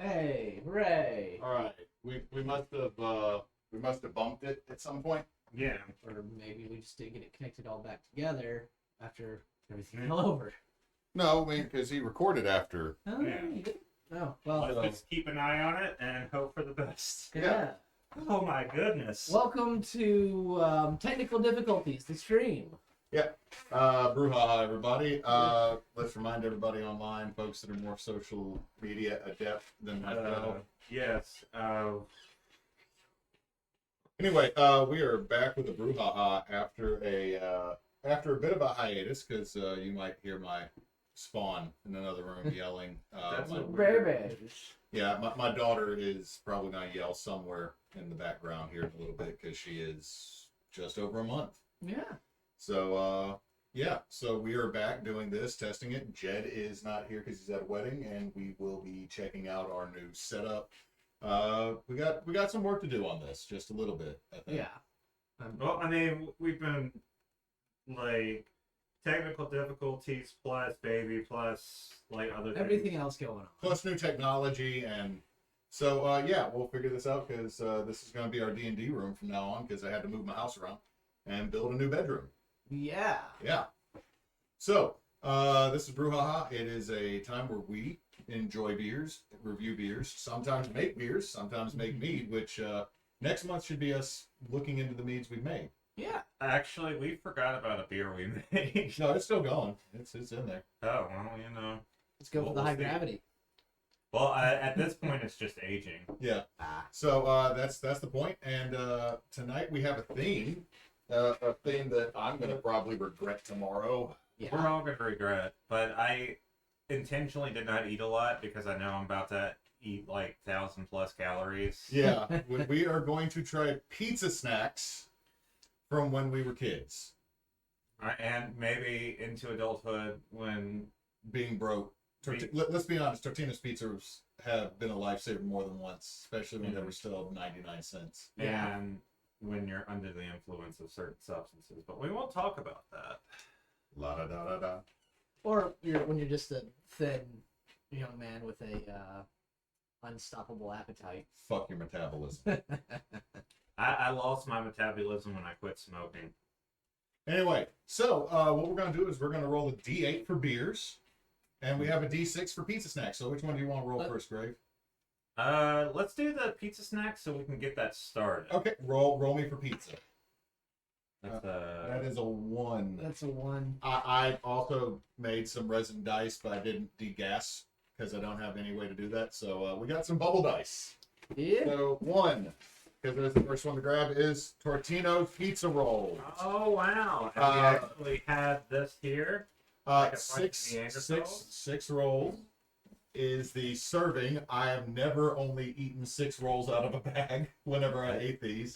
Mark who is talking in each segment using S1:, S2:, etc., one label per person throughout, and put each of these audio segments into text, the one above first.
S1: Hey, hooray!
S2: All right, we must have bumped it at some point.
S3: Yeah.
S1: Or maybe we just didn't get it connected all back together after everything all over.
S2: No, I mean because he recorded after.
S1: Oh,
S3: Yeah.
S1: you did? Oh, well.
S3: Let's just keep an eye on it and hope for the best.
S1: Yeah.
S3: Oh my goodness.
S1: Welcome to Technical Difficulties, the stream.
S2: Brouhaha, everybody. Let's remind everybody online, folks that are more social media adept than myself.
S3: Yes.
S2: Anyway, we are back with the Brouhaha after a bit of a hiatus because you might hear my spawn in another room yelling.
S3: That's
S2: my,
S1: Babies.
S2: yeah, my daughter is probably going to yell somewhere in the background here in a little bit because she is just over a month.
S1: Yeah.
S2: So, so we are back doing this, testing it. Jed is not here because he's at a wedding, and we will be checking out our new setup. We got some work to do on this, just a little bit, I think.
S1: Yeah.
S3: Well, I mean, we've been like technical difficulties plus baby plus like other things.
S1: Everything else going on.
S2: Plus new technology, and so we'll figure this out because this is going to be our D&D room from now on because I had to move my house around and build a new bedroom.
S1: Yeah.
S2: Yeah. So, this is Brouhaha. It is a time where we enjoy beers, review beers, sometimes make beers, sometimes make mead, which next month should be us looking into the meads we've made.
S1: Yeah.
S3: Actually, we forgot about a beer we made.
S2: No, it's still going. It's in there.
S3: Oh, well,
S1: Let's go for
S3: Well,
S1: the
S3: we'll
S1: high
S3: see.
S1: gravity.
S3: Well, at this point, it's just aging.
S2: Yeah.
S1: Ah.
S2: So that's the point. And tonight we have a theme that I'm going to probably regret tomorrow.
S1: Yeah.
S3: We're all going to regret, but I intentionally did not eat a lot because I know I'm about to eat like 1,000+ calories.
S2: Yeah. We are going to try pizza snacks from when we were kids.
S3: And maybe into adulthood when
S2: Being broke. Let's be honest, Tortina's pizzas have been a lifesaver more than once, especially when they were still 99 cents.
S1: Yeah.
S3: and when you're under the influence of certain substances. But we won't talk about that.
S2: La da da da da.
S1: Or when you're just a thin young man with a unstoppable appetite.
S2: Fuck your metabolism.
S3: I lost my metabolism when I quit smoking.
S2: Anyway, so what we're going to do is we're going to roll a D8 for beers, and we have a D6 for pizza snacks. So which one do you want to roll first, Grave?
S3: Let's do the pizza snack so we can get that started.
S2: Okay, roll me for pizza.
S3: That's,
S2: That is a 1.
S1: That's a 1.
S2: I also made some resin dice, but I didn't degas because I don't have any way to do that. So we got some bubble dice.
S1: Yeah.
S2: So 1, because the first one to grab is Tortino's Pizza Roll.
S3: Oh wow! And we actually had this here. Like a
S2: Six
S3: bunch of Neanderthals?
S2: six rolls is the serving. I have never only eaten 6 rolls out of a bag whenever I ate these.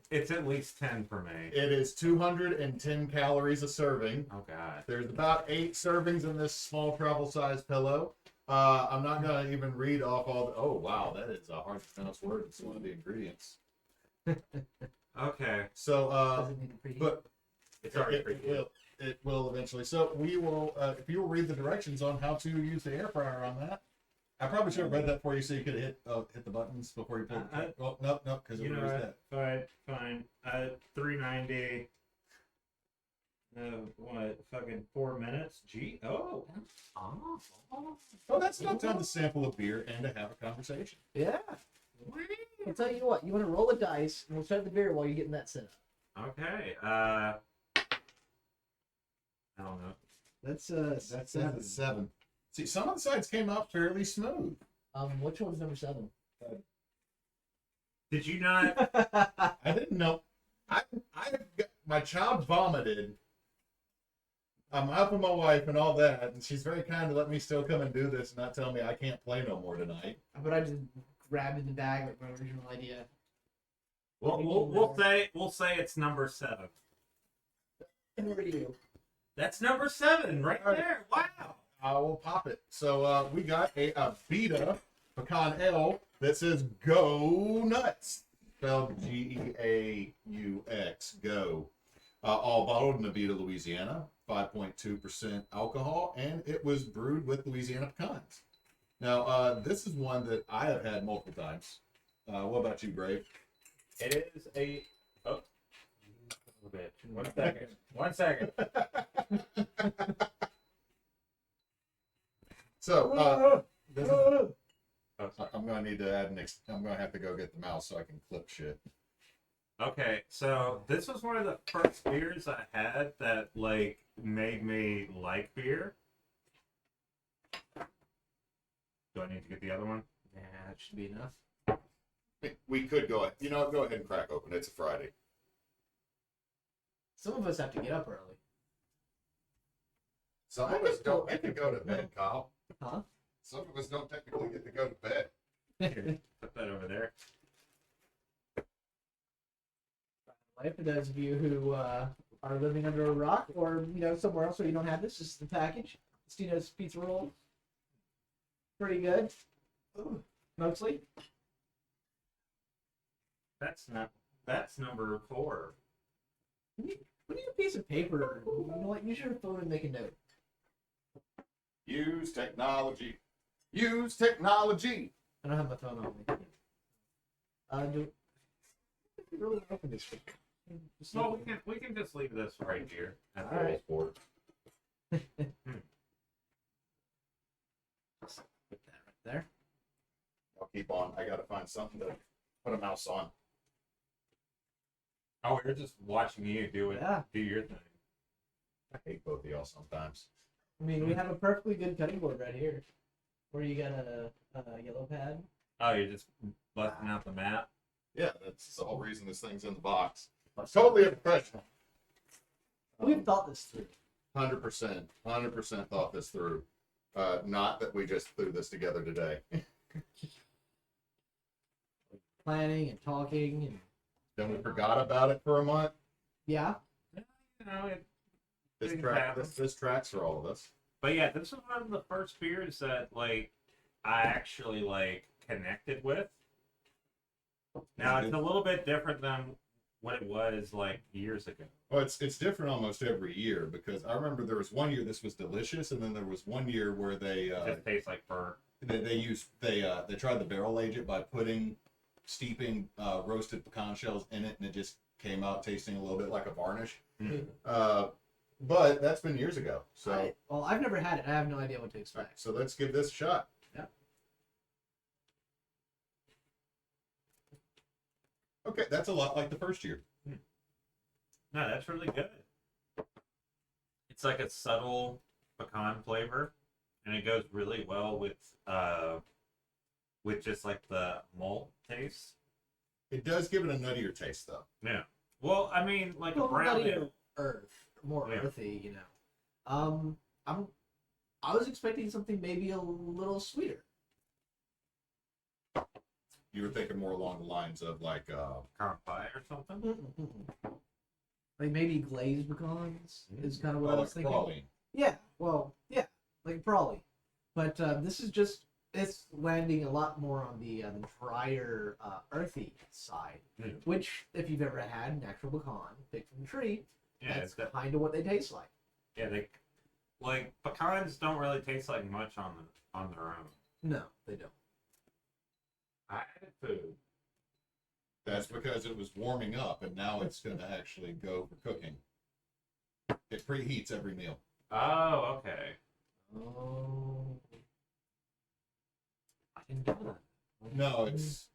S3: It's at least 10 for me.
S2: It is 210 calories a serving.
S3: Oh god.
S2: There's about 8 servings in this small travel-sized pillow. I'm not going to even read off all the... Oh, wow, that is a hard to pronounce word. It's one of the ingredients.
S3: Okay.
S2: So,
S1: Doesn't need to preheat.
S2: but
S3: It's already pretty good.
S2: it will eventually. So we will, if you will read the directions on how to use the air fryer on that. I probably should have read that for you so you could hit the buttons before you pull the well, no, because it
S3: You
S2: would
S3: know
S2: lose that.
S3: what? Fine. 390. What? Fucking 4 minutes? Gee. Oh.
S2: Oh, that's enough time to sample a beer and to have a conversation.
S1: Yeah. I'll tell you what. You want to roll a dice, and we'll start the beer while you're getting that set up.
S3: Okay. I don't know.
S1: That's
S2: That's a 7. See, some of the sides came out fairly smooth.
S1: Which one's number 7?
S3: Did you not?
S2: I didn't know. My child vomited. I'm helping my wife and all that, and she's very kind to let me still come and do this and not tell me I can't play no more tonight.
S1: But I just grabbed in the bag like my original idea.
S3: We'll say it's number 7.
S1: And where do you?
S3: That's number 7 right
S2: All right.
S3: there. Wow.
S2: I will pop it. So we got a Beta Pecan Ale that says Go Nuts. Spelled Geaux. Go. All bottled in Avita, Louisiana. 5.2% alcohol. And it was brewed with Louisiana pecans. Now, this is one that I have had multiple times. What about you, Grave?
S3: It is a. Oh. A little bit. 1 second. 1 second.
S2: So, this is,
S3: Oh, sorry.
S2: I'm going to need to add I'm going to have to go get the mouse so I can clip shit.
S3: Okay, so this was one of the first beers I had that like made me like beer. Do I need to get the other one?
S1: Nah, that should be enough.
S2: We could go ahead. Go ahead and crack open. It's a Friday.
S1: Some of us have to get up early.
S2: Some of us don't get to go to bed, Kyle.
S1: Huh?
S2: Some of us don't technically get to go to bed.
S3: Here, put that over there.
S1: For those of you who are living under a rock or somewhere else where you don't have this is the package. Stino's pizza roll. Pretty good. Ooh, mostly.
S3: That's number 4.
S1: We need a piece of paper. You know what? Use your phone and make a note.
S2: Use technology. Use technology.
S1: I don't have my phone on me. Really open this thing.
S3: No, we can just leave this right here. That's
S1: All right.
S3: board.
S1: Put that right there.
S2: I'll keep on. I gotta find something to put a mouse on.
S3: Oh, we're just watching you do it.
S1: Yeah.
S3: Do your thing.
S2: I hate both of y'all sometimes.
S1: I mean, we have a perfectly good cutting board right here. Where you got a yellow pad.
S3: Oh, you're just busting out the map.
S2: Yeah, that's the whole reason this thing's in the box. Totally unprofessional.
S1: We've thought this through.
S2: 100% thought this through. Not that we just threw this together today.
S1: Planning and talking and
S2: Then we forgot about it for a month.
S1: yeah.
S3: You know,
S2: This tracks for all of us.
S3: but yeah, this was one of the first beers that like I actually like connected with. Now it's a little bit different than what it was like years ago.
S2: Well, it's different almost every year because I remember there was one year this was delicious, and then there was one year where they
S3: It just tastes like burnt.
S2: they tried to barrel age it by steeping roasted pecan shells in it, and it just came out tasting a little bit like a varnish.
S3: Mm.
S2: But that's been years ago. So
S1: I've never had it. I have no idea what to expect.
S2: so let's give this a shot.
S1: Yeah.
S2: Okay, that's a lot like the first year.
S3: No, that's really good. It's like a subtle pecan flavor, and it goes really well with just like the malt taste.
S2: It does give it a nuttier taste, though.
S3: Yeah. Well, I mean, like a
S1: Well,
S3: brown
S1: nuttier
S3: ale.
S1: more
S3: Yeah.
S1: earthy, I was expecting something maybe a little sweeter.
S2: You were thinking more along the lines of like
S3: Pecan pie or something.
S1: Like maybe glazed pecans is kind of what I
S2: like
S1: was thinking.
S2: praline.
S1: Yeah, well, yeah, like probably. But this is it's landing a lot more on the drier, earthy side.
S3: Mm.
S1: Which, if you've ever had an actual pecan picked from the tree,
S3: Yeah,
S1: that's
S3: it's
S1: kind of what they taste like.
S3: yeah, they like pecans don't really taste like much on their own.
S1: No, they don't.
S3: I had food.
S2: That's because it was warming up, and now it's going to actually go for cooking. It preheats every meal.
S3: Oh, okay.
S1: Oh, I didn't know that.
S2: No, it's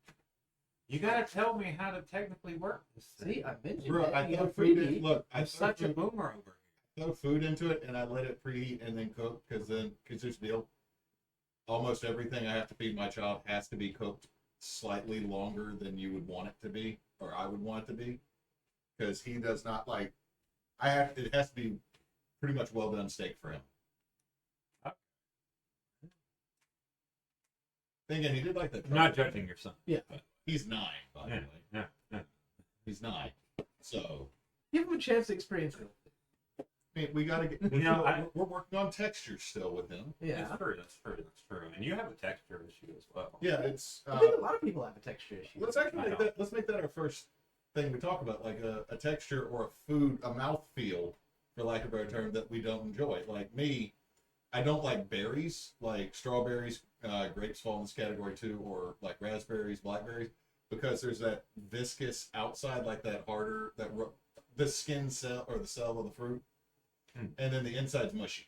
S3: You gotta tell me how to technically work this thing.
S1: See, I mentioned
S2: bro.
S1: it.
S2: I
S1: You
S2: throw
S1: got
S2: food
S1: freebie.
S2: in. Look, I
S3: I'm
S2: throw
S3: such a
S2: food,
S3: boomer over
S2: throw food into it, and I let it preheat and then cook. Because this deal, almost everything I have to feed my child has to be cooked slightly longer than you would want it to be, or I would want it to be, because he does not like. It has to be pretty much well done steak for him. Thinking he did like that.
S3: here. I'm not judging your son.
S2: He's 9, by the
S3: Yeah,
S2: way.
S3: yeah.
S2: He's 9. So
S1: Give him a chance to experience it.
S2: I mean, we gotta get.
S3: You know,
S2: we're working on textures still with him.
S1: Yeah.
S3: That's true. That's true. And you have a texture issue as well.
S2: Yeah, it's.
S1: I think a lot of people have a texture issue.
S2: Let's actually make that. Let's make that our first thing we talk about, like a texture or a mouth feel, for lack of a better term, that we don't enjoy. Like me, I don't like berries, like strawberries, grapes fall in this category too, or like raspberries, blackberries, because there's that viscous outside, like that harder, the skin cell or the cell of the fruit, and then the inside's mushy.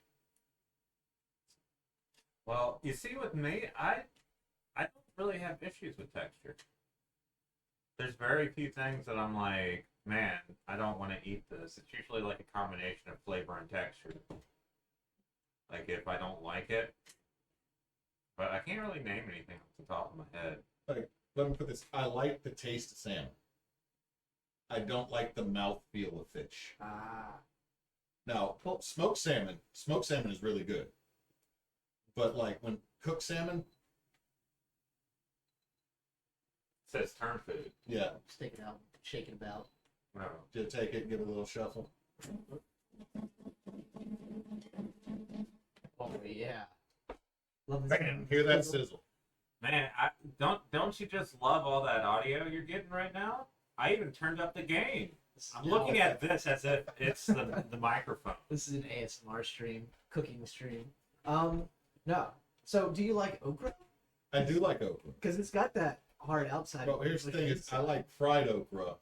S3: Well, you see, with me, I don't really have issues with texture. There's very few things that I'm like, man, I don't want to eat this. It's usually like a combination of flavor and texture. Like if I don't like it, but I can't really name anything off the top of my head.
S2: Like, let me put this: I like the taste of salmon. I don't like the mouthfeel of fish. Now, smoked salmon is really good. But like when cooked salmon,
S3: It says turn food.
S2: yeah,
S1: Stick it out, shake it about.
S3: No.
S2: just take it, give it a little shuffle.
S1: Oh yeah. Love this.
S2: Bam! Hear that sizzle?
S3: Man, don't you just love all that audio you're getting right now? I even turned up the gain. I'm looking at this as if it's the microphone.
S1: This is an ASMR stream, cooking stream. No. So, do you like okra?
S2: I do like okra.
S1: Because it's got that hard outside.
S2: But here's the thing: is I like fried okra.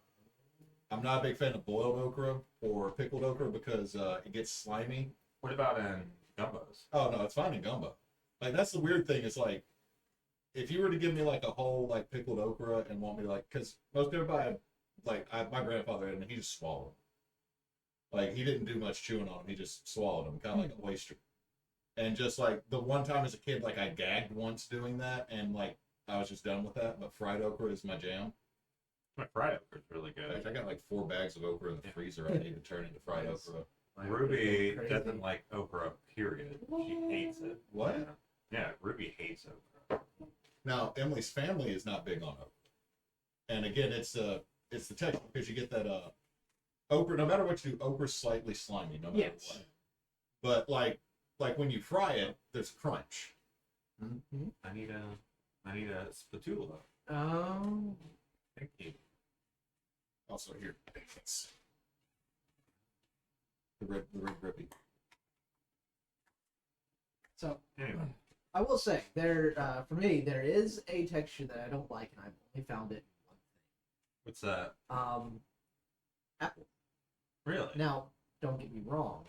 S2: I'm not a big fan of boiled okra or pickled okra because it gets slimy.
S3: What about in gumbos?
S2: Oh no, it's fine in gumbo. Like that's the weird thing. Is like if you were to give me like a whole like pickled okra and want me to like, because most everybody my grandfather had, and he just swallowed. Like he didn't do much chewing on them. He just swallowed them, kind of like an oyster. And just like the one time as a kid, like I gagged once doing that, and like I was just done with that. But fried okra is my jam.
S3: My fried okra is really good.
S2: Like, I got like 4 bags of okra in the freezer. I need to turn into fried
S1: Nice.
S2: okra.
S3: Ruby
S1: Crazy.
S3: doesn't like okra, period. She hates it.
S2: What?
S3: Yeah, Ruby hates okra.
S2: Now Emily's family is not big on okra, and again, it's the texture because you get that okra. No matter what you do, okra's slightly slimy, no matter
S1: Yes.
S2: what. But like when you fry it, there's crunch.
S3: I need a spatula.
S1: Oh.
S3: Thank you.
S2: Also here, it's the red grippy.
S1: So,
S3: Anyway,
S1: I will say, for me, there is a texture that I don't like, and I've only found it in
S3: what's that?
S1: one thing. Apple.
S3: Really?
S1: Now, don't get me wrong.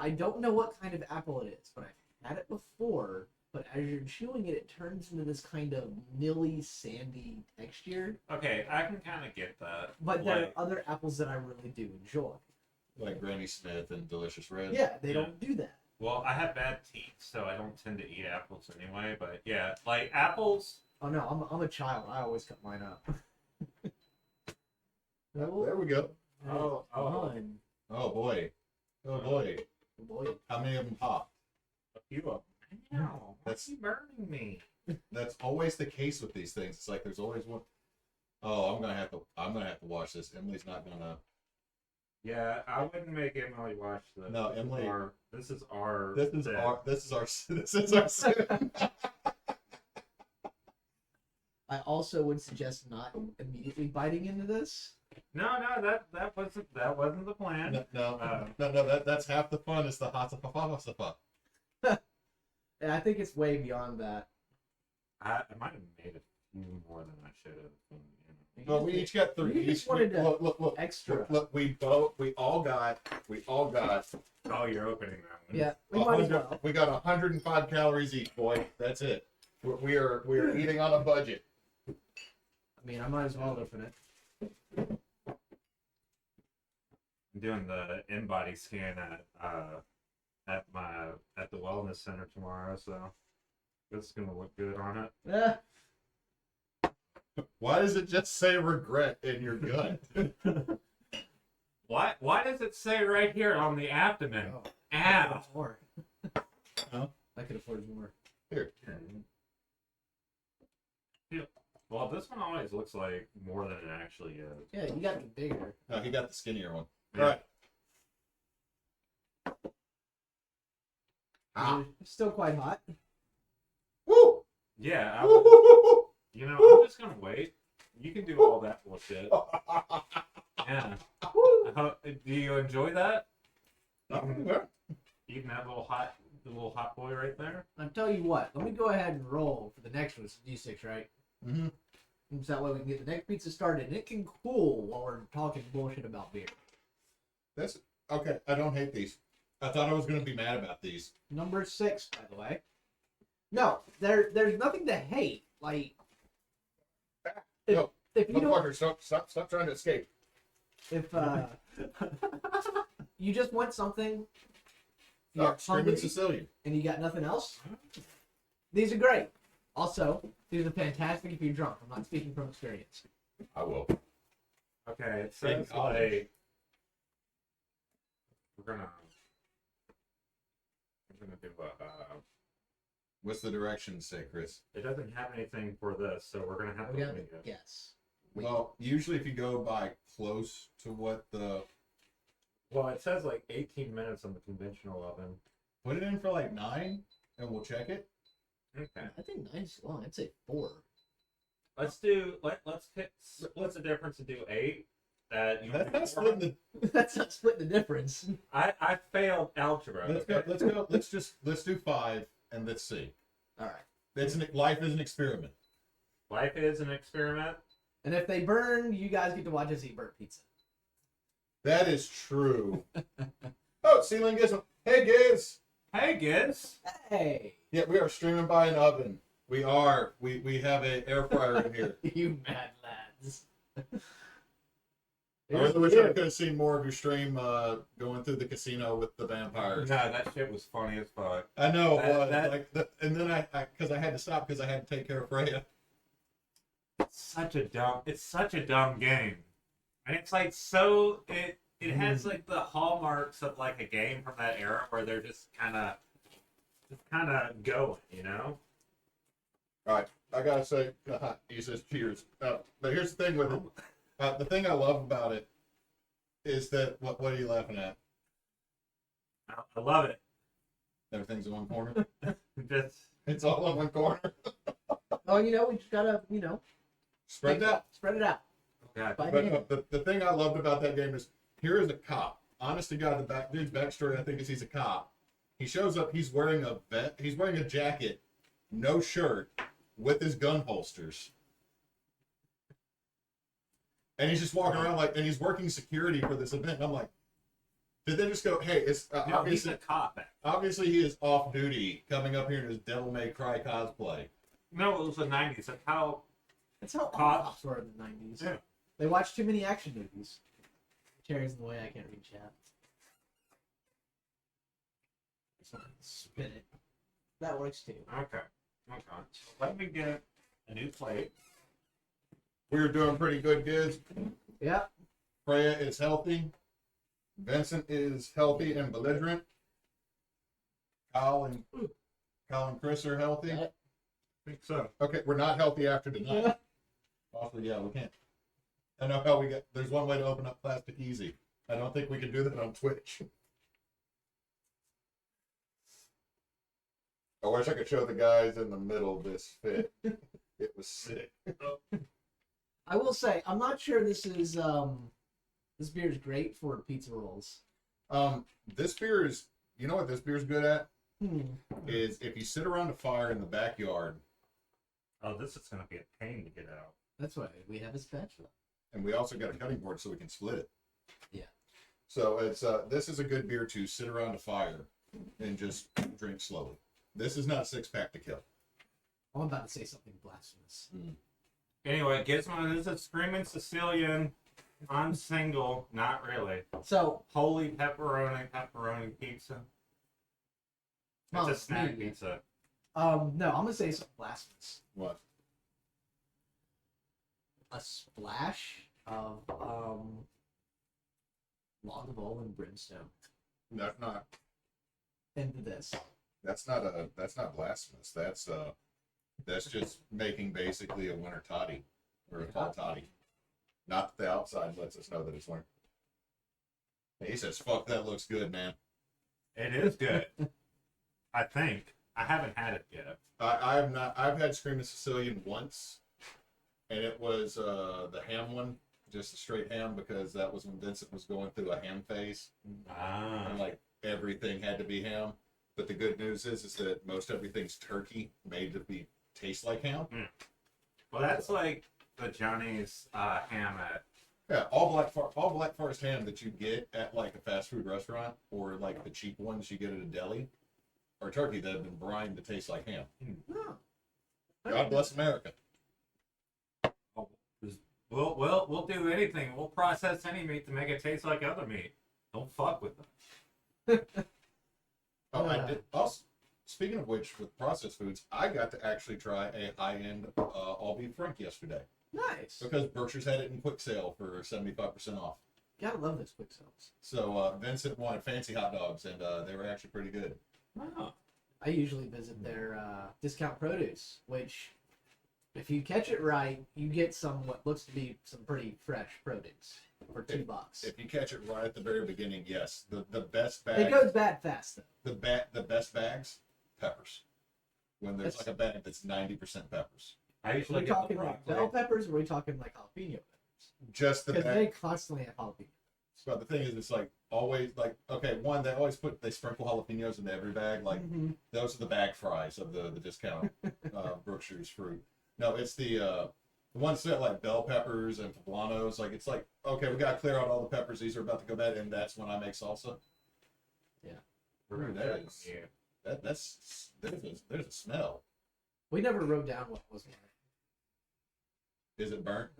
S1: I don't know what kind of apple it is, but I've had it before. But as you're chewing it, it turns into this kind of nilly, sandy texture.
S3: Okay, I can kind of get that.
S1: But there
S3: Like,
S1: are other apples that I really do enjoy.
S2: Like Granny Smith and Delicious Red.
S1: Yeah, they don't do that.
S3: well, I have bad teeth, so I don't tend to eat apples anyway. But yeah, like apples.
S1: Oh no, I'm a child. I always cut mine up.
S2: There we go.
S3: Oh.
S1: Fun.
S2: Oh boy. Oh boy.
S1: Boy.
S2: How many of them popped?
S3: A few of them. Ow,
S2: That's-
S3: why are you burning me?
S2: That's always the case with these things. It's like there's always one. Oh, I'm gonna have to watch this. Emily's not gonna.
S3: Yeah, I wouldn't make Emily watch this.
S2: No, Emily.
S3: This is our.
S2: This is
S3: thing.
S2: our. This is our. This is our. sin.
S1: I also would suggest not immediately biting into this.
S3: No, that wasn't the plan.
S2: No. That's half the fun. Is the hot safa.
S1: And I think it's way beyond that.
S3: I might have made a few more than I should have.
S2: Well, we each got 3.
S1: You just wanted to
S2: Look.
S1: extra.
S2: Look, we all got.
S3: Oh, you're opening that one.
S1: Yeah, we might as well.
S2: We got 105 calories each, boy. That's it. We are eating on a budget.
S1: I mean, I might as well open it.
S3: I'm doing the in-body scan at the wellness center tomorrow, so it's gonna look good on it.
S1: Eh,
S2: Why does it just say regret in your gut?
S3: Why does it say right here on the abdomen?
S1: oh,
S3: Ow!
S1: more.
S2: Huh?
S1: I could afford more.
S2: Here.
S3: Well, this one always looks like more than it actually is.
S1: Yeah, you got the bigger.
S2: No, he got the skinnier one.
S3: Yeah.
S2: All right. Ah.
S1: It's still quite hot.
S2: Woo!
S3: Yeah,
S2: Woo!
S3: I'm just gonna wait. You can do all that bullshit. Yeah. Do you enjoy that? Eating that little hot the little hot boy right there.
S1: I'll tell you what. Let me go ahead and roll for the next one. It's D6, right?
S2: Mm-hmm.
S1: So that way we can get the next pizza started, and it can cool while we're talking bullshit about beer.
S2: That's okay. I don't hate these. I thought I was gonna be mad about these.
S1: Number 6, by the way. No, there's nothing to hate. Like,
S2: No,
S1: if you don't,
S2: motherfucker, stop trying to escape.
S1: if you just want something,
S2: Oh,
S1: you're
S2: screaming
S1: hungry,
S2: Sicilian.
S1: and you got nothing else, these are great. Also, these are fantastic if you're drunk. I'm not speaking from experience.
S2: I will.
S3: Okay, it says
S2: college.
S3: like we're gonna do a.
S2: What's the directions say, Chris?
S3: It doesn't have anything for this, so we're gonna have
S1: We
S3: to
S1: gotta
S3: wing it.
S1: guess.
S2: Well, usually if you go by close to what the
S3: Well, it says like 18 minutes on the conventional oven.
S2: put it in for like 9, and we'll check it.
S3: Okay.
S1: I think 9's long. I'd say 4.
S3: Let's pick. What's the difference to do 8? You
S2: That's
S3: do
S2: not
S3: 4?
S2: splitting the.
S1: That's not splitting the difference.
S3: I failed algebra.
S2: Let's
S3: okay?
S2: go. Let's do 5, and let's see.
S1: All right.
S2: Life is an experiment.
S3: Life is an experiment.
S1: And if they burn, you guys get to watch us eat burnt pizza.
S2: That is true. Oh, Ceiling Gizmo. Hey, Giz.
S3: Hey, Giz.
S1: Hey,
S2: Yeah, we are streaming by an oven. We are. We have an air fryer in here.
S1: you mad lads.
S2: I really wish I could have seen more of your stream going through the casino with the vampires.
S3: No, that shit was funny as fuck.
S2: I know it was.
S3: That-
S2: And then I because I had to stop because I had to take care of Freya.
S3: It's such a dumb game, and it's like so it has like the hallmarks of like a game from that era where they're just kind of going, you know.
S2: All right, I gotta say, he says cheers. But here's the thing with it. The thing I love about it is that what are you laughing at?
S3: I love it.
S2: Everything's in one corner.
S3: Just
S2: It's all in one corner.
S1: Oh, we just gotta,
S2: Spread that.
S1: Spread it out.
S3: okay.
S1: By
S2: But
S1: hand.
S2: the thing I loved about that game is here is a cop. Honest to God, dude's backstory I think is he's a cop. He shows up. He's wearing a jacket, no shirt, with his gun holsters, and he's just walking around and he's working security for this event. And I'm like, did they just go, hey, it's
S3: No, he's
S2: obviously
S3: a cop.
S2: obviously he is off duty, coming up here in his Devil May Cry cosplay.
S3: No, it was the 90s. That's how.
S1: That's how all
S3: Cops.
S1: cops were in the 90s.
S3: Yeah.
S1: They watched too many action movies. Cherry's in the way, I can't read chat. Spin it. That works too.
S3: Okay. Let me get a new plate.
S2: We're doing pretty good, kids.
S1: Yep.
S2: Freya is healthy. Vincent is healthy and belligerent. Kyle and Chris are healthy.
S1: Got it.
S3: I think so.
S2: Okay, we're not healthy after tonight. Also, yeah, we can't. I know how we get. There's one way to open up Plastic Easy. I don't think we can do that on Twitch. I wish I could show the guys in the middle this fit. It was sick.
S1: I will say, I'm not sure this is this beer is great for pizza rolls.
S2: This beer is. You know what this beer's good at?
S1: Hmm.
S2: Is if you sit around a fire in the backyard,
S3: Oh, this is gonna be a pain to get out.
S1: That's why we have a spatula.
S2: and we also got a cutting board so we can split it.
S1: Yeah.
S2: So it's this is a good beer to sit around a fire and just drink slowly. This is not a 6-pack to kill.
S1: I'm about to say something blasphemous.
S3: Anyway, Gizmo is a screaming Sicilian. I'm single, not really.
S1: So,
S3: Holy pepperoni pizza. It's
S1: Mom,
S3: a snack
S1: me.
S3: pizza.
S1: no, I'm gonna say something blasphemous.
S2: What?
S1: A splash of log and brimstone
S2: That's not.
S1: into this.
S2: That's not blasphemous. That's just making basically a winter toddy or a fall toddy. Not that the outside lets us know that it's winter. He says, "Fuck, that looks good, man."
S3: It is good. I think. I haven't had it yet.
S2: I have not. I've had Screaming Sicilian once, and it was the ham one, just a straight ham, because that was when Vincent was going through a ham phase,
S3: Ah.
S2: and like everything had to be ham. But the good news is that most everything's turkey made to be taste like ham.
S3: Well, that's like the Johnny's ham at.
S2: Yeah, all Black Forest ham that you get at like a fast food restaurant or like the cheap ones you get at a deli are turkey that have been brined to taste like ham.
S1: Oh.
S2: God bless America.
S3: We'll do anything. We'll process any meat to make it taste like other meat. Don't fuck with them.
S2: Oh, I did. Also, speaking of which, with processed foods, I got to actually try a high-end all beef Frank yesterday
S1: Nice.
S2: because Berkshire's had it in quick sale for 75% off.
S1: Gotta love those quick sales.
S2: So Vincent wanted fancy hot dogs, and they were actually pretty good.
S3: Wow.
S1: I usually visit their discount produce, which, if you catch it right, you get some what looks to be some pretty fresh produce for $2.
S2: If you catch it right at the very beginning, yes, the best bag.
S1: It goes bad fast though.
S2: The best bags, peppers. When there's
S1: That's-
S2: like a bag that's 90% peppers.
S3: I
S1: Are
S3: usually
S1: we
S3: get
S1: talking
S3: the
S1: like
S3: broccoli.
S1: bell peppers, or are we talking like jalapeno peppers?
S2: Just the
S1: Because
S2: bag.
S1: they constantly have jalapeno.
S2: But the thing is, it's like always like okay, one they sprinkle jalapenos into every bag. Like
S1: Mhm.
S2: those are the bag fries of the discount Brookshire's fruit. No, it's the ones that like bell peppers and poblanos. Like it's like okay, we gotta clear out all the peppers. These are about to go bad, and that's when I make salsa.
S3: We're
S2: That
S3: gonna
S2: is-
S3: check on you.
S2: There's a smell.
S1: We never wrote down what was what.
S2: Is it burnt?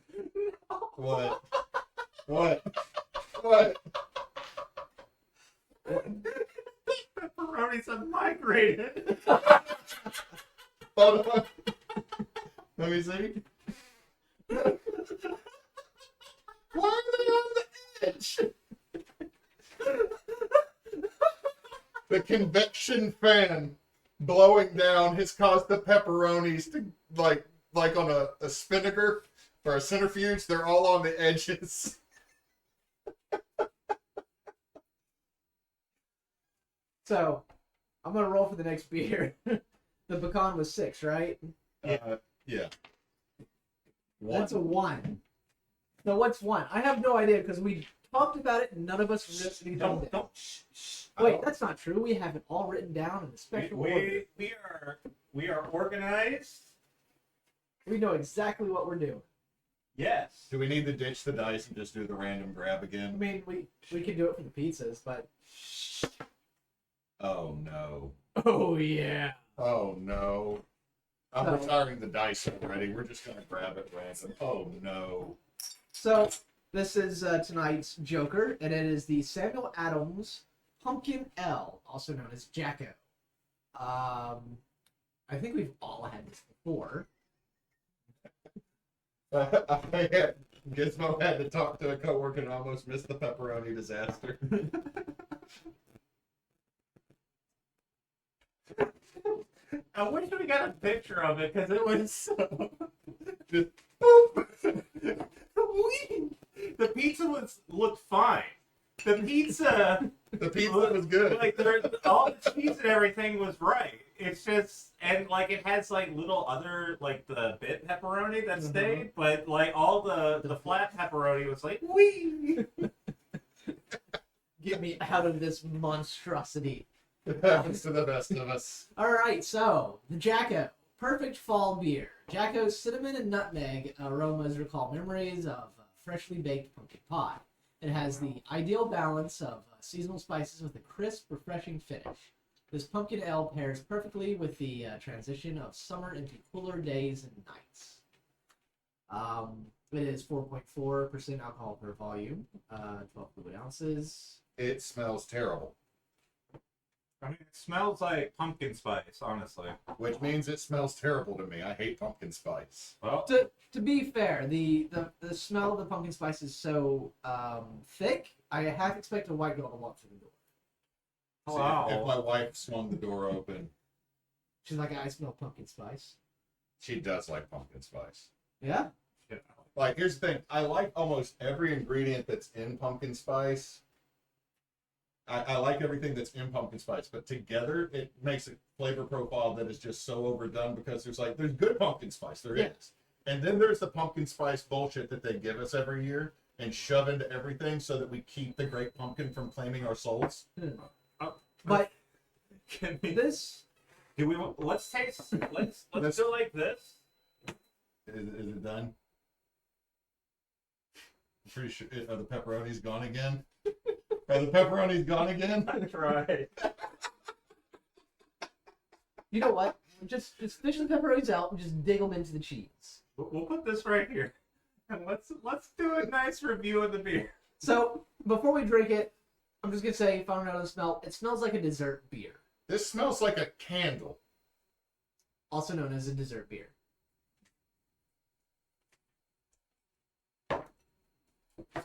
S2: What? What? What?
S3: Pepperonis have migrated.
S2: Hold on. Let me see. Why are they on the edge? The convection fan blowing down has caused the pepperonis to like on a spinnaker or a centrifuge. They're all on the edges.
S1: So, I'm gonna roll for the next beer. The pecan was 6, right?
S2: Yeah.
S1: That's a 1. So what's 1? I have no idea because we talked about it and none of us wrote anything down.
S3: Don't. Shh.
S1: Wait, that's not true. We have it all written down in a special order.
S3: We are organized.
S1: We know exactly what we're doing.
S3: Yes.
S2: Do we need to ditch the dice and just do the random grab
S1: I
S2: again?
S1: mean, we can do it for the pizzas, but
S2: Oh no.
S1: oh yeah.
S2: Oh no. I'm
S1: So-
S2: retiring the dice already. We're just gonna grab it random. Oh no.
S1: So this is tonight's Joker, and it is the Samuel Adams Pumpkin L, also known as Jacko. I think we've all had this before.
S2: Gizmo had to talk to a coworker and almost missed the pepperoni disaster.
S3: I wish we got a picture of it because it was so.
S2: Just
S3: The pizza looked fine. The pizza,
S2: the pizza was good.
S3: like all the cheese and everything was right. It's just and like it has like little other like the bit pepperoni that stayed, but like all the flat pepperoni was like wee.
S1: Get me out of this monstrosity.
S2: It happens to the best of us.
S1: All right, so the Jacko, perfect fall beer. Jacko's cinnamon and nutmeg aromas recall memories of freshly baked pumpkin pie. It has the ideal balance of seasonal spices with a crisp, refreshing finish. This pumpkin ale pairs perfectly with the transition of summer into cooler days and nights. It is 4.4% alcohol per volume, 12 fluid ounces.
S2: It smells terrible,
S3: I mean, it smells like pumpkin spice, honestly.
S2: which means it smells terrible to me. I hate pumpkin spice.
S3: Well,
S1: To be fair, the smell of the pumpkin spice is so thick, I half expect a white girl to walk through the door.
S2: See,
S3: wow.
S2: if my wife swung the door open,
S1: She's like, I smell pumpkin spice.
S2: she does like pumpkin spice.
S1: Yeah?
S2: Like, here's the thing. I like almost every ingredient that's in pumpkin spice. I like everything that's in pumpkin spice, but together it makes a flavor profile that is just so overdone because there's good pumpkin spice. There is.
S1: Yeah.
S2: And then there's the pumpkin spice bullshit that they give us every year and shove into everything so that we keep the great pumpkin from claiming our souls.
S1: But
S3: Can we,
S1: This
S3: do we? Let's taste. Let's
S2: Let's-
S3: do like this.
S2: Is it done? I'm pretty sure. Are the pepperonis gone again? Are the pepperonis gone again?
S3: That's right.
S1: you know what? Just fish the pepperonis out and just dig them into the cheese.
S3: We'll put this right here, and let's do a nice review of the beer.
S1: So before we drink it, I'm just gonna say, if I don't know the smell, it smells like a dessert beer,
S2: This smells like a candle.
S1: also known as a dessert beer.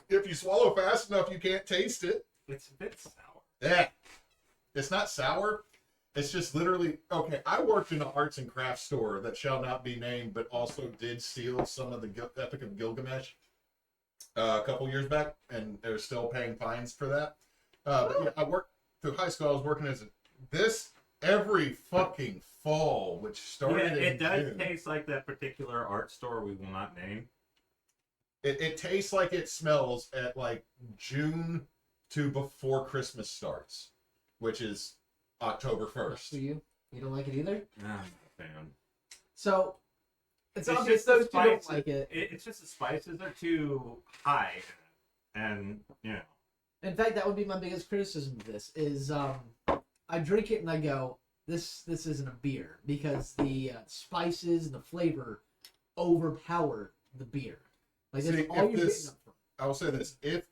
S2: If you swallow fast enough, you can't taste it.
S3: It's a bit sour.
S2: Yeah. It's not sour. It's just literally okay. I worked in an arts and crafts store that shall not be named, but also did steal some of the Epic of Gilgamesh a couple years back, and they're still paying fines for that. But yeah, I worked through high school. I was working as this every fucking fall, which started
S3: Yeah,
S2: in
S3: it does
S2: June.
S3: taste like that particular art store we will not name.
S2: It tastes like it smells at like June to before Christmas starts, which is October
S1: For
S2: 1st.
S1: you, you don't like it either.
S3: I'm not a fan.
S1: So it's
S3: It's
S1: obvious
S3: just the
S1: those two don't
S3: spices.
S1: like it.
S3: It's just the spices are too high, and you know.
S1: In fact, that would be my biggest criticism of this. Is I drink it and I go, this isn't a beer because the spices and the flavor overpower the beer. Like that's
S2: See,
S1: all
S2: if
S1: you're
S2: this-
S1: getting up from.
S2: I will say this: if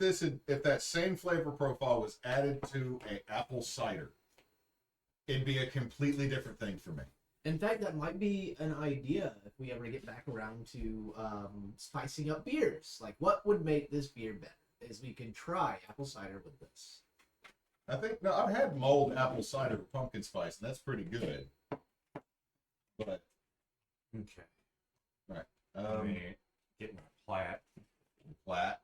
S2: that same flavor profile was added to a apple cider, it'd be a completely different thing for me.
S1: In fact, that might be an idea if we ever get back around to spicing up beers. Like, what would make this beer better? Is we could try apple cider with this.
S2: I think no, I've had mulled apple cider with pumpkin spice, and that's pretty good. But
S3: Okay. Let
S2: um,
S3: me get my plat.
S2: flat,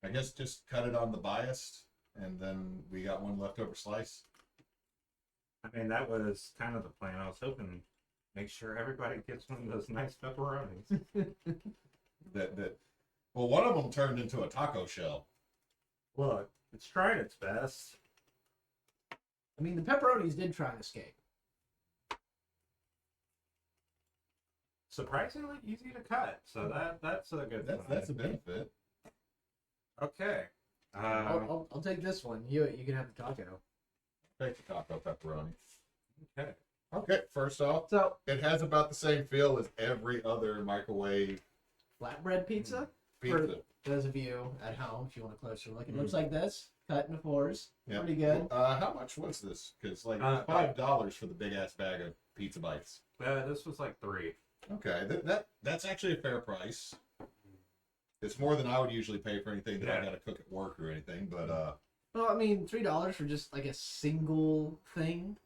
S2: I guess just cut it on the biased, and then we got one leftover slice.
S3: I mean, that was kind of the plan. I was hoping to make sure everybody gets one of those nice pepperonis.
S2: Well, one of them turned into a taco shell.
S3: Look, it's trying its best.
S1: I mean, the pepperonis did try and escape.
S3: Surprisingly easy to cut, so that's a good sign.
S2: That's a benefit.
S3: Okay.
S1: I'll take this one. You can have the taco.
S2: Take the taco pepperoni.
S3: Okay.
S2: Okay, first off,
S1: So,
S2: it has about the same feel as every other microwave
S1: flatbread pizza.
S2: pizza.
S1: For those of you at home, if you want a closer look, it looks like this, cut into fours.
S2: Yeah.
S1: Pretty good.
S2: How much was this? Because like $5 for the big ass bag of pizza bites.
S3: This was like 3.
S2: Okay, that's actually a fair price. It's more than I would usually pay for anything that I
S3: Yeah.
S2: got to cook at work or anything. But
S1: Well, I mean, $3 for just like a single thing.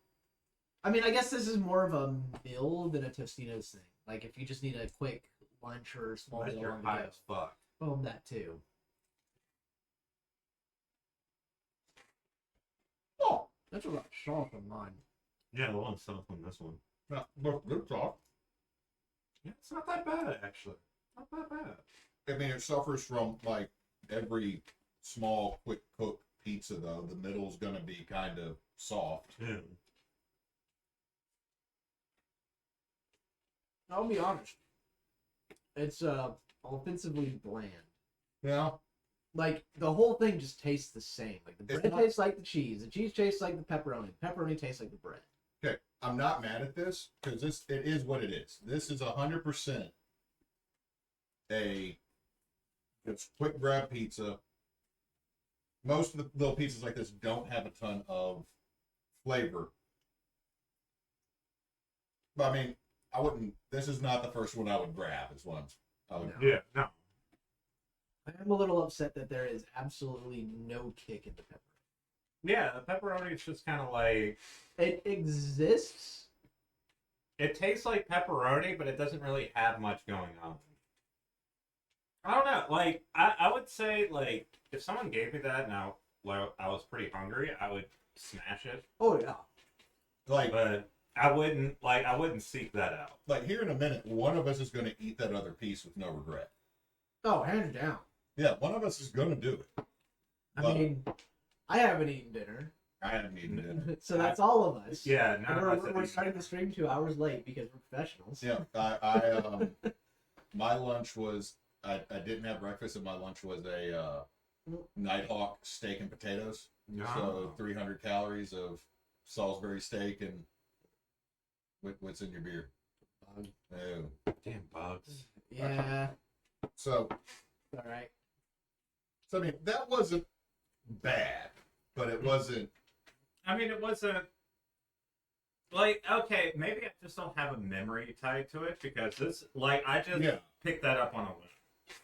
S1: I mean, I guess this is more of a meal than a Tostino's thing. Like if you just need a quick lunch or small
S3: Unless
S1: meal
S3: you're
S1: on the
S3: high
S1: go.
S3: as fuck.
S1: Boom, that too. Oh, that's a lot softer than mine.
S3: Yeah, the one stuff on this one.
S2: no, good talk.
S3: Yeah, it's not that bad actually. Not that bad.
S2: I mean, it suffers from like every small quick cook pizza though. The middle's gonna be kind of soft.
S3: Yeah.
S1: I'll be honest. It's offensively bland.
S2: Yeah.
S1: Like the whole thing just tastes the same. Like the
S2: It's
S1: bread
S2: not-
S1: tastes like the cheese tastes like the pepperoni. The pepperoni tastes like the bread.
S2: Okay, I'm not mad at this because it is what it is. This is 100% a it's quick grab pizza. Most of the little pizzas like this don't have a ton of flavor. But I mean, I wouldn't. This is not the first one I would grab. Is one I would.
S1: No.
S3: Yeah, no.
S1: I am a little upset that there is absolutely no kick in the pepperoni.
S3: Yeah, the pepperoni is just kind of like
S1: It exists.
S3: it tastes like pepperoni, but it doesn't really have much going on. I don't know. Like I would say like if someone gave me that and I was pretty hungry, I would smash it.
S1: Oh yeah.
S2: Like
S3: But I wouldn't seek that out.
S2: like here in a minute, one of us is going to eat that other piece with no regret.
S1: Oh, hands down.
S2: Yeah, one of us is going to do it.
S1: I
S2: Well-
S1: mean, I haven't eaten dinner.
S2: I haven't eaten it.
S1: So that's all of us.
S3: Yeah,
S1: And
S3: none of us have
S1: we're
S3: eaten
S1: starting
S3: it.
S1: the stream 2 hours late because we're professionals.
S2: Yeah, my lunch was I didn't have breakfast, and my lunch was a Nighthawk steak and potatoes.
S3: No.
S2: So 300 calories of Salisbury steak and what's in your beer? Oh.
S3: Damn bugs.
S1: Yeah.
S2: So
S1: All right.
S2: I mean that wasn't bad, but it wasn't.
S3: I mean, it wasn't like, okay, maybe I just don't have a memory tied to it because this, like, I just picked that up on a whim.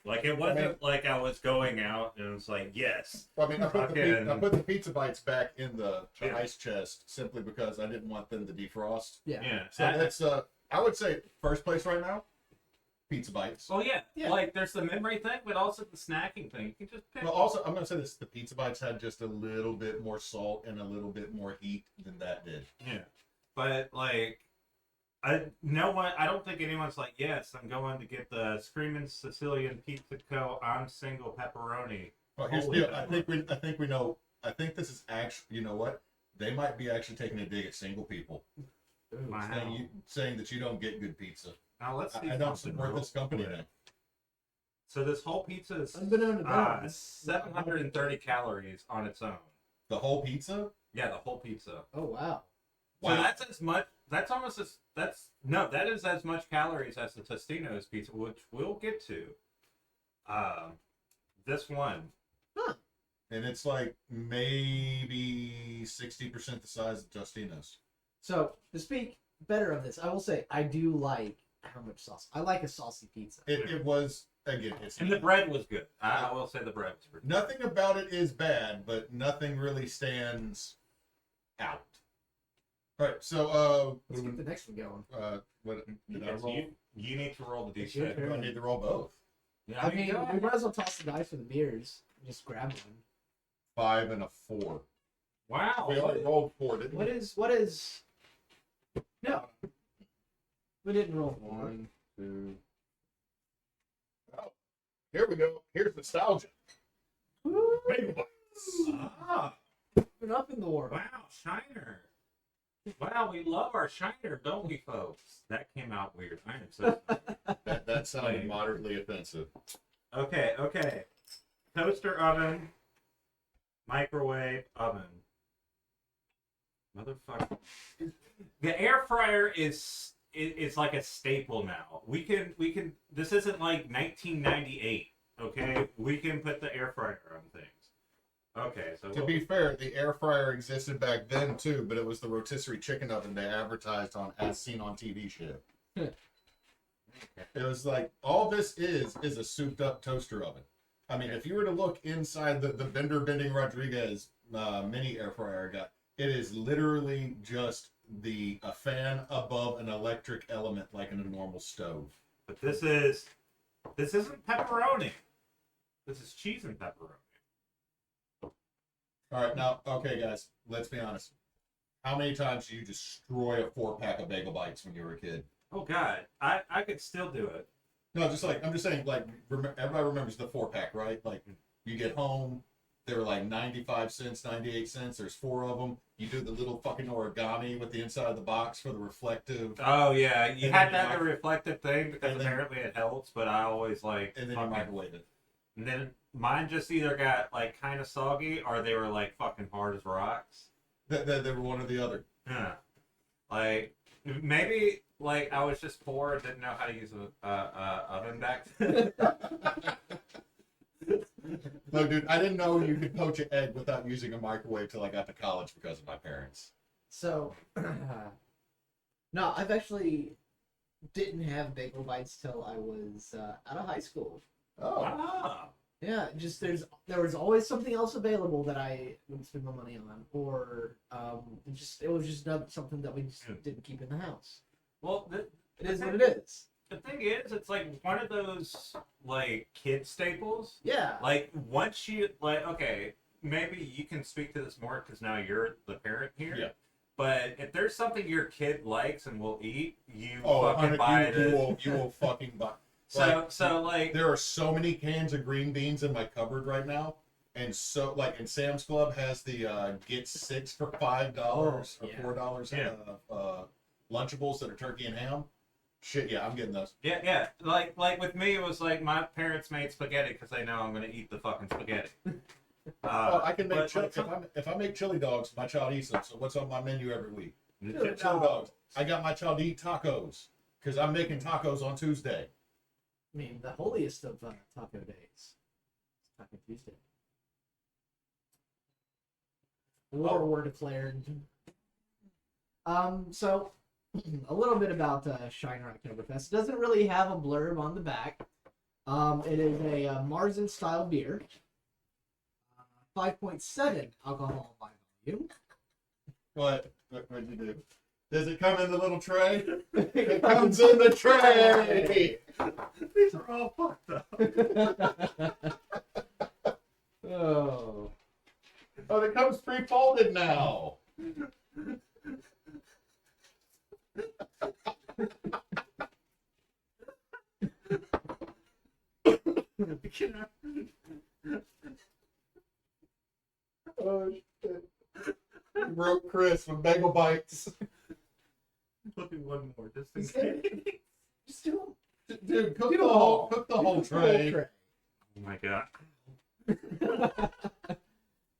S3: Like, it wasn't like I was going out and it was like, yes.
S2: Well, I mean, I put the pizza bites back in the ice chest simply because I didn't want them to defrost.
S1: Yeah.
S2: So that's I would say first place right now, pizza bites.
S3: Oh yeah. Like there's the memory thing, but also the snacking thing. You can just pick.
S2: Well, also I'm gonna say this: the pizza bites had just a little bit more salt and a little bit more heat than that did.
S3: Yeah, but like, I don't think anyone's like, yes, I'm going to get the Screaming Sicilian Pizza Co. on single pepperoni.
S2: Well, here's the deal. I think we know. I think this is actually. You know what? They might be actually taking a dig at single people,
S3: Wow.
S2: saying that you don't get good pizza.
S3: Now let's see.
S2: I don't support this company now.
S3: So this whole pizza is
S1: Unbeknown to them.
S3: 730 calories on its own.
S2: The whole pizza?
S3: Yeah, the whole pizza.
S1: Oh wow.
S3: So that's as much. That's almost as. That is as much calories as the Tostino's pizza, which we'll get to. This one.
S1: Huh.
S2: And it's like maybe 60% the size of Tostino's.
S1: So to speak better of this, I will say I do like how much sauce. I like a saucy pizza.
S2: It was again.
S3: And the bread was good. I will say the bread was pretty good.
S2: Nothing about it is bad, but nothing really stands out. All right, so
S1: Let's get the next one going.
S2: what did I
S3: Yes,
S2: roll?
S3: you need to roll the
S1: It's your
S3: d6.
S1: turn.
S2: I need to roll both.
S3: Yeah,
S1: I mean, we might as well toss the dice for the beers. Just grab one.
S2: 5 and a 4.
S3: wow.
S2: We already rolled 4, didn't we?
S1: What is? No, we didn't roll.
S2: 1, 2. Oh, here we go. Here's nostalgia.
S1: Woo!
S2: Bagel bites.
S3: Ah,
S1: Been up in the world.
S3: wow, Shiner. Wow, we love our Shiner, don't we, folks? That came out weird. I am so sorry.
S2: That sounded moderately offensive.
S3: Okay. Toaster oven, microwave oven. Motherfucker. The air fryer is like a staple now. We can. This isn't like 1998. Okay, we can put the air fryer on things. Okay, so
S2: To be fair, the air fryer existed back then too, but it was the rotisserie chicken oven they advertised on as seen on TV show. It was like all this is a souped up toaster oven. I mean, if you were to look inside the Bender Bending Rodriguez mini air fryer I got, it is literally just a fan above an electric element like in a normal stove.
S3: But this isn't pepperoni. This is cheese and pepperoni.
S2: All right, now, okay, guys, let's be honest. How many times do you destroy a 4-pack of bagel bites when you were a kid?
S3: Oh God, I could still do it.
S2: No, just like I'm just saying, like everybody remembers the 4-pack, right? Like you get home, they were like 95 cents, 98 cents. There's 4 of them. You do the little fucking origami with the inside of the box for the reflective.
S3: Oh yeah, you
S2: And
S3: had
S2: then
S3: that the reflective thing because
S2: and then-
S3: apparently it helps, but I always like.
S2: And then you
S3: fucking-
S2: microwave it.
S3: And then mine just either got like kind of soggy or they were like fucking hard as rocks.
S2: They were one or the other.
S3: Yeah. Like maybe like I was just poor and didn't know how to use a oven back then.
S2: Look, dude, I didn't know you could poach an egg without using a microwave till I got to college because of my parents.
S1: So, no, I've actually didn't have bagel bites till I was out of high school.
S2: Oh,
S3: Wow.
S1: Yeah, just there was always something else available that I would spend my money on, or it was just not something that we just didn't keep in the house.
S3: Well,
S1: It is what it is.
S3: the thing is, it's like one of those like kid staples.
S1: Yeah.
S3: Like once you like, okay, maybe you can speak to this more because now you're the parent here.
S2: Yeah.
S3: But if there's something your kid likes and will eat, you
S2: oh,
S3: fucking buy
S2: you will fucking buy.
S3: So like
S2: There are so many cans of green beans in my cupboard right now, And so, like, and Sam's Club has the get 6 for $5 or
S1: yeah.
S2: $4
S3: Yeah.
S2: Lunchables that are turkey and ham. Shit, yeah, I'm getting those.
S3: Yeah. Like with me, it was like my parents made spaghetti because they know I'm gonna eat the fucking spaghetti.
S2: Well, I can make
S3: but,
S2: chili.
S3: like,
S2: If I make chili dogs, my child eats them. So what's on my menu every week?
S1: Chili
S2: Chili dogs. I got my child to eat tacos because I'm making tacos on Tuesday.
S1: I mean, the holiest of taco days. Taco Tuesday. War were declared. So a little bit about Shiner Oktoberfest. It doesn't really have a blurb on the back. It is a Marzen style beer. 5.7 alcohol by volume.
S2: What did you do? Does it come in the little tray? It comes in the tray.
S3: These are all fucked up.
S1: Oh.
S2: Oh, it comes pre-folded now. Oh shit! Broke Chris with bagel bites.
S3: We'll do one more just in case.
S1: Just do
S2: Dude, cook
S1: Do
S2: the
S1: them
S2: whole
S1: all.
S2: cook the whole tray.
S3: Oh my god.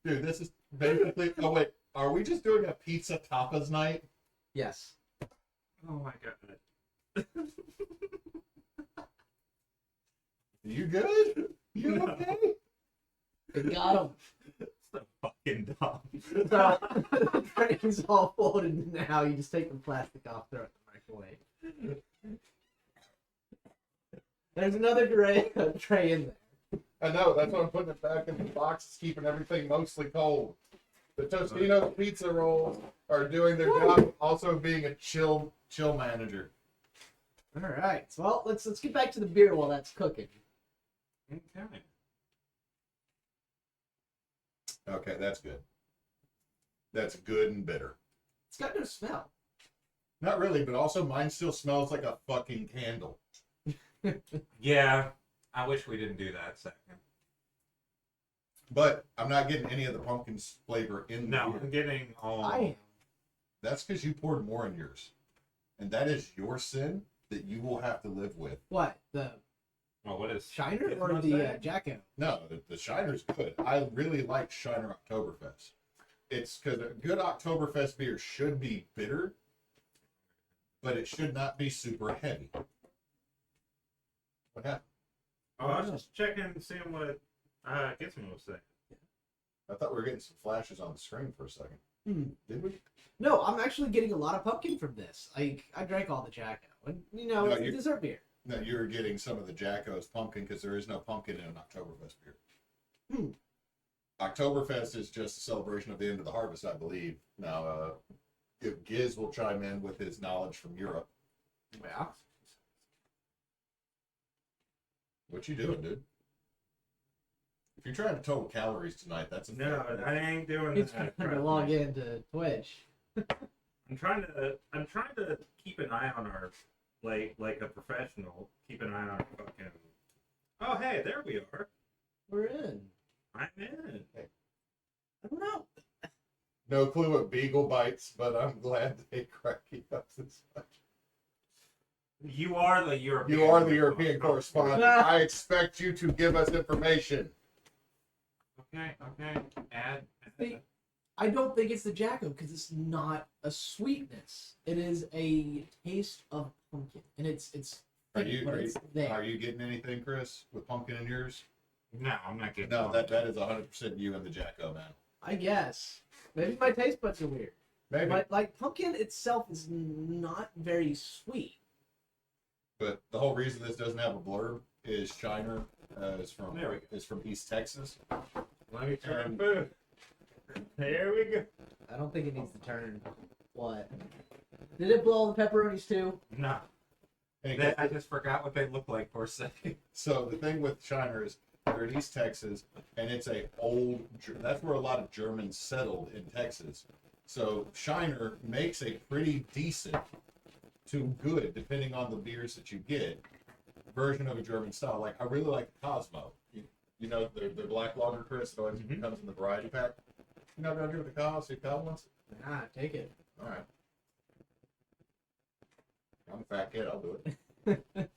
S2: Dude, this is basically. Oh wait, are we just doing a pizza tapas night?
S1: Yes.
S3: Oh my god.
S2: You good? You
S3: No.
S2: okay?
S1: We got him.
S3: So fucking dumb.
S1: So the tray's all folded now. You just take the plastic off, throw it in the microwave. There's another tray in there.
S2: I know. That's why I'm putting it back in the box. It's keeping everything mostly cold. The Tostino pizza rolls are doing their job, also being a chill manager.
S1: All right. So, well, let's get back to the beer while that's cooking.
S3: Okay.
S2: Okay, that's good. That's good and bitter.
S1: It's got no smell.
S2: Not really, but also mine still smells like a fucking candle.
S3: Yeah. I wish we didn't do that second.
S2: But I'm not getting any of the pumpkin flavor in the
S3: No,
S2: beer.
S3: I'm getting all.
S1: I am.
S2: That's because you poured more in yours. And that is your sin that you will have to live with.
S1: What, the
S3: Oh, what is
S1: Shiner
S3: It's
S1: or
S3: not
S1: the
S3: saying.
S1: Jacko?
S2: No, the Shiner's good. I really like Shiner Oktoberfest. It's because a good Oktoberfest beer should be bitter, but it should not be super heavy. What happened?
S3: Oh, I was just checking, seeing what Gizmo was saying.
S2: I thought we were getting some flashes on the screen for a second. Did we?
S1: No, I'm actually getting a lot of pumpkin from this. I drank all the Jacko, and
S2: No,
S1: it's a dessert beer.
S2: No, you're getting some of the Jacko's pumpkin because there is no pumpkin in an Oktoberfest beer. Oktoberfest is just a celebration of the end of the harvest, I believe. Now, if Giz will chime in with his knowledge from Europe.
S1: Yeah.
S2: What you doing, dude? If you're trying to total calories tonight, that's a
S3: No,
S2: fair.
S3: I ain't doing
S1: He's
S3: that.
S1: trying to log into Twitch.
S3: I'm trying to keep an eye on our like a professional. Keep an eye on our fucking. Oh hey, there we are.
S1: We're in.
S3: I'm in.
S1: I don't know.
S2: No clue what beagle bites, but I'm glad they crack you up this much.
S3: You are the European.
S2: You are the European correspondent. I expect you to give us information.
S3: Okay. Add.
S1: See, I don't think it's the Jacko because it's not a sweetness. It is a taste of pumpkin, and it's
S2: Are
S1: thick,
S2: you
S1: but
S2: are you,
S1: it's there.
S2: are you getting anything, Chris, with pumpkin in yours?
S3: No, I'm not getting.
S2: No, that is 100% you and the Jacko, man.
S1: I guess maybe my taste buds are weird.
S2: Maybe.
S1: But like pumpkin itself is not very sweet.
S2: But the whole reason this doesn't have a blurb is Shiner is
S3: There we
S2: from East Texas.
S3: Let me try food. There we go.
S1: I don't think it needs to turn. What? Did it blow all the pepperonis too?
S3: No,
S2: And
S3: I just forgot what they look like for a second.
S2: so the thing with Shiner is they're in East Texas, and it's that's where a lot of Germans settled in Texas. So Shiner makes a pretty decent to good, depending on the beers that you get, version of a German style. Like I really like Cosmo. You know, their black lager, Chris, that always comes in the variety pack. You know, gonna give it a call, see if Kyle wants it.
S1: Nah, take it.
S2: All right. I'm a fat kid, I'll do it.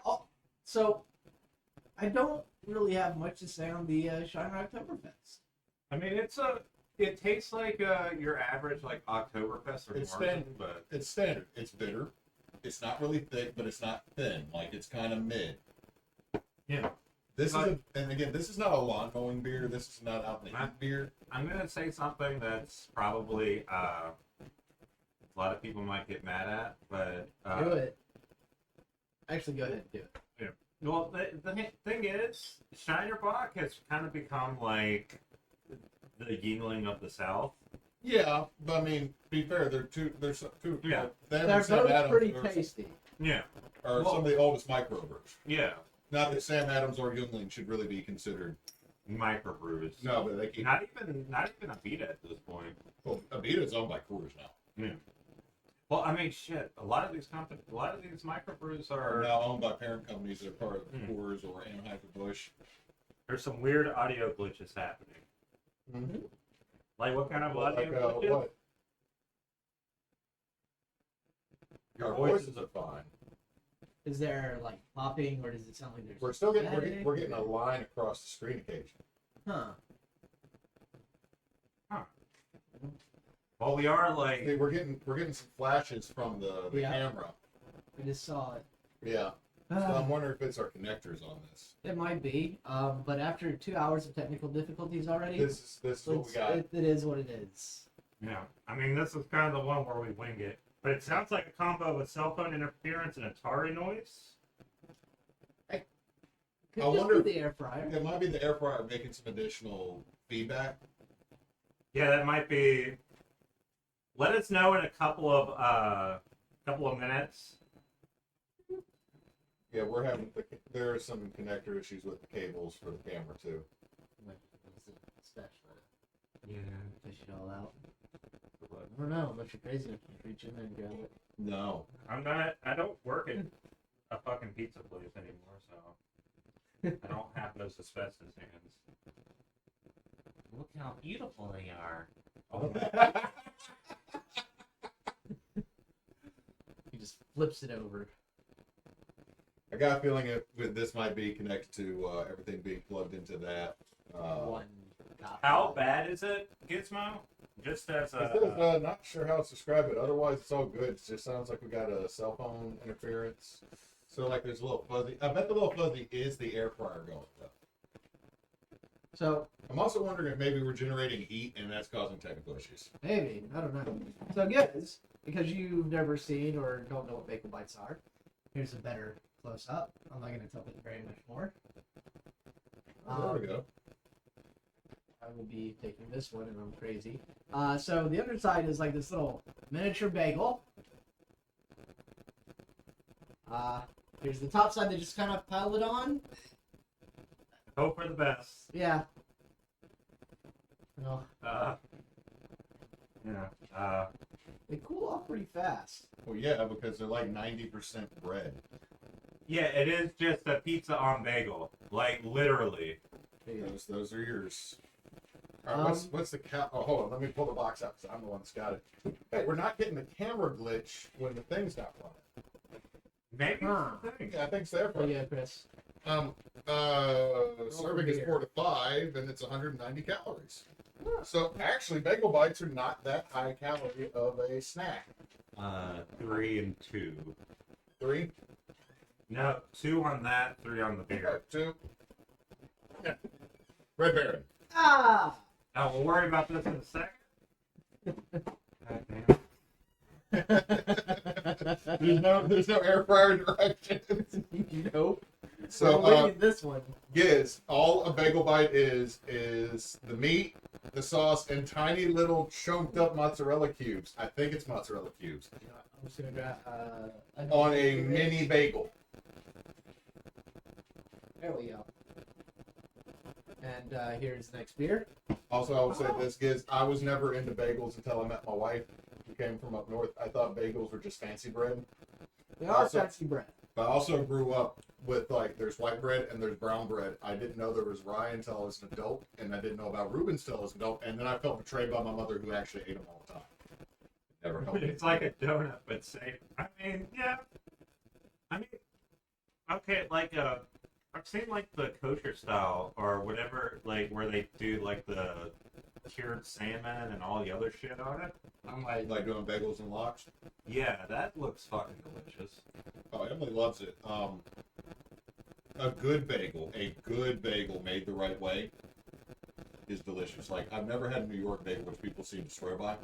S1: Oh, so I don't really have much to say on the Shiner Oktoberfest.
S3: I mean, it tastes like your average like Octoberfest or
S2: It's
S3: Marzen,
S2: standard.
S3: but
S2: It's standard. It's bitter. It's not really thick, but it's not thin. Like, it's kind of mid.
S3: yeah.
S2: This is, and again, this is not a lawn mowing beer. This is not out in the heat beer.
S3: I'm gonna say something that's probably a lot of people might get mad at, but
S1: Do it. Actually, go ahead and do it.
S3: well, the thing is, Shinerbach has kind of become like the Yingling of the South.
S2: Yeah, but I mean, to be fair, they're two.
S3: Yeah.
S2: Them
S1: They're
S2: and Sam
S1: both
S2: Adams
S1: pretty
S2: are,
S1: tasty.
S3: Yeah,
S2: are some of the oldest microbrewers.
S3: yeah,
S2: Not that Sam Adams or Youngling should really be considered.
S3: microbrews.
S2: No, but they keep.
S3: Not even a Vita at this point.
S2: Well, Abita is owned by Coors now.
S3: Yeah. Well, I mean, shit. A lot of these microbrews
S2: Are
S3: are.
S2: now owned by parent companies that are part of
S3: Hmm.
S2: Coors or Anheuser-Busch.
S3: There's some weird audio glitches happening.
S2: Mm-hmm.
S3: Like what kind of audio
S2: Like,
S3: glitches?
S2: what?
S3: Your
S2: Our
S3: voices
S2: voices are fine.
S1: Is there like popping, or does it sound like there's?
S2: We're still getting
S1: static?
S2: we're getting a line across the screen occasionally.
S1: Huh.
S3: Well, we are like.
S2: Hey, we're getting some flashes from the
S1: Yeah.
S2: camera.
S1: I just saw it.
S2: Yeah. So I'm wondering if it's our connectors on this.
S1: It might be, but after 2 hours of technical difficulties already,
S2: This is what we got.
S1: it is what it is.
S3: Yeah. I mean, this is kind of the one where we wing it. But it sounds like a combo of cell phone interference and Atari noise.
S1: Could
S2: I
S1: just
S2: wonder
S1: be
S2: if-
S1: the air fryer.
S2: It might be the air fryer making some additional feedback.
S3: Yeah, that might be. Let us know in a couple of minutes.
S2: Yeah, there are some connector issues with the cables for the camera too.
S3: Yeah.
S1: Fish it all out. I don't know, unless you're crazy enough to reach in there and grab it.
S2: No.
S3: I'm not. I don't work at a fucking pizza place anymore, so I don't have those asbestos hands. Look how beautiful they are. Oh,
S1: He just flips it over.
S2: I got a feeling this might be connected to everything being plugged into that.
S1: One copy.
S3: how bad is it, Gizmo? Just as
S2: It says, not sure how to describe it. Otherwise, it's all good. It just sounds like we got a cell phone interference. So, like, there's a little fuzzy. I bet the little fuzzy is the air fryer going, though.
S1: So,
S2: I'm also wondering if maybe we're generating heat and that's causing technical issues.
S1: maybe. I don't know. So, guys, because you've never seen or don't know what bagel bites are, here's a better close up. I'm not going to tell it very much more.
S2: There we go.
S1: I will be taking this one, and I'm crazy. So the underside is like this little miniature bagel. Here's the top side. They just kind of pile it on.
S3: hope for the best.
S1: Yeah. Well, they cool off pretty fast.
S2: Well, yeah, because they're like 90% bread.
S3: Yeah, it is just a pizza on bagel, like literally.
S2: Those are yours. All right, what's the count? Oh, hold on. Let me pull the box out because I'm the one that's got it. Hey, we're not getting the camera glitch when the thing's not running.
S3: Maybe
S1: Huh.
S3: it's the thing.
S2: Yeah, I think so.
S1: Oh yeah, Chris.
S2: Serving is 4 to 5, and it's 190 calories. So actually, bagel bites are not that high calorie of a snack.
S3: 3 and 2.
S2: 3,
S3: No, 2 on that, 3 on the beer.
S2: 2. Yeah. Red Baron.
S1: Ah.
S3: Oh, we'll worry about this in a second. God damn.
S2: There's no air fryer directions.
S1: Nope.
S2: So
S1: We're waiting this one.
S2: Giz, all a bagel bite is the meat, the sauce, and tiny little chunked up mozzarella cubes. I think it's mozzarella cubes
S1: I'm just gonna grab
S2: on a mini bagel.
S1: There we go. And here's the next beer.
S2: Also, I will say this, Giz, I was never into bagels until I met my wife, who came from up north. I thought bagels were just fancy bread.
S1: They are
S2: Also-
S1: fancy bread.
S2: But I also grew up with like there's white bread and there's brown bread. I didn't know there was rye until I was an adult, and I didn't know about Reuben's until I was an adult, and then I felt betrayed by my mother who actually ate them all the time. Never helped me.
S3: It's like a donut, but safe. I mean, yeah. I mean, okay, like I've seen like the kosher style or whatever, like where they do like the cured salmon and all the other shit on it. I'm
S2: Like doing bagels and lox.
S3: yeah, that looks fucking delicious.
S2: Oh, Emily loves it. A good bagel made the right way is delicious. Like I've never had a New York bagel, which people seem to swear by,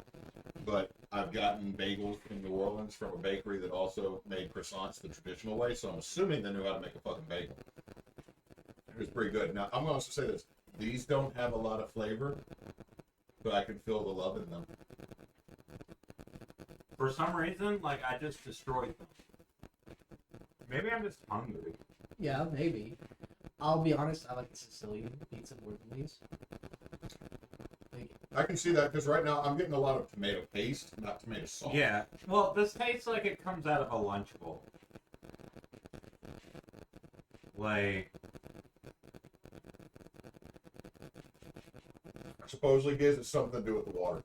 S2: but I've gotten bagels in New Orleans from a bakery that also made croissants the traditional way. So I'm assuming they knew how to make a fucking bagel. It was pretty good. Now I'm going to also say this: these don't have a lot of flavor, but I can feel the love in them.
S3: For some reason, like I just destroyed them. Maybe I'm just hungry.
S1: Yeah, maybe. I'll be honest, I like the Sicilian pizza more than these. Like,
S2: I can see that because right now I'm getting a lot of tomato paste, not tomato sauce.
S3: Yeah. Well, this tastes like it comes out of a lunch bowl. Like,
S2: Supposedly gives it something to do with the water.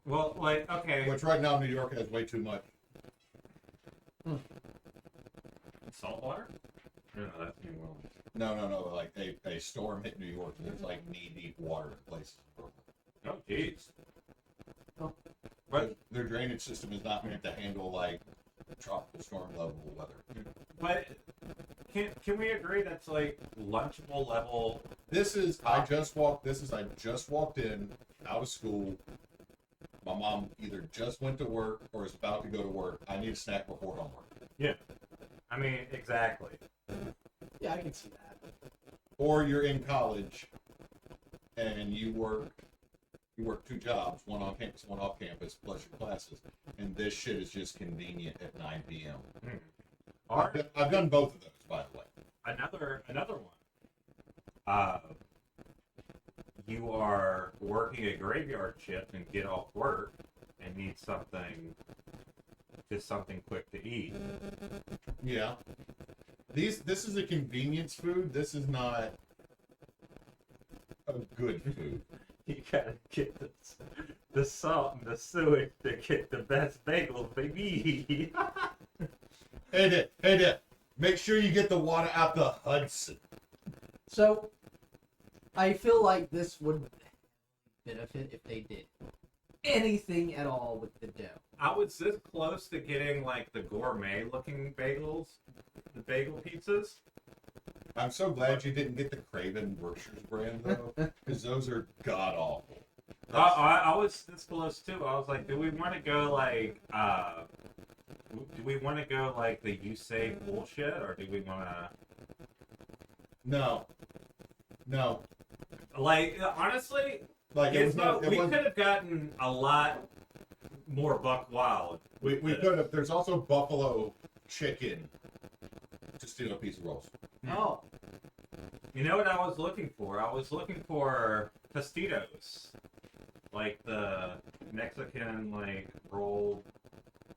S3: well, like okay.
S2: Which right now New York has way too much.
S3: Salt water? No, that's New Orleans.
S2: No. Like a storm hit New York and there's like knee-deep water in places.
S3: Oh, jeez.
S2: But their drainage system is not meant to handle like tropical storm level weather.
S3: But can we agree that's like lunchable level?
S2: I just walked in out of school. My mom either just went to work or is about to go to work. I need a snack before homework.
S3: Yeah. I mean, exactly.
S1: yeah, I can see that.
S2: Or you're in college and you work 2 jobs, one on campus, one off campus, plus your classes, and this shit is just convenient at 9 p.m.
S3: Or
S2: I've done both of those, by the way.
S3: another one. You are working a graveyard shift and get off work and need something quick to eat.
S2: Yeah. This is a convenience food. This is not a good food.
S3: You gotta get the salt and the sewage to get the best bagels, baby.
S2: Hey there. Make sure you get the water out the Hudson.
S1: So, I feel like this would benefit if they did anything at all with the dough.
S3: I was this close to getting like the gourmet looking bagels, the bagel pizzas.
S2: I'm so glad you didn't get the Craven Berkshire's brand though, because those are god awful.
S3: I was this close too. I was like, do we want to go like the you say bullshit, or do we want to?
S2: No.
S3: Like honestly,
S2: Like it was not.
S3: we could have gotten a lot more buck wild.
S2: We could have. There's also buffalo chicken to steal a piece of rolls.
S1: Oh,
S3: You know what I was looking for? I was looking for Tostitos, like the Mexican like rolled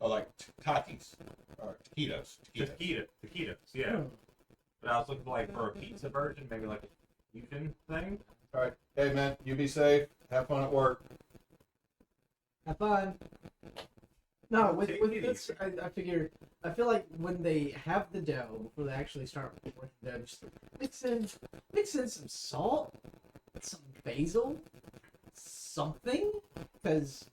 S2: Oh, like Takis or taquitos.
S3: taquitos, yeah. But I was looking for a pizza version, maybe like a fusion thing.
S2: All right. Hey man, you be safe. Have fun at work.
S1: have fun. No, with
S3: Take it
S1: this,
S3: easy.
S1: I feel like when they have the dough, before they actually start working the dough, just mix in some salt, some basil, something, because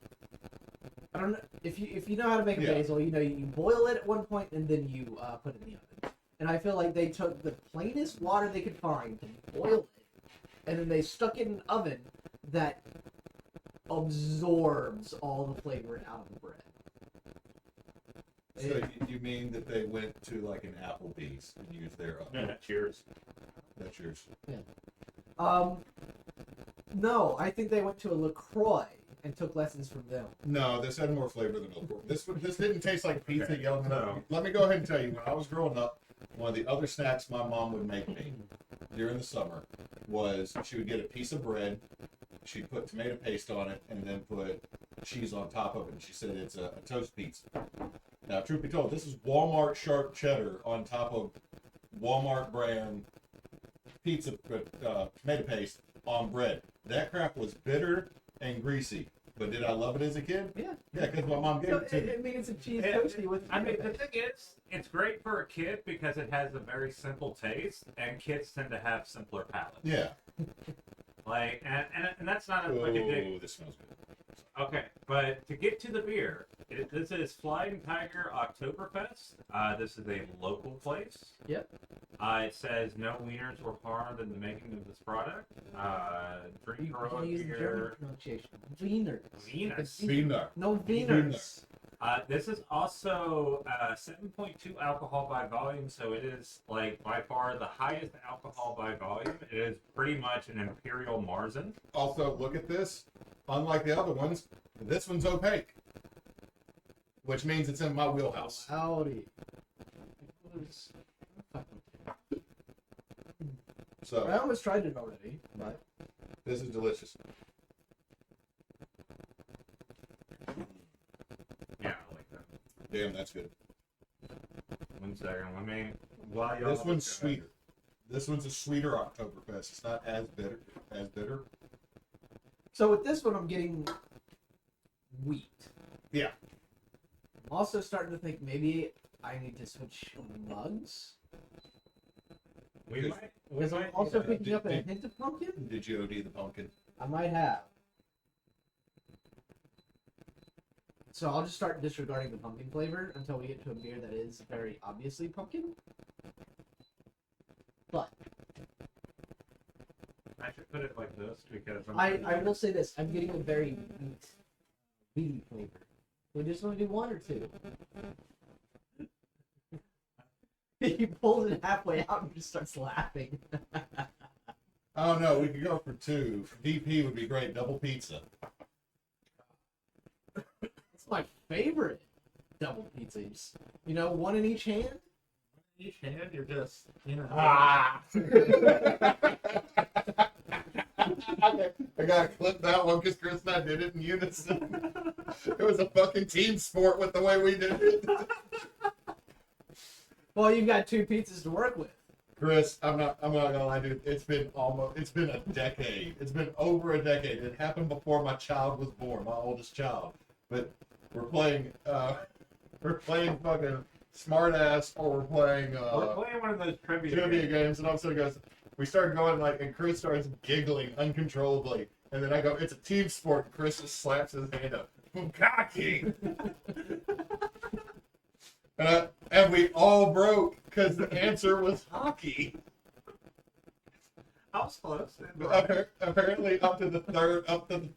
S1: I don't know if you know how to make a
S2: Yeah.
S1: basil, you know you boil it at one point and then you put it in the oven. And I feel like they took the plainest water they could find and boiled it, and then they stuck it in an oven that absorbs all the flavor out of the bread.
S2: So you mean that they went to like an Applebee's and used their
S3: Cheers.
S2: That's yours.
S1: No, I think they went to a LaCroix and took lessons from them.
S2: No, this had more flavor than LaCroix. This didn't taste like pizza
S3: Okay.
S2: yelling at me. Let me go ahead and tell you, when I was growing up, one of the other snacks my mom would make me during the summer was she would get a piece of bread, she put tomato paste on it and then put cheese on top of it. And she said it's a toast pizza. Now, truth be told, this is Walmart sharp cheddar on top of Walmart brand pizza tomato paste on bread. That crap was bitter and greasy. But did I love it as a kid?
S1: Yeah.
S2: Yeah, because my mom gave it to me.
S1: I mean, it's a cheese toasty with.
S3: I mean, the thing is, it's great for a kid because it has a very simple taste, and kids tend to have simpler palates.
S2: Yeah.
S3: Like, and that's not like a dig.
S2: Oh, this smells good.
S3: Okay, but to get to the beer, this is Flying Tiger Octoberfest. This is a local place.
S1: Yep.
S3: It says no wieners were harmed in the making of this product. Drink
S1: You
S3: heroic
S1: can use the German
S3: beer.
S1: pronunciation. Wieners.
S3: Wieners.
S2: Wiener.
S1: No wieners.
S3: This is also 7.2 alcohol by volume, so it is like by far the highest alcohol by volume. It is pretty much an imperial Marzen.
S2: Also, look at this. Unlike the other ones, this one's opaque, which means it's in my wheelhouse.
S1: Howdy.
S2: So
S1: I almost tried it already, but
S2: this is delicious.
S3: Yeah, I like that.
S2: Damn, that's good.
S3: 1 second, let me. While y'all
S2: This one's sweeter. This one's a sweeter Oktoberfest. It's not as bitter.
S1: so with this one, I'm getting wheat.
S2: Yeah.
S1: I'm also starting to think maybe I need to switch mugs.
S3: We
S1: Because I'm
S3: might.
S1: also
S2: yeah,
S1: picking up a
S2: did-
S1: hint of pumpkin.
S2: Did you OD the pumpkin?
S1: I might have. So I'll just start disregarding the pumpkin flavor until we get to a beer that is very obviously pumpkin. But
S3: I should put it like this because
S1: I will say this: I'm getting a very wheaty flavor. We just want to do one or two. He pulls it halfway out and just starts laughing.
S2: Oh no, we could go for two. DP would be great. Double pizza.
S1: It's my favorite double pizzas. You know, one in each hand.
S3: each hand, you're just,
S2: Ah! I gotta clip that one because Chris and I did it in unison. It was a fucking team sport with the way we did it.
S1: Well, you've got two pizzas to work with.
S2: Chris, I'm not gonna lie, dude. It's been a decade. It's been over a decade. It happened before my child was born, my oldest child. But we're playing fucking smart ass, or we're playing
S3: one of those trivia
S2: games, and all of a sudden goes, we started going and Chris starts giggling uncontrollably, and then I go, it's a team sport, and Chris just slaps his hand up, Bukaki! And we all broke because the answer was hockey.
S3: I was close.
S2: Apparently, up to the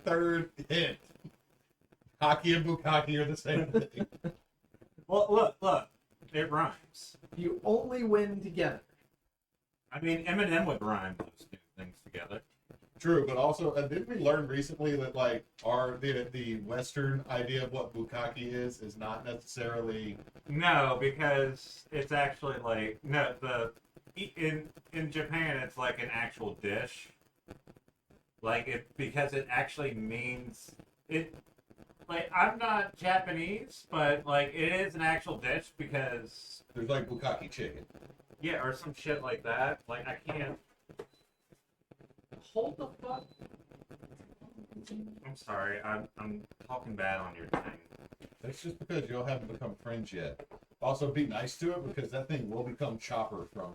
S2: third hint, hockey and bukkake are the same thing.
S3: Well, look, it rhymes.
S1: You only win together.
S3: I mean, Eminem would rhyme those two things together.
S2: True, but also, didn't we learn recently that the Western idea of what bukkake is not necessarily?
S3: No, because it's actually in Japan it's like an actual dish. Because it actually means it. Like, I'm not Japanese, but it is an actual dish because
S2: There's bukkake chicken.
S3: yeah, or some shit like that. I can't.
S1: Hold the fuck.
S3: I'm sorry, I'm talking bad on your thing.
S2: That's just because y'all haven't become friends yet. Also, be nice to it because that thing will become Chopper from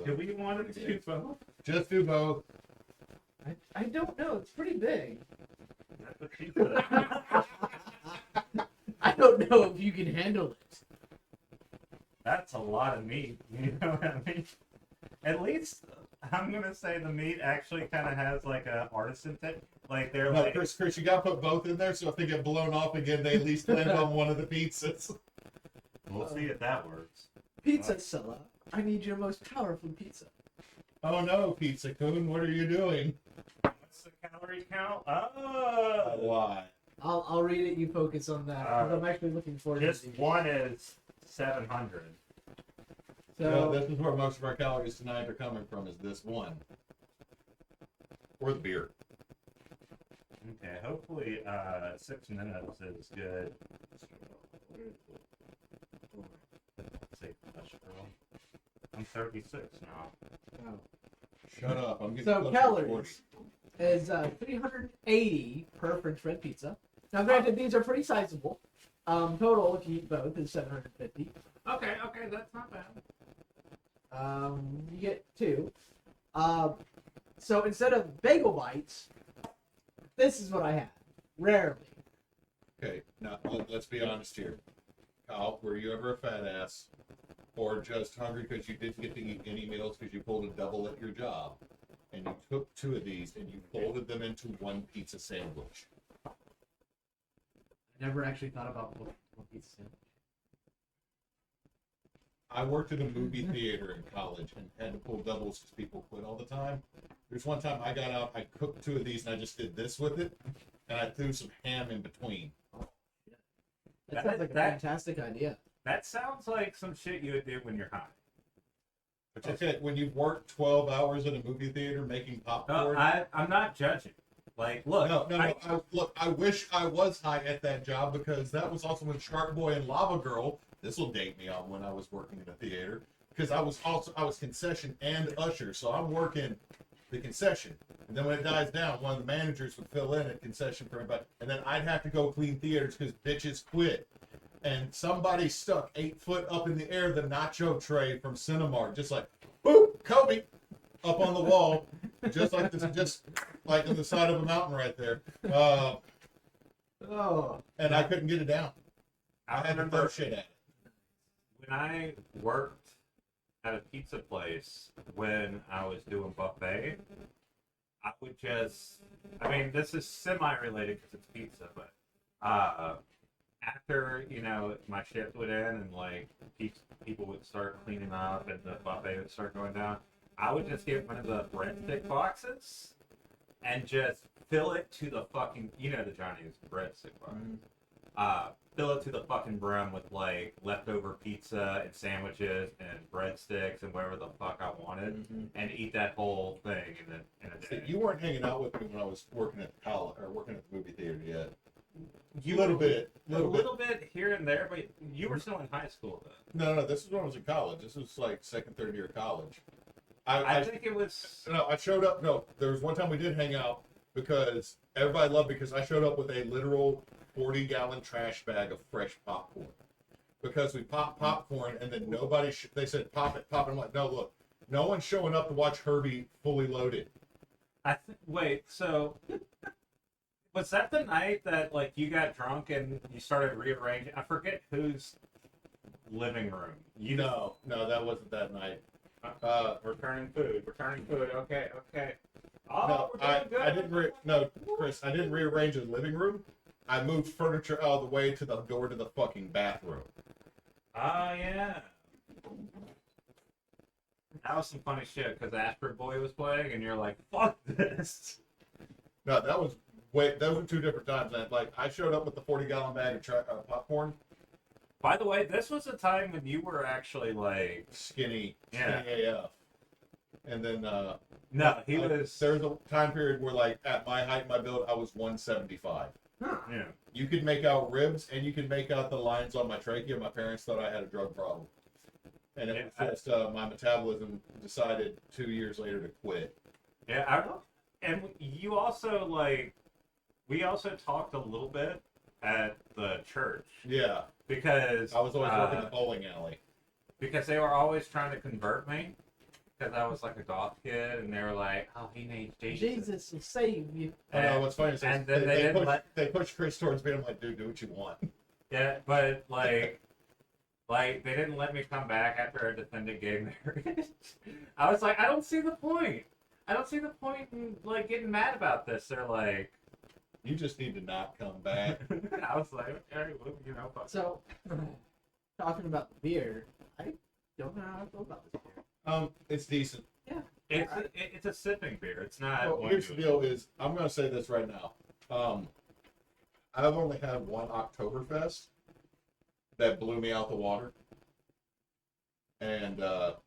S3: Do we want to do both?
S2: Just do both.
S1: I don't know. It's pretty big.
S3: That's what she said.
S1: I don't know if you can handle it.
S3: That's a lot of meat. You know what I mean? At least I'm gonna say the meat actually kind of has a artisan thing. They're
S2: No, Chris, you gotta put both in there so if they get blown off again, they at least land on one of the pizzas.
S3: We'll see if that works.
S1: Pizza seller, I need your most powerful pizza.
S2: Oh no, Pizza Coon, what are you doing?
S3: What's the calorie count?
S2: A lot.
S1: I'll read it. You focus on that. 'Cause I'm actually looking forward
S3: Just
S1: to these.
S3: one is 700.
S1: So
S2: This is where most of our calories tonight are coming from, is this one. Or the beer.
S3: Okay, hopefully 6 minutes is good. Let's see, that's girl. I'm 36 now.
S2: Shut up. I'm getting
S1: So
S2: close to 40.
S1: calories is 380 per French bread pizza. Now, granted, these are pretty sizable. Total, if you eat both, is 750.
S3: Okay, that's not bad.
S1: You get 2. So instead of bagel bites, this is what I had. Rarely.
S2: Okay, now let's be honest here. Kyle, were you ever a fat ass? Or just hungry because you didn't get to eat any meals because you pulled a double at your job? And you took 2 of these and you folded them into one pizza sandwich.
S1: I never actually thought about what pizza sandwich.
S2: I worked at a movie theater in college and had to pull doubles because people quit all the time. There's one time I got out, I cooked 2 of these and I just did this with it, and I threw some ham in between.
S1: That sounds like a fantastic idea.
S3: That sounds like some shit you would do when you're high.
S2: Okay, when you've worked 12 hours at a movie theater making popcorn.
S3: No, I'm not judging. Like, look.
S2: Look, I wish I was high at that job because that was also when Shark Boy and Lava Girl. This will date me on when I was working in a theater because I was concession and usher, so I'm working the concession, and then when it dies down, one of the managers would fill in at concession for everybody, and then I'd have to go clean theaters because bitches quit. And somebody stuck 8 foot up in the air the nacho tray from Cinemark, just like, boop, Kobe, up on the wall, just like this, just like on the side of a mountain right there. And I couldn't get it down. I had to throw shit at it.
S3: When I worked at a pizza place, when I was doing buffet, I would just, I mean, this is semi-related because it's pizza, but after, you know, my shift would end and, like, people would start cleaning up and the buffet would start going down, I would just get one of the breadstick boxes and just fill it to the fucking, you know, the Johnny's breadstick box. Fill it to the fucking brim with, like, leftover pizza and sandwiches and breadsticks and whatever the fuck I wanted, and eat that whole thing in a day.
S2: See, you weren't hanging out with me when I was working at the college or working at the movie theater yet.
S3: A
S2: little bit
S3: here and there, but you were still in high school then.
S2: No, this is when I was in college. This was like second, third year of college.
S3: I think it was.
S2: No, I showed up. No, there was one time we did hang out because everybody loved me because I showed up with a literal 40-gallon trash bag of fresh popcorn. Because we popped popcorn and then nobody. They said pop it, pop it. I'm like, no, look, no one's showing up to watch Herbie fully loaded.
S3: Wait, so. Was that the night that, like, you got drunk and you started rearranging? I forget whose living room.
S2: No, that wasn't that night.
S3: Returning food. Okay. Oh,
S2: No,
S3: we're doing good.
S2: I didn't. Chris, I didn't rearrange the living room. I moved furniture out of the way to the door to the fucking bathroom.
S3: Oh, yeah. That was some funny shit because Asper Boy was playing and you're like, fuck this.
S2: No, those were 2 different times. Like, I showed up with the 40-gallon bag of popcorn.
S3: By the way, this was a time when you were actually, like...
S2: Skinny AF. And then,
S3: no, he was...
S2: There was a time period where, like, at my height, my build, I was 175.
S1: Huh.
S3: Yeah.
S2: You could make out ribs, and you could make out the lines on my trachea. My parents thought I had a drug problem. And it was just, my metabolism decided 2 years later to quit.
S3: Yeah, and you also, like... We also talked a little bit at the church.
S2: Yeah.
S3: Because...
S2: I was always working the bowling alley.
S3: Because they were always trying to convert me. Because I was like a goth kid, and they were like, oh, he needs Jesus.
S1: Jesus will save you.
S2: I know, what's funny is
S3: and then
S2: they pushed Chris towards me, and I'm like, dude, do what you want.
S3: Yeah, but, like, they didn't let me come back after I defended gay marriage. I was like, I don't see the point. I don't see the point in, like, getting mad about this. They're like...
S2: You just need to not come back.
S3: I was like, okay, well, you know, fuck.
S1: So, talking about the beer, I don't know how I feel about this beer.
S2: It's decent.
S1: Yeah.
S3: It's a sipping beer. It's not...
S2: Well, here's the deal is, I'm going to say this right now. I've only had one Octoberfest that blew me out the water. And that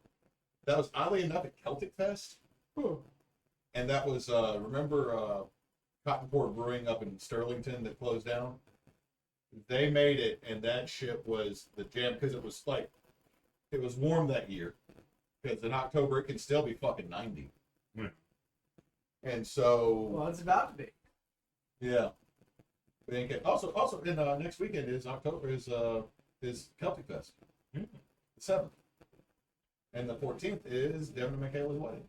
S2: was, oddly enough, at Celtic Fest. And that was, remember... Cotton Core Brewing up in Sterlington that closed down. They made it, and that shit was the jam because it was like it was warm that year. Because in October it can still be fucking 90.
S3: Hmm.
S2: And so
S1: Well, it's about to be.
S2: yeah. Also in next weekend is Celtic Fest.
S3: Hmm.
S2: The 7th. And the 14th is Devin and Michaela's wedding,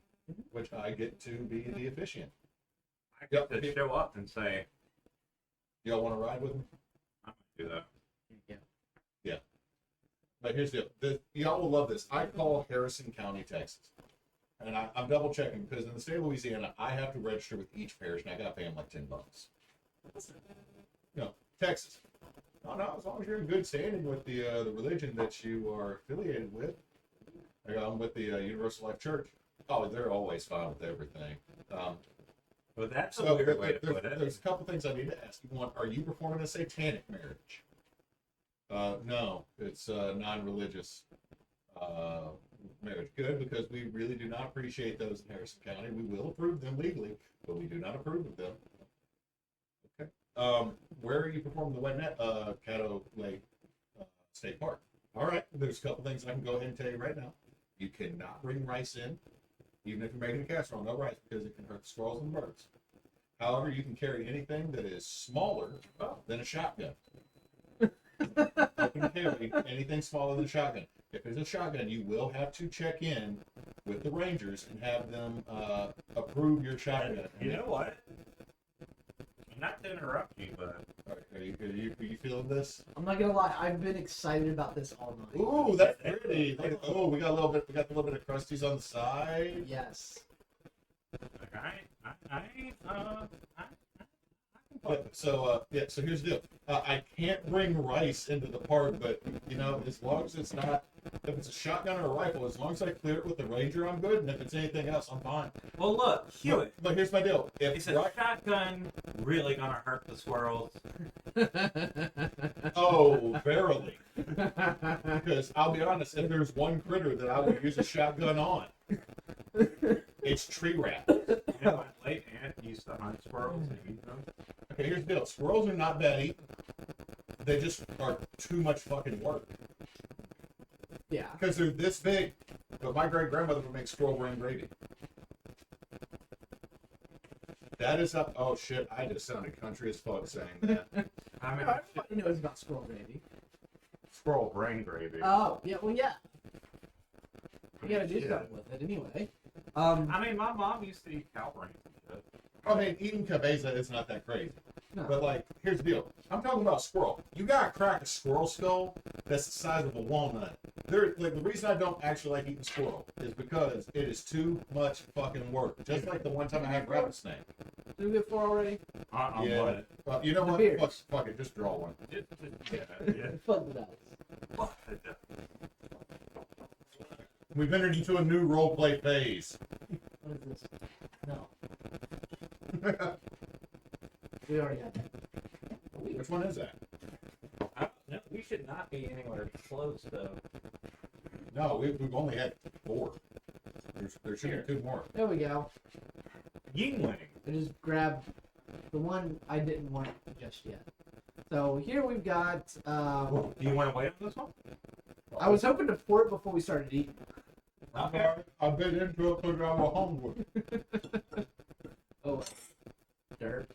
S2: which I get to be the officiant.
S3: I get to show up and say,
S2: Y'all want to ride with me?
S3: I'm gonna do that.
S1: Yeah.
S2: But here's the deal. Y'all will love this. I call Harrison County, Texas. And I'm double checking because in the state of Louisiana, I have to register with each parish and I got to pay them like $10. No, Texas. No, as long as you're in good standing with the religion that you are affiliated with. I'm with the Universal Life Church. Oh, they're always fine with everything.
S3: Well, that's a
S2: So
S3: weird way to put it.
S2: there's a couple things I need to ask you. One, are you performing a satanic marriage? No, it's non-religious marriage. Good, because we really do not appreciate those in Harrison County. We will approve them legally, but we do not approve of them. Okay. Where are you performing the wedding at? Caddo Lake State Park. All right. There's a couple things I can go ahead and tell you right now. You cannot bring rice in, even if you're making a casserole. No rice, because it can hurt the squirrels and the birds. However, you can carry anything that is smaller than a shotgun. You can carry anything smaller than a shotgun. If it's a shotgun, you will have to check in with the rangers and have them approve your shotgun.
S3: You know what? Not to interrupt you, but
S2: All right, are you feeling this?
S1: I'm not gonna lie, I've been excited about this all night.
S2: Ooh, that's pretty. Oh, we got a little bit of crusties on the side.
S1: Yes.
S2: So here's the deal. I can't bring rice into the park, but as long as it's not, if it's a shotgun or a rifle, as long as I clear it with the ranger, I'm good. And if it's anything else, I'm fine.
S3: well, look, Hewitt.
S2: But here's my deal.
S3: Is a shotgun really gonna hurt the squirrels?
S2: Oh, verily. Because I'll be honest, if there's one critter that I would use a shotgun on, it's tree rat.
S3: You know, my late aunt used to hunt squirrels and eat them.
S2: Okay, here's the deal. Squirrels are not bad eating. They just are too much fucking work.
S1: Yeah.
S2: Because they're this big. But my great grandmother would make squirrel brain gravy. That is up. Oh shit! I just sounded country as fuck saying that.
S3: I mean,
S1: Everybody knows about squirrel gravy.
S3: squirrel brain gravy.
S1: Oh, yeah, well, yeah. You gotta do something with it anyway.
S3: I mean, my mom used to eat cow brains and shit.
S2: I mean, eating cabeza is not that crazy.
S1: No.
S2: But like, here's the deal. I'm talking about squirrel. You gotta crack a squirrel skull that's the size of a walnut. The reason I don't actually like eating squirrel is because it is too much fucking work. Just like the one time I had rattlesnake.
S1: Did we get 4 already?
S3: On
S2: Yeah.
S3: what?
S2: Well, you know
S1: The
S2: what?
S1: beers.
S2: Fuck it, just draw one.
S3: Yeah.
S1: Fuck the dice.
S2: We've entered into a new roleplay phase.
S1: What is this? No. We already had that.
S2: Which one is that?
S3: No, we should not be anywhere close though.
S2: No, we've only had 4. There should be 2 more.
S1: There we go.
S3: Yingling.
S1: I just grabbed the one I didn't want just yet. So here we've got.
S3: Do you want to wait on this one?
S1: I was hoping to pour it before we started eating.
S3: Okay.
S2: I've been into it because I'm a hungry.
S1: Oh, dirt.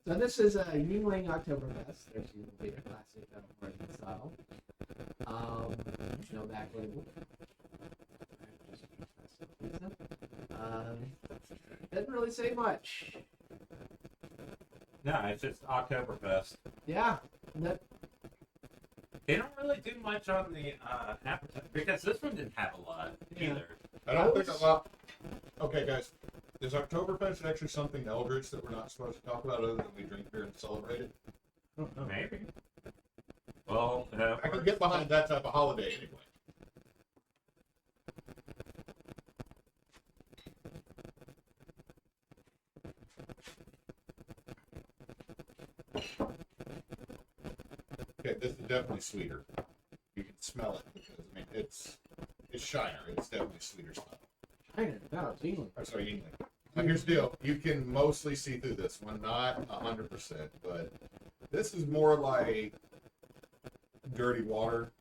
S1: So this is a Yingling Octoberfest. There's your big classic American style. No back label. Doesn't really say much.
S3: No, it's just Octoberfest.
S1: Yeah, that,
S3: They don't really do much on the appetizer because this one didn't have a lot
S1: Yeah.
S3: either.
S2: I don't think a lot. Okay, guys. Is Oktoberfest actually something eldritch that we're not supposed to talk about other than we drink beer and celebrate it?
S3: Maybe. Well,
S2: I can get behind that type of holiday anyway. Okay, this is definitely sweeter. You can smell it because I mean it's Shiner. It's definitely sweeter smell.
S1: I don't know. It's Yingling.
S2: I'm sorry, Yingling. Now here's the deal. You can mostly see through this one, not 100%, but this is more like dirty water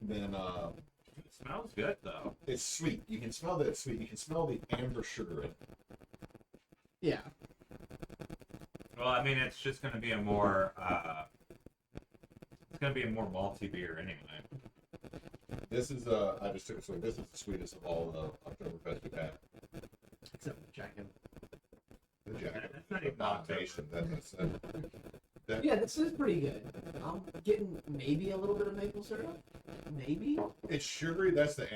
S2: than
S3: It smells good though.
S2: it's sweet. You can smell that it's sweet. You can smell the amber sugar in it.
S1: Yeah.
S3: Well, I mean, it's just going to be a more it's going to be a more malty beer anyway.
S2: This is I just took a swig. This is the sweetest of all the Octoberfest we've had.
S1: Except for Jacket.
S2: The jacket,
S3: That's not
S2: the
S3: even
S2: foundation. That
S1: Yeah, this is pretty good. I'm getting maybe a little bit of maple syrup. Maybe.
S2: it's sugary. That's the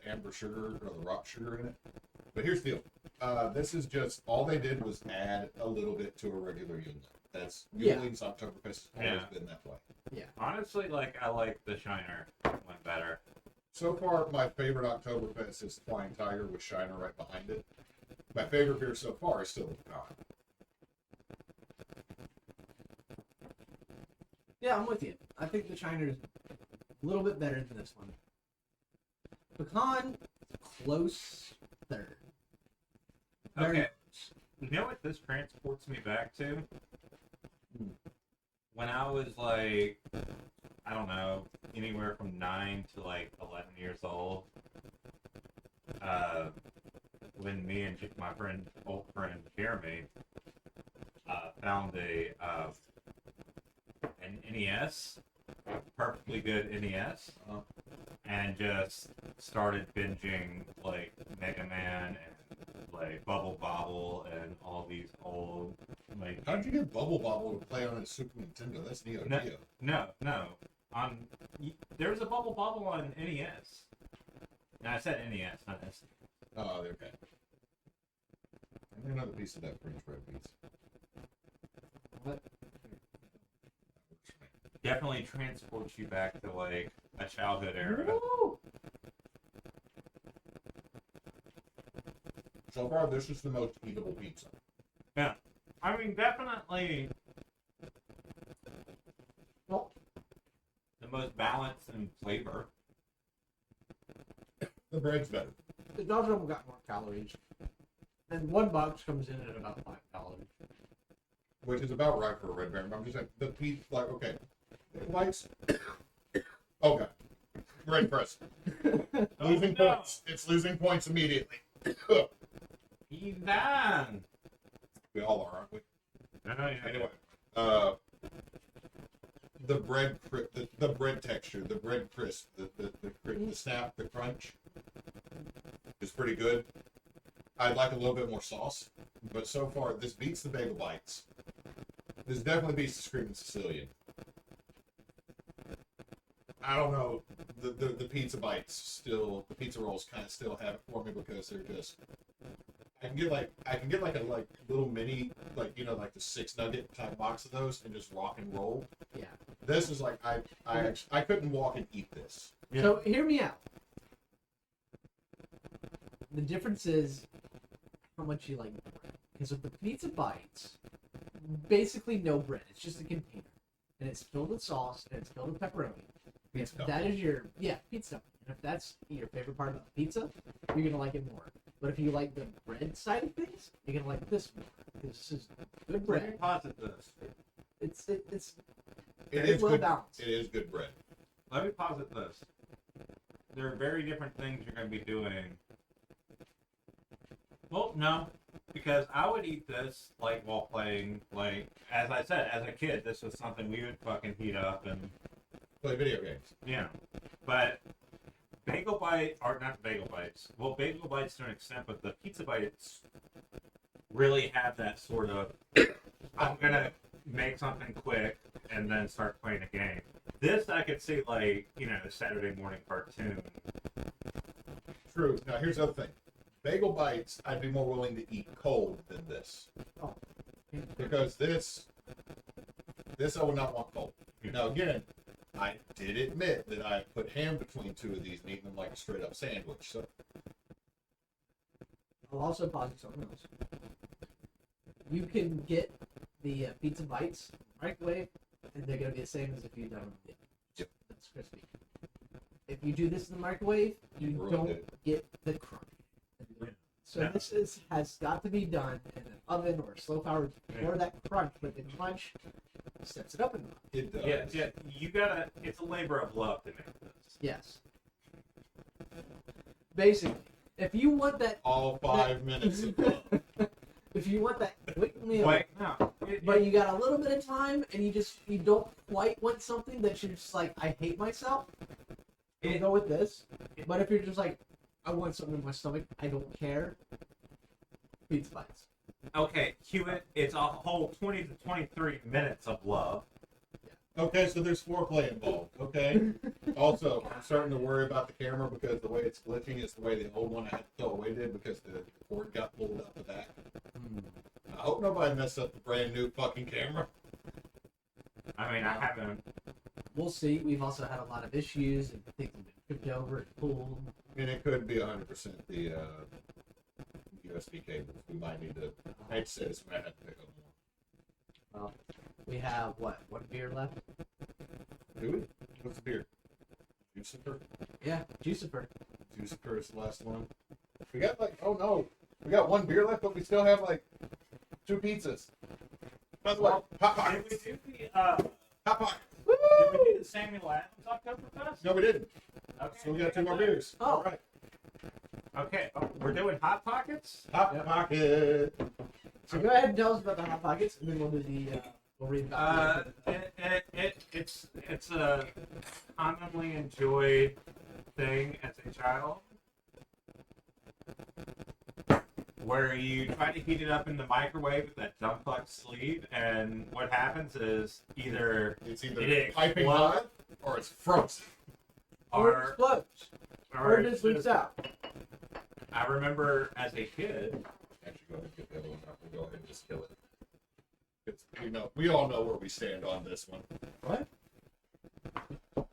S2: amber sugar or the rock sugar in it. But here's the deal. This is just all they did was add a little bit to a regular Yuengling. That's
S1: Yeah.
S2: Yuengling's Oktoberfest has always
S3: Yeah.
S2: been that way.
S3: Honestly, like I like the Shiner one better.
S2: So far, my favorite Oktoberfest is Flying Tiger with Shiner right behind it. My favorite beer so far is still the Pecan.
S1: Yeah, I'm with you. I think the Shiner's a little bit better than this one. Pecan, close third. Very
S3: Okay. You know what this transports me back to? When I was like, I don't know, anywhere from 9 to like 11 years old. When me and my old friend Jeremy, found an NES, perfectly good NES, and just started binging like Mega Man and like Bubble Bobble and all these old like.
S2: How'd you get Bubble Bobble to play on a Super Nintendo? That's Neo Geo.
S3: No. There was a Bubble Bobble on NES. No, I said NES, not SNES.
S2: Oh, okay. And another piece of that French bread piece.
S1: What?
S3: Definitely transports you back to like a childhood era.
S1: Woo!
S2: So far, this is the most eatable pizza.
S3: Yeah, I mean definitely
S1: Well,
S3: the most balanced in flavor.
S2: The bread's better.
S1: the dogs have got more calories. And one box comes in at about 5 calories.
S2: Which is about right for a red bear. I'm just saying, the pizza, like, okay. It likes. Okay. Bread press. Losing
S3: no.
S2: points. It's losing points immediately.
S3: He's done.
S2: We all are, aren't we?
S3: Yeah.
S2: Anyway, the bread, the bread texture, the bread crisp, the snap, the crunch is pretty good. I'd like a little bit more sauce, but so far this beats the bagel bites. This definitely beats the Screaming Sicilian. I don't know. The pizza bites still, the pizza rolls kind of still have it for me because they're just. I can get like a little mini, like, you know, like the 6-nugget type box of those and just rock and roll.
S1: Yeah.
S2: This is like I couldn't walk and eat this.
S3: Yeah.
S1: So hear me out. The difference is how much you like the bread. Because with the pizza bites, basically no bread. It's just a container, and it's filled with sauce and it's filled with pepperoni.
S2: Pizza
S1: If that is your pizza. And if that's your favorite part about the pizza, you're gonna like it more. But if you like the bread side of things, you're gonna like this more. This is good
S3: Let me
S1: bread.
S3: posit this.
S1: It's
S2: It
S1: very
S2: is
S1: well
S2: good.
S1: balanced.
S2: It is good bread.
S3: Let me posit this. There are very different things you're going to be doing. Well, no, because I would eat this like while playing. Like as I said, as a kid, this was something we would fucking heat up and
S2: Play video games.
S3: yeah. But bagel bite or not bagel bites. Well, bagel bites to an extent, but the pizza bites really have that sort of. I'm gonna make something quick and then start playing a game. This I could see like, you know, a Saturday morning cartoon.
S2: True. Now here's the other thing. Bagel bites, I'd be more willing to eat cold than this.
S1: Oh.
S2: Because this I would not want cold. Now again, I did admit that I put ham between two of these and eaten them like a straight up sandwich. So
S1: I'll also posit something else. You can get the pizza bites microwave, and they're gonna be the same as if you done it.
S2: Yep.
S1: That's crispy. If you do this in the microwave, you
S2: Ruined
S1: don't
S2: it.
S1: get the crunch. So this has got to be done in an oven or a slow power for that crunch, but the crunch steps it up and
S2: It does.
S3: Yeah, you gotta. It's a labor of love to make this.
S1: yes. Basically, if you want that,
S2: All 5 minutes of love.
S1: if you want that quick meal,
S3: Like no,
S1: but you got a little bit of time and you don't quite want something that you're just like, I hate myself, you go with this. But if you're just like, I want something in my stomach, I don't care, pizza bites.
S3: okay, Hewitt, it's a whole 20 to 23 minutes of love.
S2: Okay, so there's foreplay involved. Okay. Also, I'm starting to worry about the camera because the way it's glitching is the way the old one I had to throw away did because the cord got pulled up the back. I hope nobody messed up the brand new fucking camera.
S3: I mean, I haven't.
S1: We'll see. We've also had a lot of issues and things have been tripped over and pulled.
S2: I mean, it could be 100% the USB cables. We might need to. I hate to say this, we might have to pick up more.
S1: Well, we have what? One beer left?
S2: Do we? What's the beer? Juicifer?
S1: Yeah, Juicifer.
S2: Juicifer is the last one. We got like, oh no, we got 1 beer left, but we still have like 2 pizzas. By the way, Hot
S3: Did
S2: Pockets.
S3: we do the
S2: Hot Pockets.
S3: Did we do the Samuel Adams Octoberfest?
S2: No, we didn't.
S3: Okay.
S2: So we got 2 more beers.
S1: Oh.
S2: All right.
S3: Okay, we're doing Hot Pockets.
S2: Hot
S1: Yep.
S2: Pocket.
S1: So go ahead and tell us about the Hot Pockets, and then we'll do the, we'll read about
S3: It's a commonly enjoyed thing as a child, where you try to heat it up in the microwave with that dump truck sleeve, and what happens is either
S2: It's either
S3: It
S2: piping
S3: explodes.
S2: hot or it's frozen.
S1: or it
S3: or
S1: explodes, or it just leaks out.
S3: I remember as a kid.
S2: Actually, go ahead and get the other one out. We'll go ahead and just kill it. We all know where we stand on this one.
S1: What? No,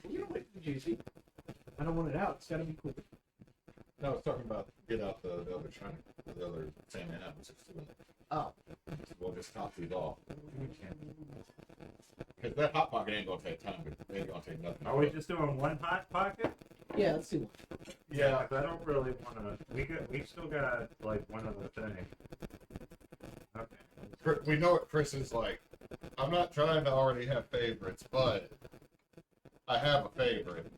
S1: you don't like the juicy. I don't want it out. It's gotta be cool.
S2: No, I was talking about get out the other China, the other Samuel Adams.
S1: Oh.
S2: We'll just top these off. Because that Hot Pocket ain't gonna take time. It ain't gonna take nothing.
S3: Are we just doing one Hot Pocket?
S1: Yeah, let's do one.
S3: Yeah, 'cause I don't really want to. We still got like one other thing. Okay.
S2: We know what Chris is like. I'm not trying to already have favorites, but I have a favorite.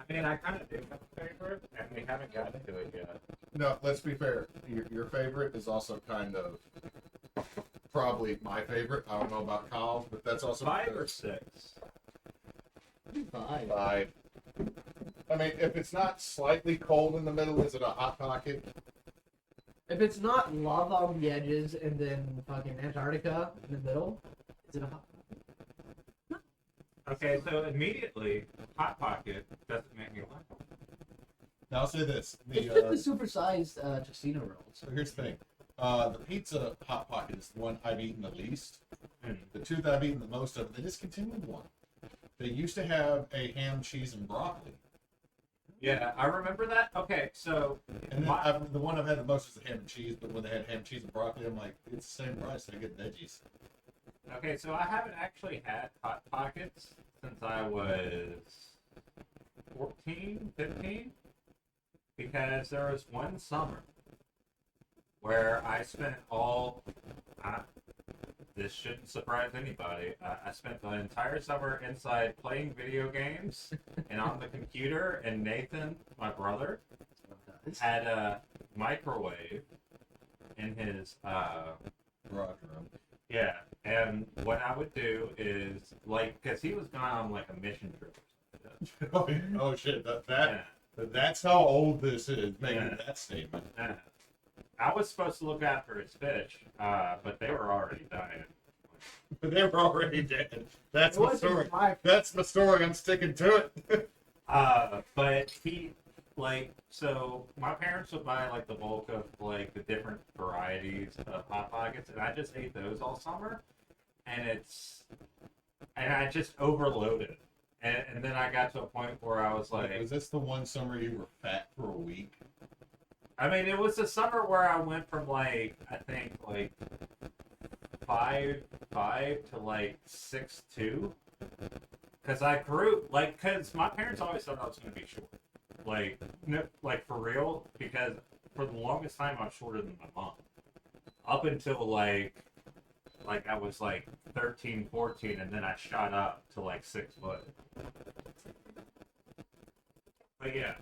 S3: I mean, I kind of do have a favorite, and we haven't gotten to it yet.
S2: No, let's be fair. Your favorite is also kind of probably my favorite. I don't know about Kyle's, but that's also
S3: 5 or
S2: because-
S3: 6.
S1: 5.
S2: 5. I mean, if it's not slightly cold in the middle, is it a Hot Pocket?
S1: If it's not lava on the edges and then fucking Antarctica in the middle, is it a Hot Pocket?
S3: Okay, so immediately, Hot Pocket doesn't make me laugh.
S2: Now I'll say this:
S1: It's just the supersized Tostino rolls.
S2: so here's the thing. The pizza Hot Pocket is the one I've eaten the least. The 2 that I've eaten the most of, they discontinued one. They used to have a ham, cheese, and broccoli.
S3: Yeah, I remember that. Okay, so
S2: And then the one I've had the most is the ham and cheese, but when they had ham, cheese, and broccoli, I'm like, it's the same price. I get veggies.
S3: okay, so I haven't actually had Hot Pockets since I was 14, 15, because there was one summer where I spent this shouldn't surprise anybody. I spent the entire summer inside playing video games and on the computer, and Nathan, my brother, had a microwave in his
S2: Garage room.
S3: yeah, and what I would do is because he was gone on like a mission trip.
S2: Oh shit!
S3: Yeah.
S2: That's how old this is. Making
S3: Yeah.
S2: that statement.
S3: Yeah. I was supposed to look after his fish, but they were already dying.
S2: But they were already dead. That's my story.
S1: My
S2: That's my story. I'm sticking to it.
S3: But he so my parents would buy like the bulk of like the different varieties of Hot Pockets, and I just ate those all summer, and I just overloaded. And then I got to a point where I was like,
S2: Was this the one summer you were fat for a week?
S3: I mean, it was a summer where I went from I think 5'5" to 6'2", because I grew because my parents always thought I was going to be short, for real, because for the longest time I was shorter than my mom. Up until like I was like 13, 14, and then I shot up to like 6 foot. But yeah,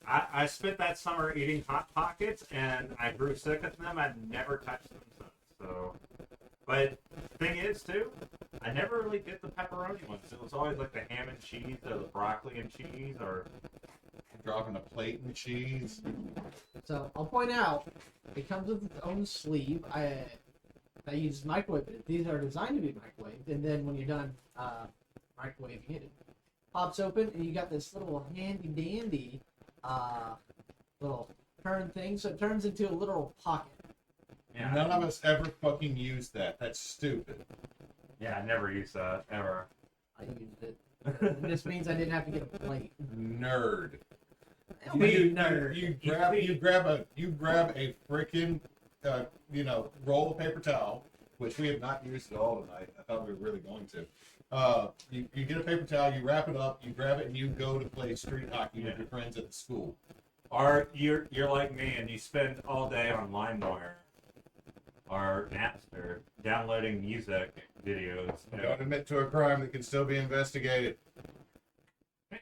S3: I spent that summer eating Hot Pockets, and I grew sick of them. I never touched them since. So, but thing is too, I never really did the pepperoni ones. It was always like the ham and cheese or the broccoli and cheese or
S2: Dropping a plate and cheese.
S1: So I'll point out, it comes with its own sleeve. I use microwave it. These are designed to be microwaved, and then when you're done microwaving it, it pops open, and you got this little handy dandy little turn thing. So it turns into a little pocket.
S3: yeah.
S2: None of us ever fucking used that. That's stupid.
S3: Yeah, I never used that ever.
S1: I used it. This means I didn't have to get a plate.
S2: Nerd.
S1: Nerd.
S2: You grab a freaking roll of paper towel, which we have not used at all tonight. I thought we were really going to. You get a paper towel, you wrap it up, you grab it, and you go to play street hockey with your friends at the school.
S3: Or you're like me and you spend all day on LimeWire or Napster downloading music videos.
S2: Don't admit to a crime that can still be investigated.
S3: Man,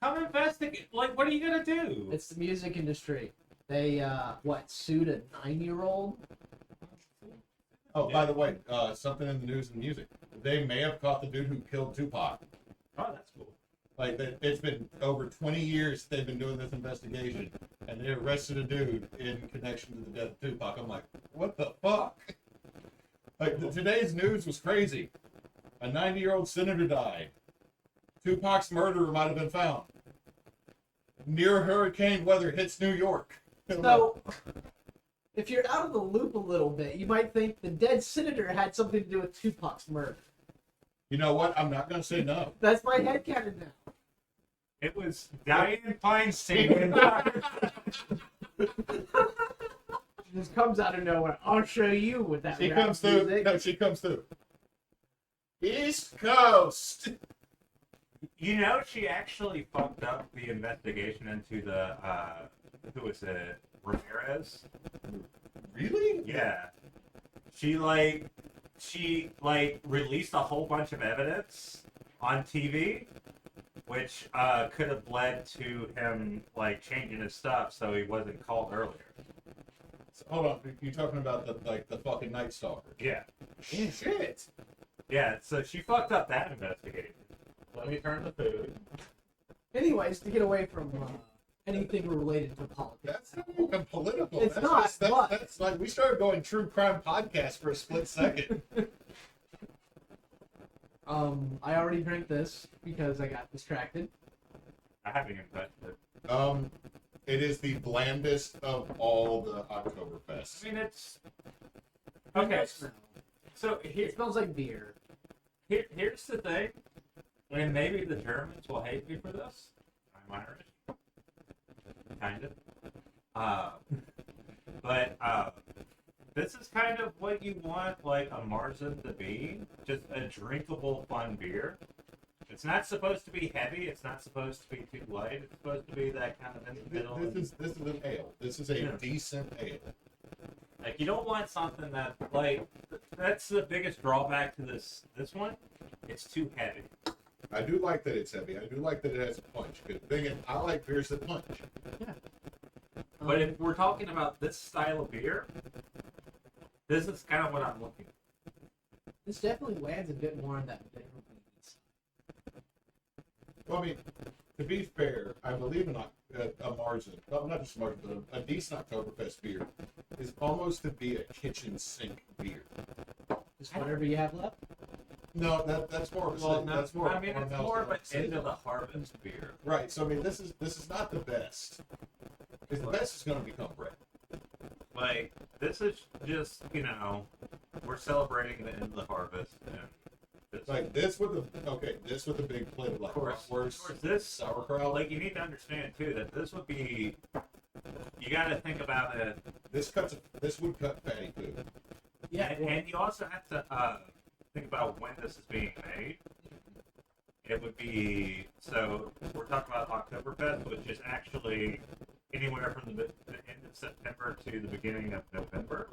S3: come investigate. Like, what are you gonna do?
S1: It's the music industry. They sued a 9-year-old?
S2: Oh, by the way, something in the news and music. They may have caught the dude who killed Tupac.
S3: Oh, that's cool.
S2: Like, it's been over 20 years they've been doing this investigation, and they arrested a dude in connection to the death of Tupac. I'm like, what the fuck? Like, today's news was crazy. A 90-year-old senator died. Tupac's murderer might have been found. Near hurricane weather hits New York.
S1: So, if you're out of the loop a little bit, you might think the dead senator had something to do with Tupac's murder.
S2: You know what? I'm not going to say no.
S1: That's my headcanon now.
S3: It was Diane Feinstein.
S1: She just comes out of nowhere. I'll show you with that.
S2: She
S1: rap
S2: comes through.
S1: music.
S2: No, she comes through. East Coast.
S3: You know, she actually fucked up the investigation into the who was it? Ramirez.
S2: Really?
S3: Yeah. She released a whole bunch of evidence on TV, which could have led to him changing his stuff so he wasn't called earlier.
S2: So, hold on. You're talking about the fucking Night Stalker.
S3: Yeah.
S2: Shit.
S3: Yeah. So she fucked up that investigation. Let me turn the food.
S1: Anyways, to get away from anything related to politics.
S2: That's not even political.
S1: It's
S2: that's
S1: not,
S2: just-
S1: but-
S2: that's like we started going true crime podcast for a split second.
S1: I already drank this because I got distracted.
S3: I haven't even touched it.
S2: It is the blandest of all the Octoberfest.
S3: I mean, it's okay.
S1: Smell.
S3: So
S1: It smells like beer.
S3: here's the thing, and maybe the Germans will hate me for this. I'm Irish, kind of. But this is kind of what you want, like a Marzen to be, just a drinkable, fun beer. It's not supposed to be heavy. It's not supposed to be too light. It's supposed to be that kind of in the middle.
S2: This is an ale. This is a
S3: Yeah.
S2: decent ale.
S3: Like, you don't want something that, that's the biggest drawback to this one. It's too heavy.
S2: I do like that it's heavy. I do like that it has a punch. Good thing, and I like beers that punch.
S1: Yeah.
S3: But if we're talking about this style of beer, this is kind of what I'm looking for.
S1: This definitely lands a bit more on that bitter beans.
S2: Well, I mean, to be fair, I believe in a Marzen, well, not just Marzen, but a decent Oktoberfest beer is almost to be a kitchen sink beer.
S1: Just whatever you have left.
S2: No, that's more of a
S3: Well, no,
S2: that's more.
S3: I mean, it's
S2: Hormel's
S3: more of an
S2: than
S3: end of
S2: Saison.
S3: the harvest beer.
S2: Right. So I mean, this is not the best. Because the best is going to become red.
S3: Like, this is just, we're celebrating the end of the harvest. And this,
S2: Like this with the big plate of like
S3: Of course,
S2: bratwurst,
S3: this,
S2: sauerkraut.
S3: like, you need to understand, too, that this would be, you got to think about it.
S2: This would cut fatty food.
S1: Yeah.
S3: And you also have to think about when this is being made. It would be, so we're talking about Oktoberfest, which is actually anywhere from the end of September to the beginning of November.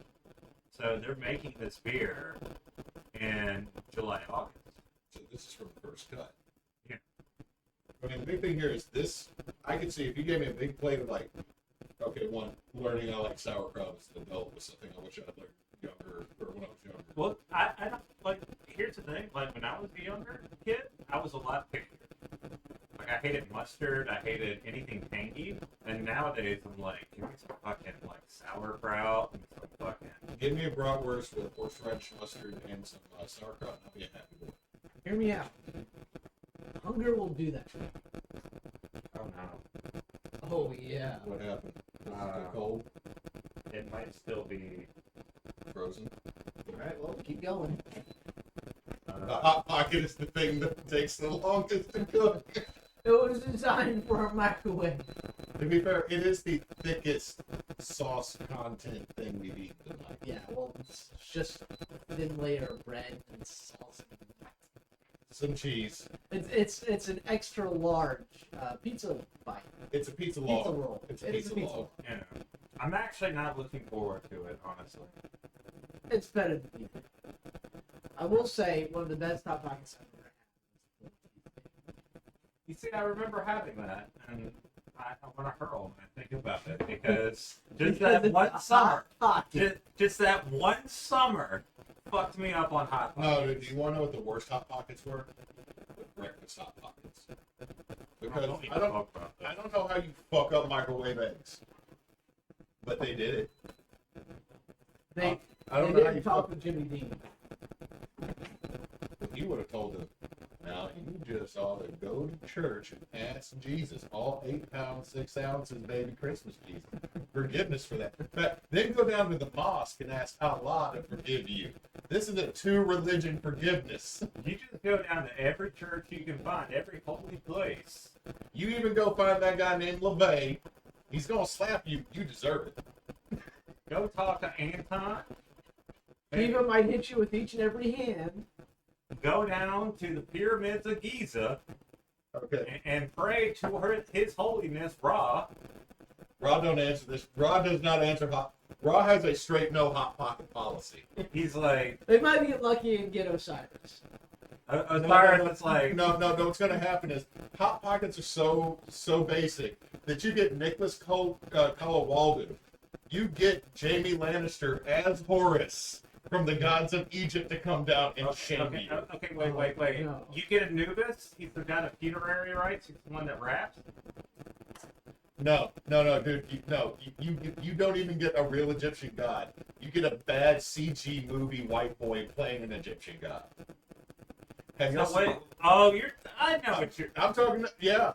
S3: So they're making this beer in July, August.
S2: So this is from the first cut.
S3: Yeah.
S2: I mean, the big thing here is this. I could see if you gave me a big plate of like, okay, one, learning I like sauerkraut as an adult was something I wish I'd learned younger or when I was younger.
S3: Well, I don't like. Here's the thing. Like when I was a younger kid, I was a lot pickier. Like I hated mustard. I hated anything tangy. And nowadays, I'm like, give me some fucking like sauerkraut and some fucking.
S2: Give me a bratwurst with horseradish mustard and some sauerkraut, and I'll be a happy boy.
S1: Hear me out. Hunger will do that.
S3: Oh no.
S1: Oh yeah.
S2: What happened? Was it too cold?
S3: It might still be.
S2: Frozen?
S1: All right. Well, keep going.
S2: The Hot Pocket is the thing that takes the longest to cook.
S1: It was designed for a microwave.
S2: To be fair, it is the thickest sauce content thing we've eaten tonight.
S1: Yeah. Well, it's just a thin layer of bread and sauce.
S2: Some cheese.
S1: It's an extra large pizza bite.
S2: It's a pizza
S1: Pizza
S2: log.
S1: roll.
S2: It's a
S1: It is
S2: pizza log.
S3: Yeah. I'm actually not looking forward to it, honestly.
S1: It's better than pizza. I will say one of the best hot pockets I've ever had.
S3: You see, I remember having that, and I want to hurl when I think about it because just that
S1: it's
S3: one
S1: a
S3: summer,
S1: Hot Pocket.
S3: just that one summer, fucked me up on Hot
S2: No,
S3: Pockets.
S2: dude, do you want to know what the worst Hot Pockets were? The breakfast Hot Pockets. Because
S3: even
S2: I don't
S3: talk about that.
S2: know how you fuck up microwave eggs. But they did it.
S1: They
S2: I don't
S1: they
S2: know how you
S1: didn't talk
S2: fuck.
S1: with Jimmy Dean.
S2: You would have told them, now you just ought to go to church and ask Jesus, all 8 pounds, 6 ounces, baby Christmas Jesus, forgiveness for that. In fact, then go down to the mosque and ask Allah to forgive you. This is a 2-religion forgiveness.
S3: You just go down to every church you can find, every holy place.
S2: You even go find that guy named LeVay. He's going to slap you. You deserve it.
S3: Go talk to Anton.
S1: Eva might hit you with each and every hand.
S3: Go down to the pyramids of Giza
S2: Okay.
S3: and pray to His Holiness Ra.
S2: Raw don't answer this. Raw does not answer hot. Raw has a straight no hot pocket policy.
S3: He's like,
S1: They might get lucky and get Osiris.
S3: Osiris is like,
S2: No. What's going to happen is hot pockets are so basic that you get Nicholas Waldo. You get Jaime Lannister as Horus from the gods of Egypt to come down and shame
S3: okay,
S2: you.
S3: okay, wait.
S1: No.
S3: You get Anubis. He's the god of funerary rites. He's the one that raps.
S2: No, dude. You don't even get a real Egyptian god. You get a bad CG movie white boy playing an Egyptian god. Have you
S3: So wait, oh, I know what you're.
S2: I'm talking. Yeah.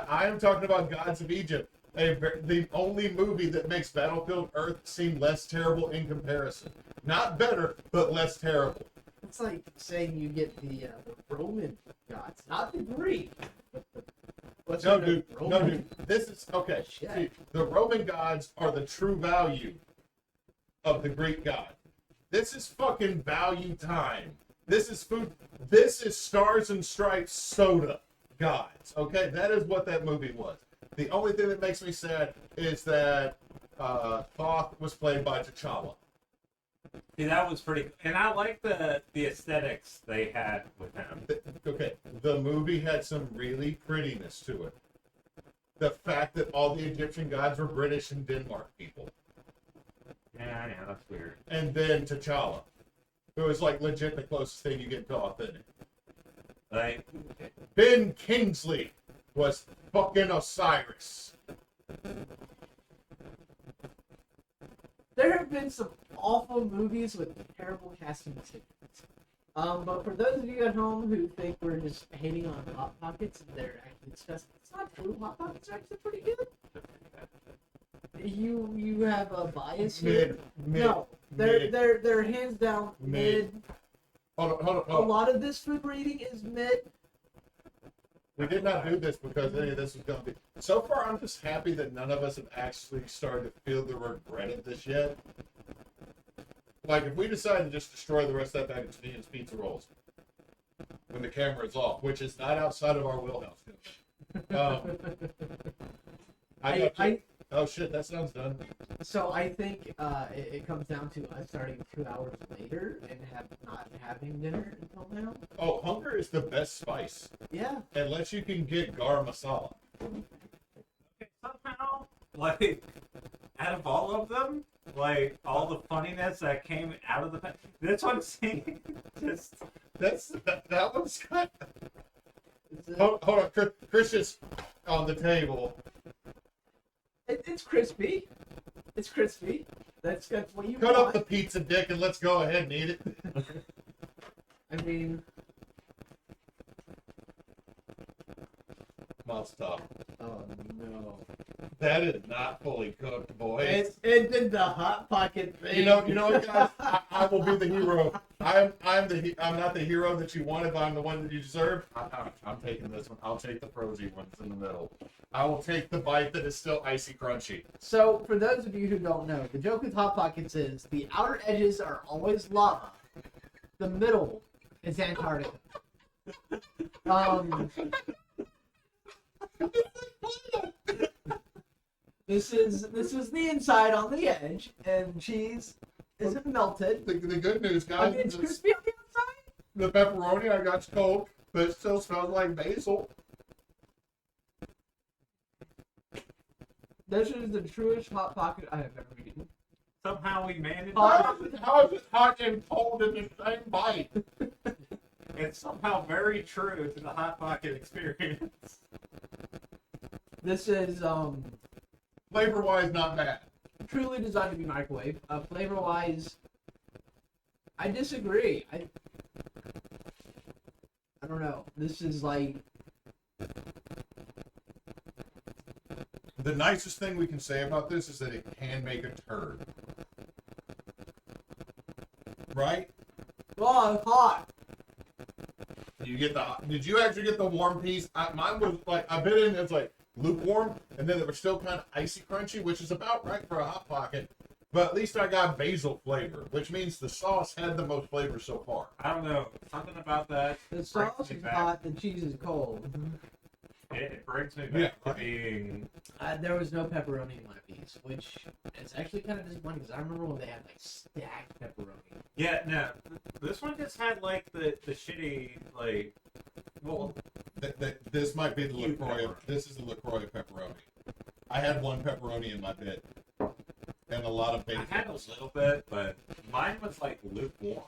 S2: I am talking about Gods of Egypt. The only movie that makes Battlefield Earth seem less terrible in comparison. Not better, but less terrible.
S1: It's like saying you get the Roman gods, not the Greek. But what's
S2: No,
S1: the
S2: dude.
S1: Roman?
S2: This is okay.
S1: Shit.
S2: See, the Roman gods are the true value of the Greek god. This is fucking value time. This is food. This is Stars and Stripes soda gods. Okay, that is what that movie was. The only thing that makes me sad is that Thoth was played by T'Challa.
S3: See, that was pretty, and I like the aesthetics they had with him.
S2: Okay, the movie had some really prettiness to it. The fact that all the Egyptian gods were British and Denmark people.
S3: Yeah, that's weird.
S2: And then T'Challa, who was like legit the closest thing you get to authentic.
S3: Like,
S2: Ben Kingsley was fucking Osiris.
S1: There have been some awful movies with terrible casting decisions. But for those of you at home who think we're just hating on Hot Pockets, they're actually disgusting. It's not true. Hot Pockets are actually pretty good. You have a bias here.
S2: Mid.
S1: No, they're hands down
S2: Mid.
S1: mid.
S2: Hold
S1: A
S2: on.
S1: lot of this food we're eating is mid.
S2: We did not do this because any of this was going to be. So far, I'm just happy that none of us have actually started to feel the regret of this yet. Like, if we decide to just destroy the rest of that bag of Tonian's pizza rolls when the camera is off, which is not outside of our wheelhouse. Oh shit, that sounds done.
S1: So I think it comes down to us starting 2 hours later and not having dinner until now.
S2: Oh, hunger is the best spice.
S1: Yeah.
S2: Unless you can get garam masala.
S3: Okay, somehow, like, out of all of them, like, all the funniness that came out of the... This one seemed just...
S2: That one's good.
S1: It's,
S2: Hold on, Chris is on the table.
S1: it's crispy. It's crispy. That's what you
S2: Cut
S1: want.
S2: up the pizza dick and let's go ahead and eat it.
S1: I mean,
S2: Mouth's tough.
S1: oh no.
S2: That is not fully cooked, boys.
S1: It did the hot pocket thing.
S2: You know what, guys? I will be the hero. I'm not the hero that you wanted, but I'm the one that you deserve. I'm taking this one. I'll take the frozen ones in the middle. I will take the bite that is still icy crunchy.
S1: So, for those of you who don't know, the joke with hot pockets is the outer edges are always lava. The middle is Antarctica. This is the inside on the edge, and cheese isn't melted.
S2: The good news,
S1: I
S2: guys,
S1: mean, it's
S2: is
S1: crispy on the outside.
S2: the pepperoni I got cold, but it still smells like basil.
S1: This is the truest hot pocket I have ever eaten.
S3: Somehow we managed...
S1: Hot?
S2: How is it hot and cold in the same bite?
S3: It's somehow very true to the Hot Pocket experience.
S1: This is
S2: Flavor-wise, not bad.
S1: truly designed to be microwave. Flavor-wise, I disagree. I don't know. This is like...
S2: The nicest thing we can say about this is that it can make a turd. Right?
S1: Oh, it's hot.
S2: Did you actually get the warm piece? Mine was like, I bit in, it's like lukewarm, and then it was still kind of icy crunchy, which is about right for a Hot Pocket. But at least I got basil flavor, which means the sauce had the most flavor so far.
S3: I don't know. Something about that.
S1: The sauce
S3: brings me
S1: is
S3: back.
S1: hot, the cheese is cold.
S3: It brings me back
S2: Yeah.
S3: to being...
S1: There was no pepperoni in my piece, which is actually kind of disappointing because I remember when they had like stacked pepperoni.
S3: Yeah, no. This one just had, like, the shitty, like... Well,
S2: This might be the
S3: You
S2: LaCroix.
S3: pepperoni.
S2: This is the LaCroix pepperoni. I had one pepperoni in my bit, and a lot of
S3: I
S2: basil.
S3: had a little bit, but mine was, like, lukewarm.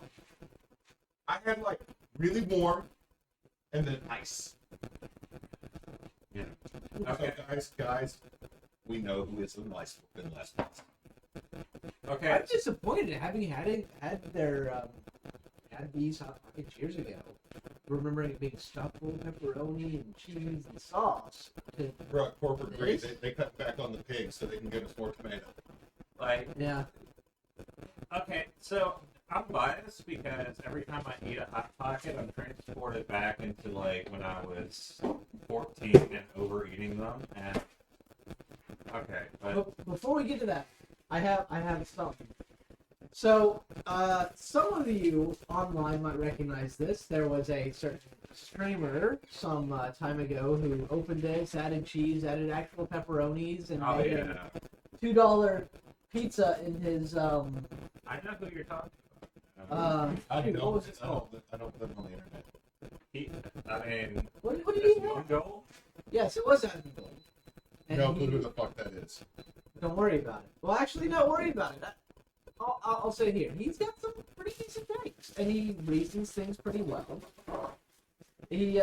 S2: I had like really warm, and then ice.
S3: Yeah.
S2: Okay,
S3: Okay.
S2: guys, we know who is the last one.
S3: Okay.
S1: I'm disappointed having had these hot pockets years ago. Remembering it being stuffed full of pepperoni and cheese and sauce.
S2: Bro, corporate greed,
S1: This?
S2: they cut back on the pigs so they can give us more tomato.
S3: Like,
S1: Yeah.
S3: okay, so I'm biased because every time I eat a Hot Pocket, I'm transported back into, like, when I was 14 and overeating them, and... Okay, but...
S1: But before we get to that, I have something. So, some of you online might recognize this. There was a certain streamer some time ago who opened this, added cheese, added actual pepperonis, and
S3: Oh,
S1: made
S3: yeah.
S1: a $2 pizza in his
S3: I know who you're talking about.
S2: I
S1: shoot,
S2: don't,
S1: what was it called?
S2: I don't live on the internet.
S3: I mean,
S1: What did
S3: is
S1: he have?
S3: Mungo?
S1: Yes, it was Adam Gold. And
S2: No
S1: he-
S2: clue who the fuck that is.
S1: Don't worry about it. Well, actually, don't worry about it. I'll say here, he's got some pretty decent things, and he reasons things pretty well. He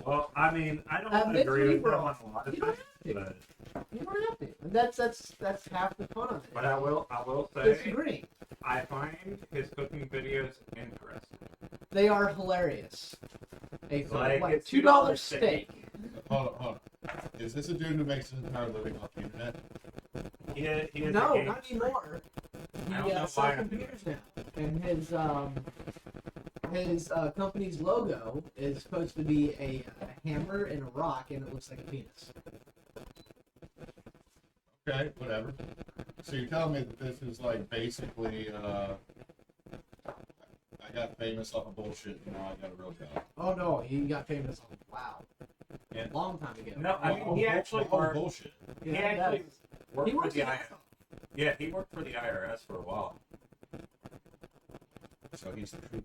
S3: Well, I mean, I don't
S1: Mitch
S3: agree with him
S1: Weaver,
S3: on a lot of
S1: you don't
S3: things,
S1: have to.
S3: but,
S1: You don't have to. And that's half the fun of it.
S3: but I will say,
S1: Disagree.
S3: I find his cooking videos interesting.
S1: They are hilarious. A
S3: Like,
S1: what,
S3: it's
S1: $2
S3: $2
S1: steak.
S2: Hold on. Is this a dude who makes his entire living off the internet?
S3: He is
S1: No,
S3: a game-
S1: not anymore.
S3: I don't
S1: He
S3: know
S1: sells
S3: why.
S1: computers now, and his company's logo is supposed to be a hammer and a rock, and it looks like a penis.
S2: Okay, whatever. So you're telling me that this is like basically, I got famous off of bullshit, and now I got a real job.
S1: Oh no, he got famous on wow,
S3: Yeah.
S1: a long time ago.
S3: No, I mean, he actually
S2: all
S3: worked.
S2: bullshit.
S3: He
S1: Yeah,
S3: actually, worked
S1: He
S3: for
S1: works
S3: the
S1: in
S3: IRS. Yeah, he worked for the IRS for a while.
S2: So he's the truth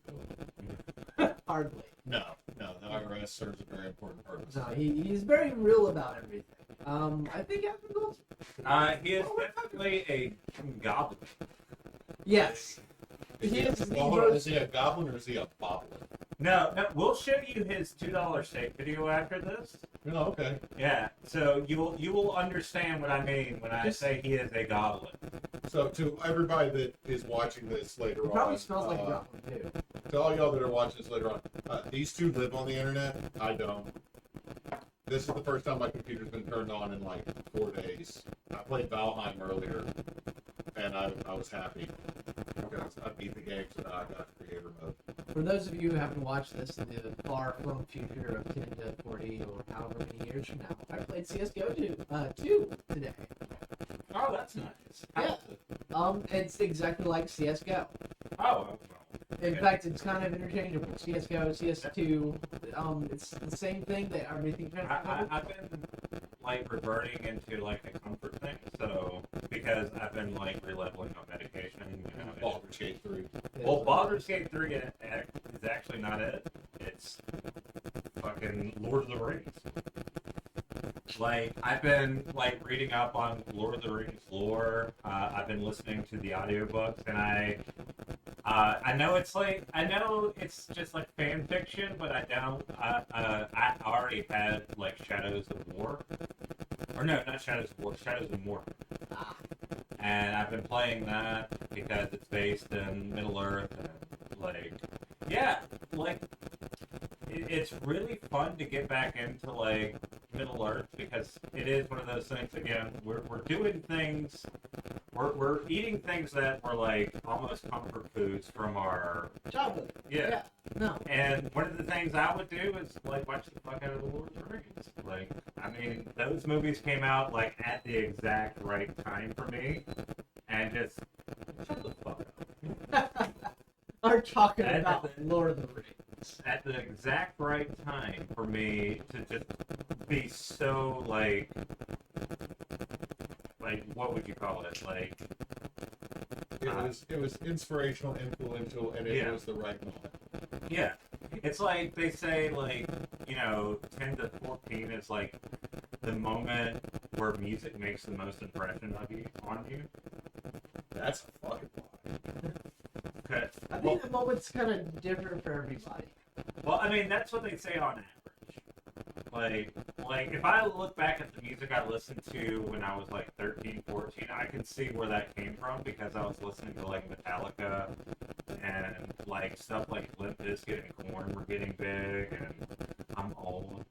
S2: villain.
S1: Hardly.
S2: No, the IRS serves a very important purpose.
S1: No, he's very real about everything. I think Evan Gold's.
S3: He is definitely a goblin.
S1: Yes.
S2: Is
S1: He is the
S2: hold on,
S1: most-
S2: is he a goblin or is he a boblin?
S3: No, we'll show you his $2 steak video after this.
S2: No, okay.
S3: Yeah, so you will understand what I mean when I
S1: Just-
S3: say he is a goblin.
S2: So to everybody that is watching this later
S1: It
S2: on,
S1: probably smells like Goblin too.
S2: to all y'all that are watching this later on, these two live on the internet. I don't. This is the first time my computer's been turned on in like 4 days. I played Valheim earlier, and I was happy because I beat the game, so now I got creator mode.
S1: For those of you who haven't watched this in the far-flung future of 10 to 40 or however many years from now, I played CS:GO 2 today.
S3: Oh, that's nice.
S1: Yeah. It's exactly like CS:GO.
S3: Oh,
S1: In fact, it's kind of interchangeable. CS:GO, CS2, it's the same thing. That everything kind of.
S3: I've been like reverting into like a comfort thing, so because I've been like releveling on medication, you know.
S2: Baldur's Gate 3.
S3: Well, Baldur's Gate 3 is actually not it. It's fucking Lord of the Rings. Like, I've been, like, reading up on Lord of the Rings lore. I've been listening to the audiobooks, and I know it's like, I know it's just like fan fiction, but I already had, like, Shadows of War. Or no, not Shadows of War, Shadows of War. And I've been playing that because it's based in Middle Earth, and, like, yeah, like, it's really fun to get back into, like, Middle Earth because it is one of those things, again, we're doing things, we're eating things that were, like, almost comfort foods from our
S1: Childhood.
S3: yeah.
S1: No.
S3: And one of the things I would do is, like, watch the fuck out of the Lord of the Rings. Like, I mean, those movies came out, like, at the exact right time for me. And just, shut the fuck up.
S1: Are talking
S3: And-
S1: about Lord of the Rings.
S3: At the exact right time for me to just be so, like, what would you call it? Like,
S2: It was inspirational, influential, and it
S3: Yeah.
S2: was the right moment.
S3: yeah. It's like, they say, like, you know, 10 to 14 is, like, the moment where music makes the most impression on you.
S2: That's a fucking lie.
S3: Okay.
S1: I think the moment's kind of different for everybody.
S3: Well, I mean, that's what they say on average. Like if I look back at the music I listened to when I was like 13, 14, I can see where that came from because I was listening to like Metallica and like stuff like Limp Bizkit and Korn were getting big, and I'm old.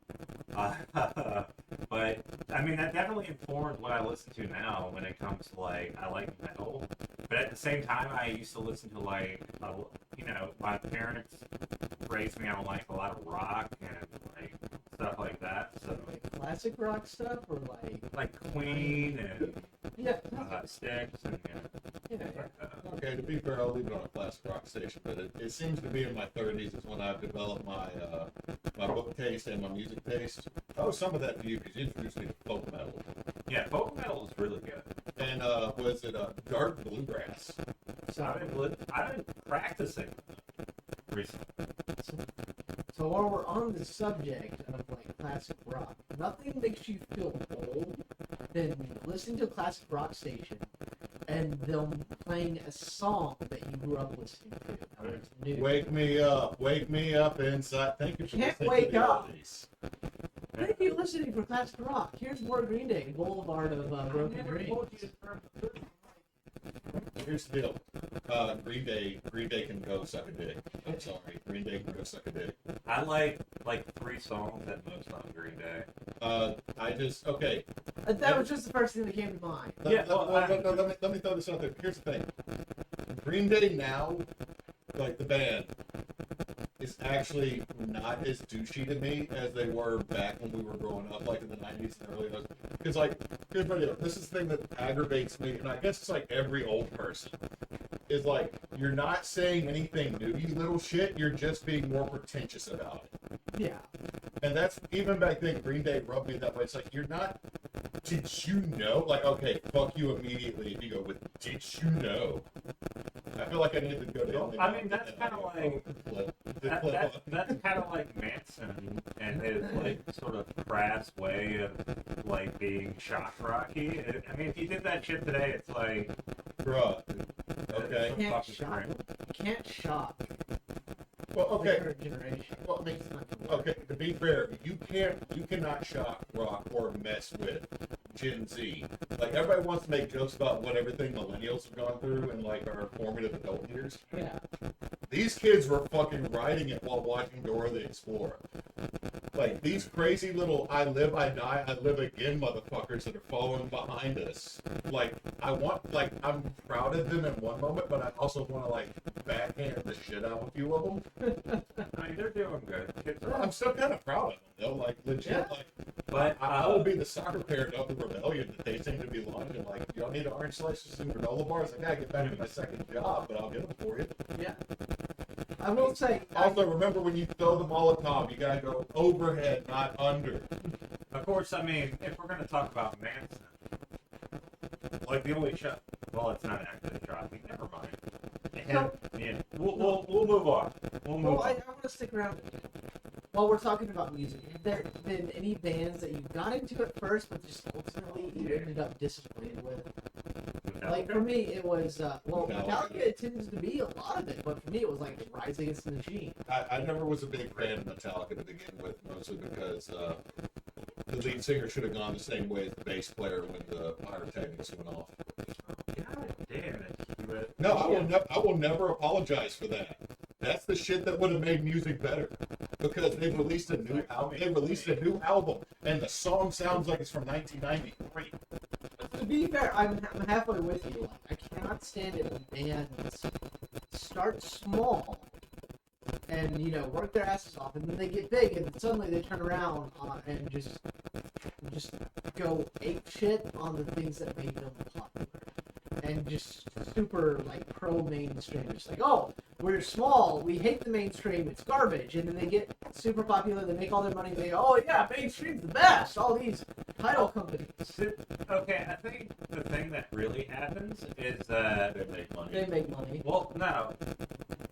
S3: But I mean, that definitely informs what I listen to now when it comes to like I like metal. But at the same time, I used to listen to like you know, my parents raised me on like a lot of rock and like stuff like that. So
S1: Like classic rock stuff or
S3: like Queen and
S1: yeah.
S3: Styx and
S1: Yeah.
S2: Okay, to be fair, I'll leave it on a classic rock station, but it seems to be in my 30s is when I've developed my my book taste and my music taste. Oh, some of that to you because you introduced me to folk metal.
S3: yeah, folk metal is really good.
S2: And was it dark bluegrass?
S1: So,
S3: I've been practicing recently.
S1: so while we're on the subject of like classic rock, nothing makes you feel old than listening to a classic rock station and them playing a song that you grew up listening to. That was new.
S2: Wake me up inside. Thank you for
S1: Can't
S2: listening
S1: wake
S2: to the
S1: up.
S2: oldies.
S1: Thank you for listening for classic rock. Here's more Green Day, Boulevard of Broken Dreams.
S2: Here's the deal. Green Day can go suck a dick. I'm sorry. Green Day can go suck a dick.
S3: I like 3 songs at most on Green Day.
S2: Okay.
S1: That was just the first thing that came to mind.
S3: Yeah,
S2: Let me throw this out there. Here's the thing. Green Day now, like the band, is actually not as douchey to me as they were back when we were growing up, like in the 90s and early 2000s. Because, like, here's my deal. This is the thing that aggravates me, and I guess it's like every old person, is like, you're not saying anything new, you little shit, you're just being more pretentious about it.
S1: Yeah.
S2: And that's, even back then, Green Day rubbed me that way. It's like, you're not did you know? Like, okay, fuck you immediately if you go with, did you know? I feel like I need to go down.
S3: I mean, that's kind of like that's kind of like Manson and his like sort of crass way of like being shock rocky. I mean, if you did that shit today, it's like,
S2: bruh. Okay.
S1: You can't
S3: fucking
S1: shock.
S3: cringe.
S1: You can't shock
S2: Well,
S1: the
S2: okay.
S1: current generation.
S2: Well, I mean,
S1: It's not gonna work.
S2: okay. To be fair, you cannot shock rock or mess with Gen Z. Like everybody wants to make jokes about what everything millennials have gone through in like our formative adult years.
S1: Yeah.
S2: These kids were fucking riding it while watching Dora the Explorer. Like these crazy little I live, I die, I live again motherfuckers that are following behind us. Like I'm proud of them in one moment, but I also want to like backhand the shit out of a few of them.
S3: I mean, they're doing good. Kids are
S2: I'm still kind of proud of them though. Like legit,
S1: Yeah.
S2: like
S3: But
S2: I will be the soccer parent of the rebellion that they seem to be launching. Like, y'all need orange slices and granola bars? I gotta get back to my second job, but I'll get them for you.
S1: Yeah. I will say.
S2: Also, remember when you throw the Molotov, you gotta go overhead, not under.
S3: of course, I mean, if we're gonna talk about Manson, like the only show. Well, it's not actually a shocking. Never mind. Yeah, we'll move on. We'll move
S1: Well, I
S3: on.
S1: want to stick around. While we're talking about music, have there been any bands that you got into at first, but just ultimately you ended up disappointed with? Like for me, it was Metallica tends to be a lot of it, but for me, it was like Rise Against the Machine.
S2: I never was a big fan of Metallica to begin with, mostly because the lead singer should have gone the same way as the bass player when the pyrotechnics went off.
S3: God damn it, Hewitt.
S2: No, I will never apologize for that. That's the shit that would have made music better. Because they released a new album. They released a new album, and the song sounds like it's from 1993.
S1: To be fair, I'm halfway with you. Like, I cannot stand it when bands start small and work their asses off, and then they get big, and suddenly they turn around and just go ape shit on the things that made them popular, and just super like pro mainstream. It's like, oh, we're small, we hate the mainstream, it's garbage, and then they get super popular, they make all their money, they go, oh yeah, mainstream's the best. All these title companies,
S3: Okay, I think the thing that really happens is that
S2: They make money.
S1: they make money.
S3: well, no.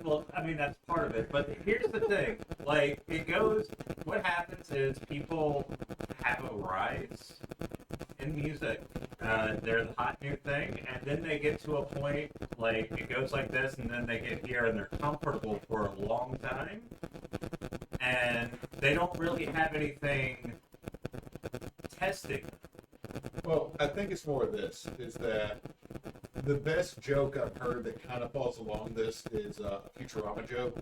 S3: Well, I mean, that's part of it. But here's the thing. Like, it goes, what happens is people have a rise in music. They're the hot new thing. And then they get to a point, like, it goes like this, and then they get here, and they're comfortable for a long time. And they don't really have anything testing.
S2: Well, I think it's more of this, is that the best joke I've heard that kind of falls along this is a Futurama joke.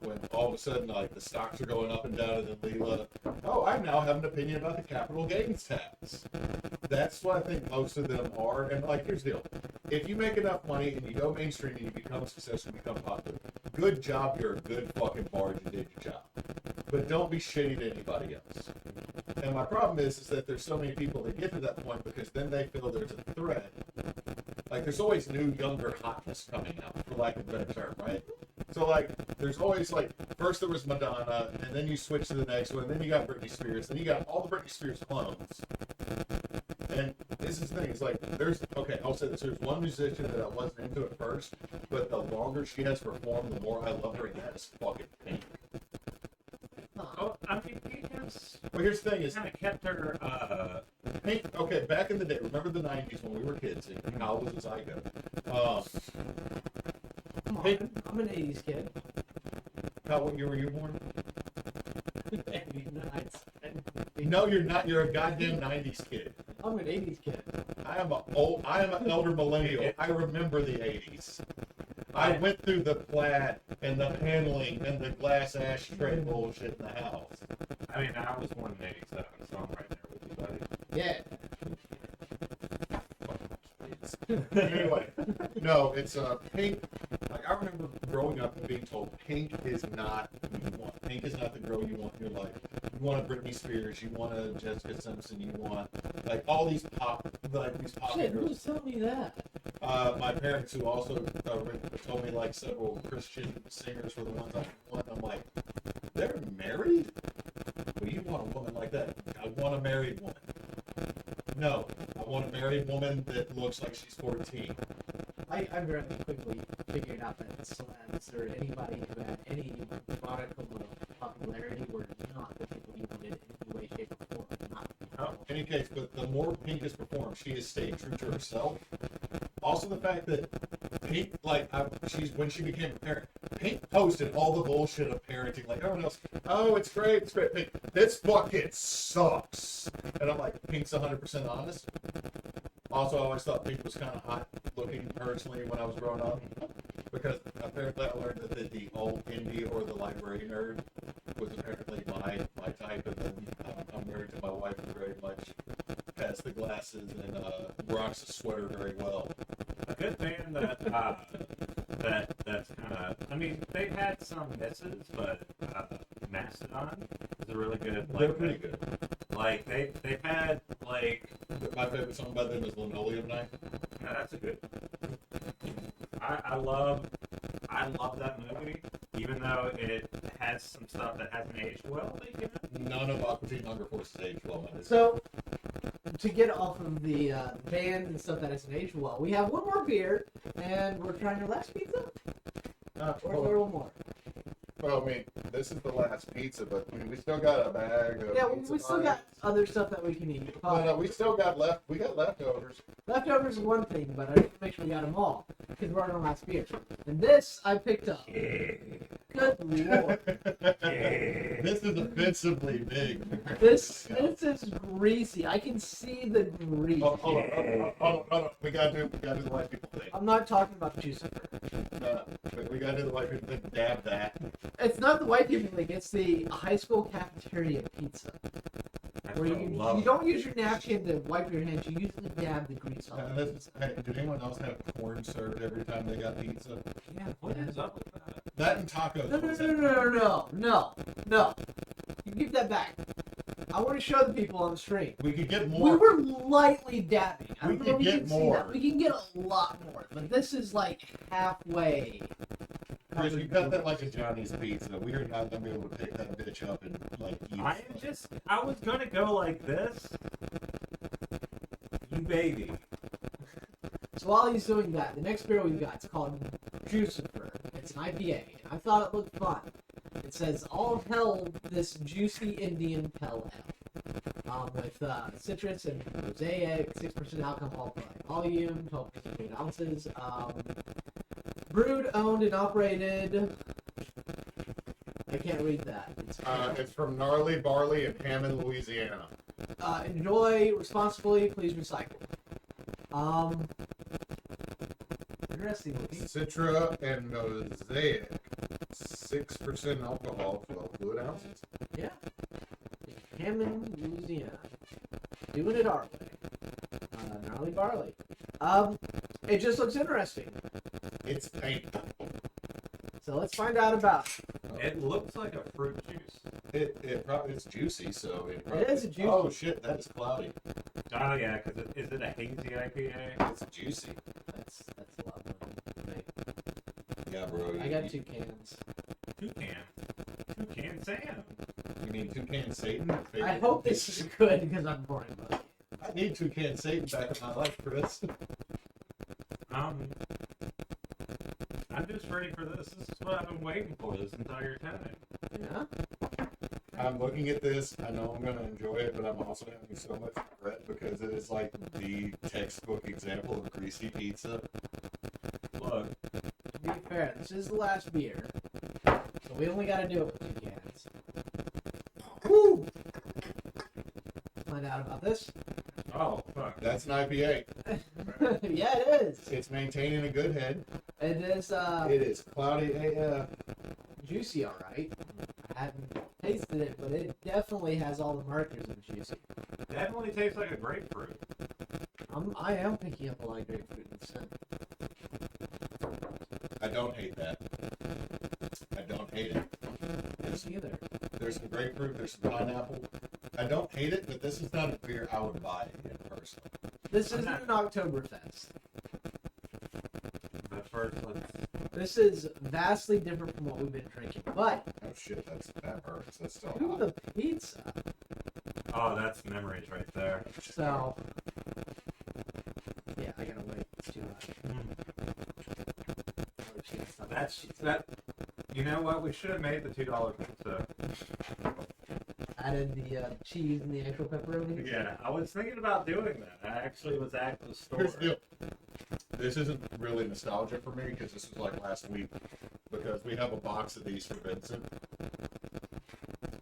S2: When all of a sudden, like, the stocks are going up and down, and then Leela, oh, I now have an opinion about the capital gains tax. That's what I think most of them are. And, like, here's the deal. If you make enough money and you go mainstream and you become successful and become popular, good job, you're a good fucking bard, you did your job. But don't be shitty to anybody else. And my problem is that there's so many people that get to that point because then they feel there's a threat. Like, there's always new, younger hotness coming out, for lack of a better term, right? So, like, there's always, like, first there was Madonna, and then you switch to the next one, and then you got Britney Spears, then you got all the Britney Spears clones. And this is the thing, it's like, I'll say this, there's one musician that I wasn't into at first, but the longer she has performed, the more I love her, and that is fucking Pink.
S3: Oh, I mean, he has
S2: Well, here's the thing, is
S3: kind of kept her,
S2: Pink, okay, back in the day, remember the 90s when we were kids, and Kyle was a psycho.
S1: Come on,
S2: Hey.
S1: I'm an 80s kid.
S2: Kyle, what year were you born?
S1: 89.
S2: No, you're not. You're a goddamn 90s kid.
S1: I'm an 80s kid.
S2: I am an elder millennial. I remember the 80s. I went through the plaid and the paneling and the glass ashtray bullshit in the house.
S3: I mean, I was born in 87, so I'm right there with you, buddy.
S1: Yeah.
S2: Anyway, no, it's Pink. Like, I remember growing up and being told Pink is not who you want. Pink is not the girl you want in your life. You want a Britney Spears, you want a Jessica Simpson, you want like all these pop
S1: Shit,
S2: girls.
S1: who's telling me that?
S2: My parents, who also told me like several Christian singers were the ones I want. I'm like, they're married? Well, you want a woman like that? I want a married woman. No, married woman that looks like she's 14.
S1: I very quickly figured out that celebs or anybody who had any modicum of popularity were not the people you wanted in any way, shape, or form. Not
S2: In any case, but the more Pink has performed, she has stayed true to herself. Also, the fact that Pink, when she became a parent, Pink posted all the bullshit of parenting, like everyone else. Oh, it's great, it's great. Pink, this fucking sucks. And I'm like, Pink's 100% honest. Also, I always thought Pink was kind of hot looking personally when I was growing up, because apparently I learned that the old indie or the library nerd was apparently my type, and then I'm married to my wife who very much has the glasses and rocks the sweater very well.
S3: A good band that's kind of. I mean, they've had some misses, but Mastodon is a really good.
S2: They're pretty good.
S3: Like they've had like.
S2: My favorite song by them is Linoleum Night.
S3: Yeah, that's a good. I love that movie, even though it has some stuff that hasn't aged well.
S2: None of Aqua Teen Hunger Force's aged well.
S1: So, to get off of the band and stuff that hasn't aged well, we have one more beer, and we're trying our last pizza. Or is there one more?
S2: Well, I mean, this is the last pizza, but I mean, we still got a bag of
S1: Yeah,
S2: pizza
S1: we still got other stuff that we can eat.
S2: No, we still got we got leftovers.
S1: Leftovers is one thing, but I need to make sure we got them all, because we're on our last beer. And this I picked up. Good lord.
S2: This is offensively big.
S1: This is greasy. I can see the grease.
S2: Hold on. We gotta do the white people thing.
S1: I'm not talking about juicer.
S2: We gotta do the white people thing. Dab that.
S1: It's not the white people thing. It's the high school cafeteria pizza. Where you don't use your napkin to wipe your hands. You usually dab the grease off.
S2: Did anyone else have corn served every time they got pizza?
S1: Yeah.
S3: What is up with that?
S2: That and tacos.
S1: No. You give that back. I want to show the people on the stream.
S2: We could get
S1: We
S2: more.
S1: were lightly dabbing. I
S2: We
S1: don't know
S2: could
S1: if you
S2: get
S1: can see
S2: more.
S1: that. We can get a lot more, but this is like halfway.
S2: Chris, you got that like a Johnny's pizza. We are not gonna be able to pick that bitch up and like eat.
S3: I was gonna go like this. You baby.
S1: So while he's doing that, the next beer we got is called Juicifer. It's an IPA, and I thought it looked fun. It says, all hell this juicy Indian pale ale. With citrus and mosaic, 6% alcohol by volume, 12% ounces. Brewed, owned, and operated. I can't read that.
S2: It's from Gnarly Barley in Hammond, Louisiana.
S1: Enjoy responsibly. Please recycle. Interesting looking.
S2: Citra and Mosaic, 6% alcohol, 12 fluid ounces.
S1: Yeah. Hammond, Louisiana. Doing it our way. Gnarly barley. It just looks interesting.
S2: It's pink.
S1: So let's find out about it.
S3: It looks like a fruit juice.
S2: It probably it's juicy, so it probably
S1: It is a juicy.
S2: Oh shit, that is cloudy.
S3: Oh yeah, because is it a hazy IPA?
S2: It's juicy.
S1: That's a lot more than me.
S2: Yeah, bro.
S1: I got 2 cans.
S3: Toucan Sam.
S2: You need Toucan Satan.
S1: I hope this is good because I'm boring about it.
S2: I need Toucan Satan back in my life, Chris.
S3: I'm just ready for this. This is what I've been waiting for this entire time.
S1: Yeah?
S2: I'm looking at this. I know I'm gonna enjoy it, but I'm also having so much regret because it is like the textbook example of greasy pizza.
S3: Look,
S1: To be fair, this is the last beer. So we only gotta do it with 2 cans.
S2: Woo!
S1: Find out about this.
S3: oh fuck.
S2: That's an IPA.
S1: Yeah, it is.
S2: It's maintaining a good head.
S1: It is
S2: It is cloudy AF.
S1: juicy, alright. I haven't tasted it, but it definitely has all the markers of juicy.
S3: Definitely tastes like a grapefruit.
S1: I am picking up a lot of grapefruit in the scent.
S2: I don't hate that. I don't hate it.
S1: There's either.
S2: There's some grapefruit, there's some pineapple. I don't hate it, but this is not a beer I would buy in person.
S1: This isn't an Octoberfest.
S3: But first, let's.
S1: This is vastly different from what we've been drinking. But,
S2: Oh shit, that hurts. That's still
S1: ooh,
S2: hot.
S1: the pizza.
S3: Oh, that's memories right there.
S1: So, I gotta wait. It's too much.
S3: That. You know what? We should have made the $2 pizza.
S1: Added the cheese and the actual pepperoni.
S3: Yeah, I was thinking about doing that. I actually was at the store.
S2: Here's the deal. This isn't really nostalgia for me because this was like last week. Because we have a box of these for Vincent.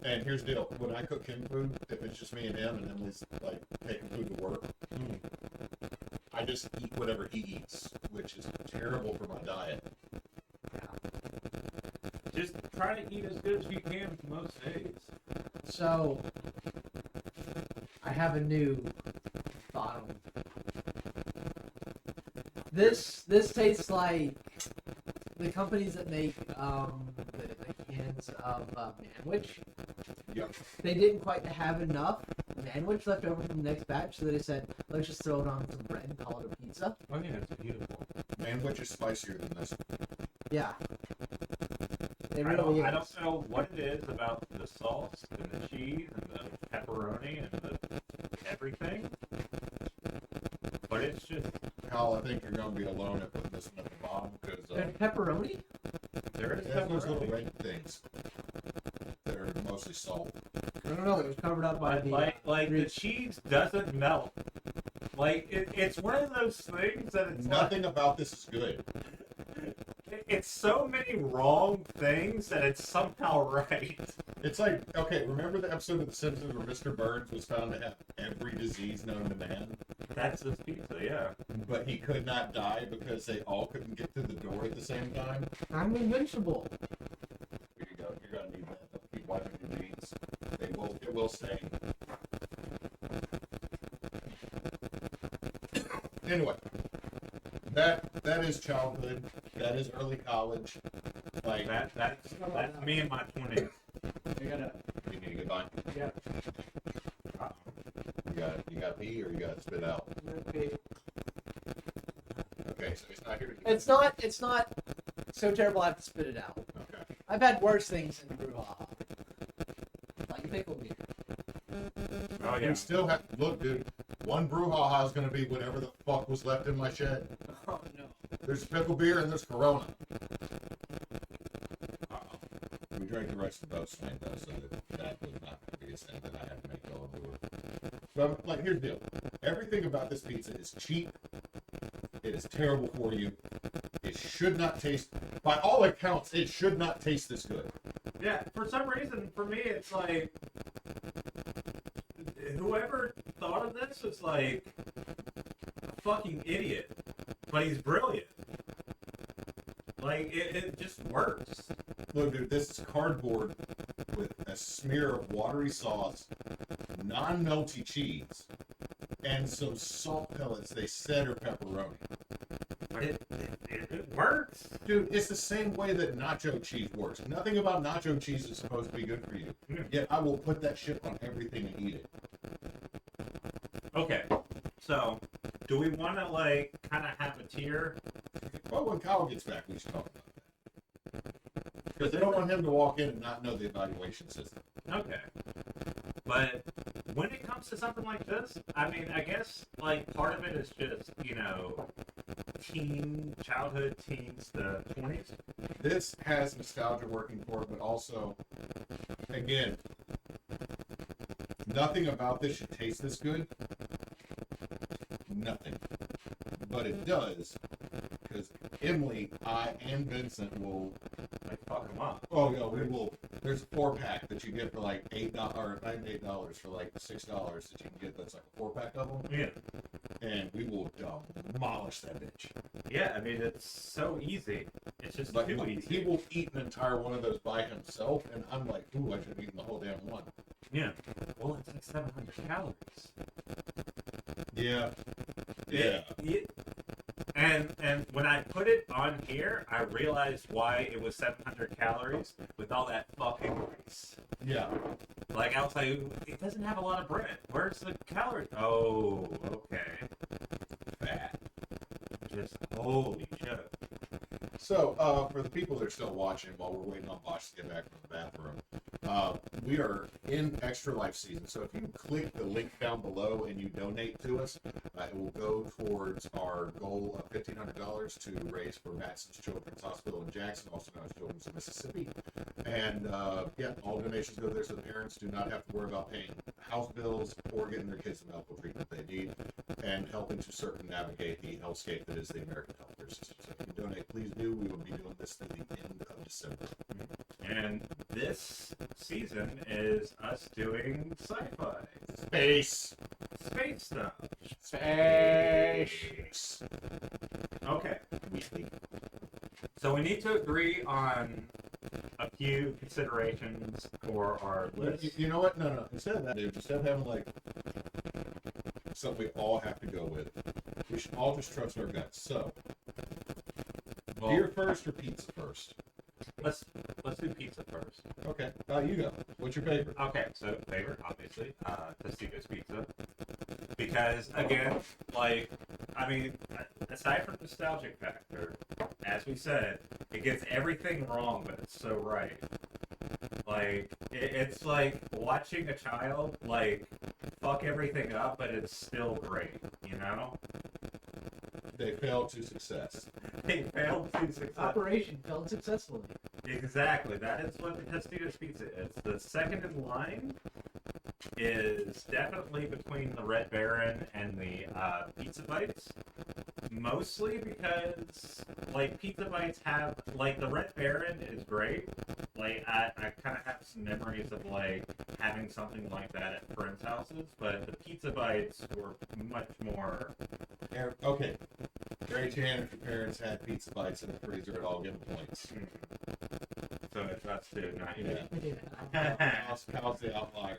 S2: And here's the deal. When I cook him food, if it's just me and him and Emily's like taking food to work, I just eat whatever he eats, which is terrible for my diet.
S3: Just try to eat as good as you can most days.
S1: So, I have a new thought on this. This tastes like the companies that make the cans of manwich.
S2: Yep.
S1: They didn't quite have enough manwich left over from the next batch, so they said, let's just throw it on some bread and call it a pizza.
S3: Oh yeah, it's beautiful.
S2: Manwich is spicier than this.
S1: Yeah. It
S3: I
S1: really
S3: don't,
S1: is.
S3: I don't know what it is about the sauce and the cheese and the pepperoni and the everything, but it's just
S2: Kyle, I think you're going to be alone at putting this one at the bottom because
S1: There's pepperoni?
S3: there is
S2: it has those little
S3: pepperoni.
S2: red things that are mostly salt.
S1: I don't know. It was covered up by
S3: But
S1: the
S3: like the
S1: grease.
S3: cheese doesn't melt. Like it's one of those things that it's
S2: Nothing about this is good.
S3: it's so many wrong things that it's somehow right.
S2: It's like, okay, remember the episode of The Simpsons where Mr. Burns was found to have every disease known to man?
S3: That's this pizza, yeah.
S2: But he could not die because they all couldn't get through the door at the same time?
S1: I'm invincible.
S2: Here you go. You're going to need that. Keep wiping your jeans. It will stay. Anyway, that is childhood. That is early college. Like,
S3: That's me in my 20s.
S1: You gotta.
S2: you need to get by.
S1: Yeah.
S2: You got pee or you got to spit out. Okay, so he's not here to do
S1: It's not so terrible I have to spit it out.
S2: Okay.
S1: I've had worse things in brouhaha. Like pickle beer.
S3: Oh yeah.
S2: We still have, look, dude, one brouhaha is going to be whatever the fuck was left in my shed.
S1: Oh no.
S2: There's pickle beer and there's Corona. We drank the rest of both tonight, though, so that was not going to be a thing that I had to make y'all do it. But, like, here's the deal. Everything about this pizza is cheap. It is terrible for you. It should not taste, by all accounts, it should not taste this good.
S3: Yeah, for some reason, for me, it's like whoever thought of this was like a fucking idiot, but he's brilliant. Like it just works.
S2: Look, dude, this is cardboard with a smear of watery sauce, non-melty cheese, and some salt pellets they said are pepperoni.
S3: It works.
S2: Dude, it's the same way that nacho cheese works. Nothing about nacho cheese is supposed to be good for you. Yet I will put that shit on everything and eat it.
S3: Okay, so do we want to like kind of have a tier?
S2: Well, when Kyle gets back, we should talk about that. Because they don't want him to walk in and not know the evaluation system.
S3: Okay, but when it comes to something like this, I mean, I guess like part of it is just childhood teens, the 20s.
S2: This has nostalgia working for it, but also, again, nothing about this should taste this good. Nothing. But it does, because Emily, I, and Vincent will.
S3: Like fuck them up.
S2: Oh yeah, we will. There's a 4-pack that you get for like $8 or $8 for like $6 that you can get. That's like a 4-pack of them,
S3: Yeah.
S2: and we will demolish that bitch.
S3: Yeah, I mean it's so easy. It's just
S2: Like
S3: too
S2: he
S3: easy.
S2: will eat an entire one of those by himself, and I'm like, ooh, I should have eaten the whole damn one.
S3: Yeah. Well, it's like 700 calories.
S2: Yeah. Yeah.
S3: And when I put it on here, I realized why it was 700 calories with all that fucking grease.
S2: Yeah.
S3: Like I was like, it doesn't have a lot of bread. Where's the calories? Oh, okay. Fat. Just holy shit.
S2: So, for the people that are still watching while we're waiting on Bosch to get back from the bathroom, we are in Extra Life season. So if you click the link down below and you donate to us, it will go towards our goal of $1,500 to raise for Matson's Children's Hospital in Jackson, also known as Children's of Mississippi. And yeah, all donations go there so the parents do not have to worry about paying house bills or getting their kids the medical treatment they need, and helping to circumnavigate the hellscape that is the American healthcare system. So if you donate, please do. We will be doing this through the end of December.
S3: And this season is us doing sci-fi.
S2: Space.
S3: Space stuff.
S2: Space.
S3: Okay.
S2: Weekly.
S3: So we need to agree on a few considerations for our list.
S2: You know what? No. Instead of that, dude, instead of having like something we all have to go with, we should all just trust our guts. So, beer first or pizza first?
S3: Let's do pizza first.
S2: Okay. You go. What's your favorite?
S3: Okay, so favorite, obviously, Tostitos pizza. Because, again, like, I mean, aside from nostalgic factor, as we said, it gets everything wrong, but it's so right. Like, it's like watching a child, like, fuck everything up, but it's still great, you know?
S2: They failed to success.
S3: They failed to success.
S1: Operation failed successfully.
S3: Exactly, that is what the Tostitos pizza is. The second in line is definitely between the Red Baron and the Pizza Bites. Mostly because, like, Pizza Bites have, like, the Red Baron is great. Like, I kind of have some memories of, like, having something like that at friends' houses, but the Pizza Bites were much more...
S2: Okay. Raise your hand if your parents had pizza bites in the freezer at all given points.
S3: So it's us too, not you.
S2: How's the outlier?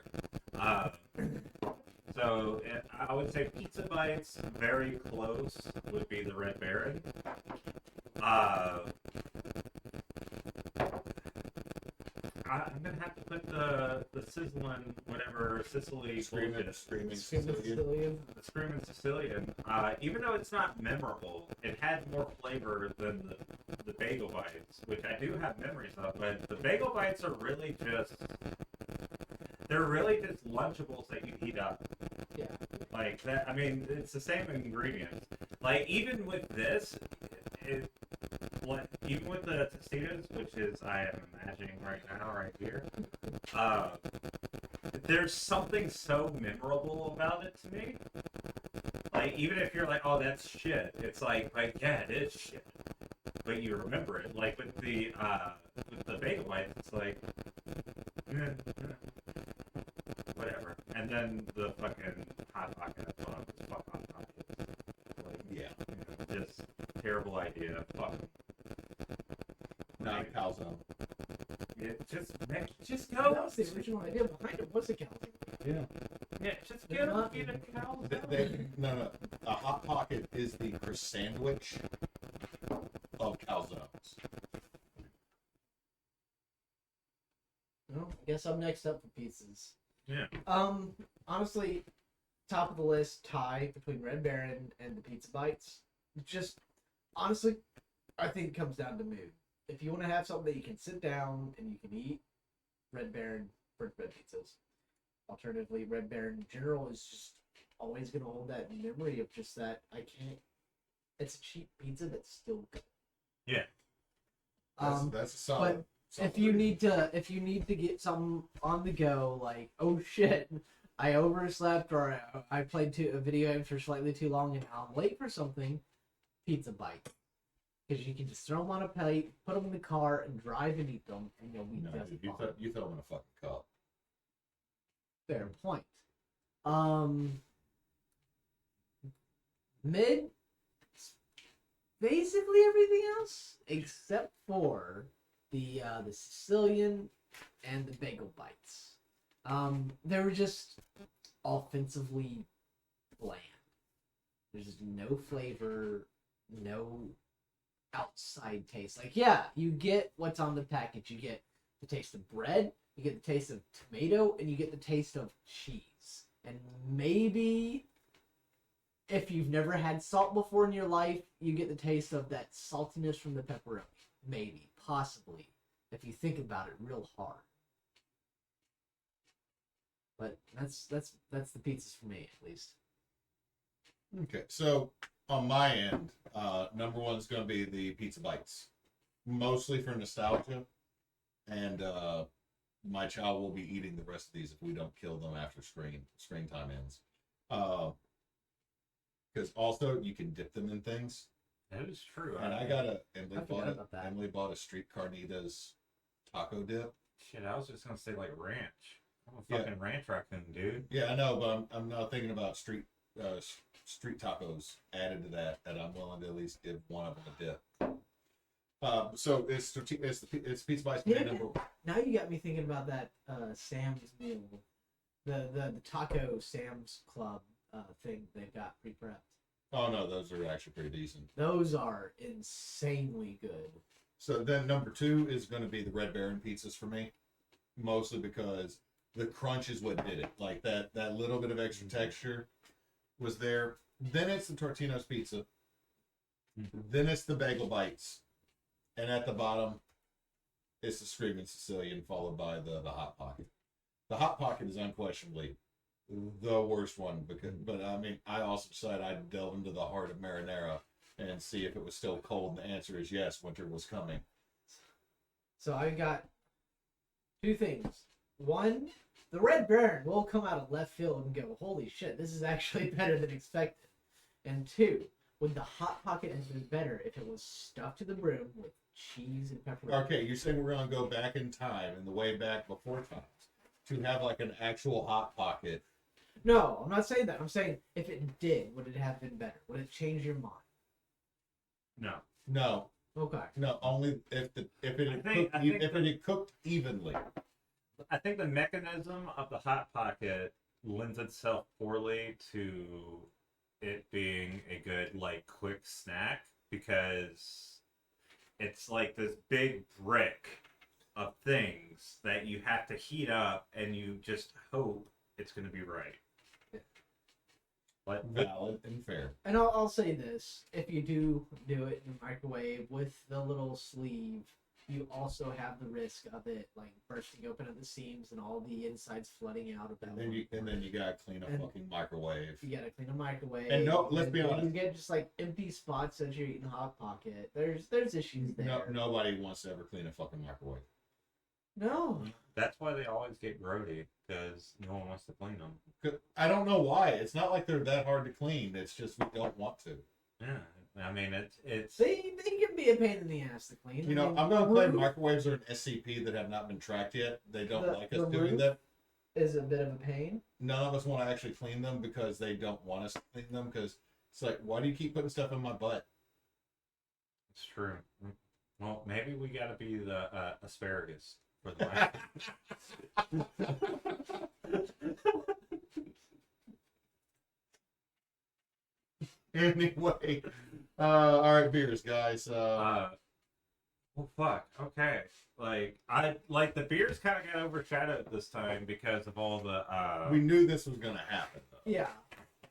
S3: So I would say Pizza Bites, very close, would be the Red Baron. I'm gonna have to put the sizzling whatever Sicily
S2: Screaming
S1: Sicilian.
S3: the Screaming Sicilian. Even though it's not memorable, it had more flavor than the Bagel Bites, which I do have memories of. But the Bagel Bites are really just Lunchables that you heat up.
S1: Yeah.
S3: Like that. I mean, it's the same ingredients. Like even with this, even with the Tostitos, which is I am imagining right now, right here, there's something so memorable about it to me. Like even if you're like, oh, that's shit, it's like yeah, it is shit, but you remember it. Like with the Bagel Bites, it's like, whatever. And then the fucking Hot Pocket, fuck Hot Pockets. Like,
S2: Yeah.
S3: just terrible idea. Fuck 'em.
S2: Not a calzone.
S3: Yeah, just
S1: That
S3: go.
S1: was the original idea behind it. Was a calzone.
S2: Yeah.
S3: Yeah, just
S1: They're
S3: get
S1: not-
S3: a cow.
S2: No. A Hot Pocket is the sandwich of calzones.
S1: Well, I guess I'm next up for pizzas.
S3: Yeah.
S1: Honestly, top of the list tie between Red Baron and the Pizza Bites. Just honestly, I think it comes down to mood. If you want to have something that you can sit down and you can eat, Red Baron for bread pizzas. Alternatively, Red Baron in general is just always going to hold that memory of just that I can't. It's a cheap pizza that's still good.
S3: Yeah.
S2: That's a solid.
S1: If you need to get something on the go, like, oh shit, I overslept or I played a video game for slightly too long and now I'm late for something, Pizza Bite. Because you can just throw them on a plate, put them in the car, and drive and eat them, and you'll be
S2: No,
S1: just
S2: dude,
S1: fine.
S2: you throw them in a fucking cup.
S1: Fair point. Mid, basically everything else except for the Sicilian and the Bagel Bites. They were just offensively bland. There's no flavor, no outside taste. Like, yeah, you get what's on the package. You get the taste of bread, you get the taste of tomato, and you get the taste of cheese. And maybe if you've never had salt before in your life, you get the taste of that saltiness from the pepperoni. Maybe, possibly, if you think about it real hard. But that's the pizzas for me, at least.
S2: Okay, so on my end, number one is going to be the pizza bites, mostly for nostalgia, and my child will be eating the rest of these if we don't kill them after screen time ends. Because also you can dip them in things.
S3: That is true.
S2: And Emily bought a street carnitas taco dip.
S3: Shit, I was just gonna say like ranch. I'm a fucking ranch raccoon, dude.
S2: Yeah, I know, but I'm not thinking about street tacos added to that, and I'm willing to at least give one of them a dip. So it's pizza bites.
S1: Now you got me thinking about that Sam's meal, the taco Sam's Club thing they've got pre-prepped.
S2: Oh no, those are actually pretty decent.
S1: Those are insanely good.
S2: So then number two is going to be the Red Baron pizzas for me, mostly because the crunch is what did it. Like that little bit of extra texture was there. Then it's the Tortino's pizza.
S3: Mm-hmm.
S2: Then it's the bagel bites, and at the bottom, it's the Screaming Sicilian, followed by the Hot Pocket. The Hot Pocket is unquestionably the worst one, but I mean, I also decided I'd delve into the heart of marinara and see if it was still cold, and the answer is yes, winter was coming.
S1: So I've got two things. One, the Red Baron will come out of left field and go, holy shit, this is actually better than expected. And two, would the Hot Pocket have been better if it was stuffed to the brim with cheese and pepperoni?
S2: Okay, you're saying we're going to go back in time, in the way back before times, to have like an actual Hot Pocket.
S1: No, I'm not saying that. I'm saying if it did, would it have been better? Would it change your mind?
S2: No.
S1: Okay.
S2: No, only if it had cooked evenly.
S3: I think the mechanism of the Hot Pocket lends itself poorly to it being a good, like, quick snack, because it's like this big brick of things that you have to heat up, and you just hope it's going to be right. But
S2: Valid and fair.
S1: And I'll say this: if you do it in the microwave with the little sleeve, you also have the risk of it like bursting open at the seams and all the insides flooding out of that.
S2: And then you gotta clean a fucking microwave.
S1: You gotta clean a microwave.
S2: And no, let's be honest.
S1: You get just like empty spots as you're eating Hot Pocket. There's issues there.
S2: No, nobody wants to ever clean a fucking microwave.
S1: No.
S3: that's why they always get grody, because no one wants to clean them.
S2: I don't know why. It's not like they're that hard to clean. It's just we don't want to.
S3: Yeah, I mean it's
S1: They can be a pain in the ass to clean.
S2: You know, I'm going to claim microwaves are an SCP that have not been tracked yet. They don't like us doing that.
S1: Is a bit of a pain.
S2: None of us want to actually clean them because they don't want us to clean them, because it's like, why do you keep putting stuff in my butt?
S3: It's true. Well, maybe we got to be the asparagus for the
S2: Anyway, all right, beers, guys.
S3: well, fuck. Okay. Like the beers kind of got overshadowed this time because of all the
S2: we knew this was gonna happen, though.
S1: Yeah.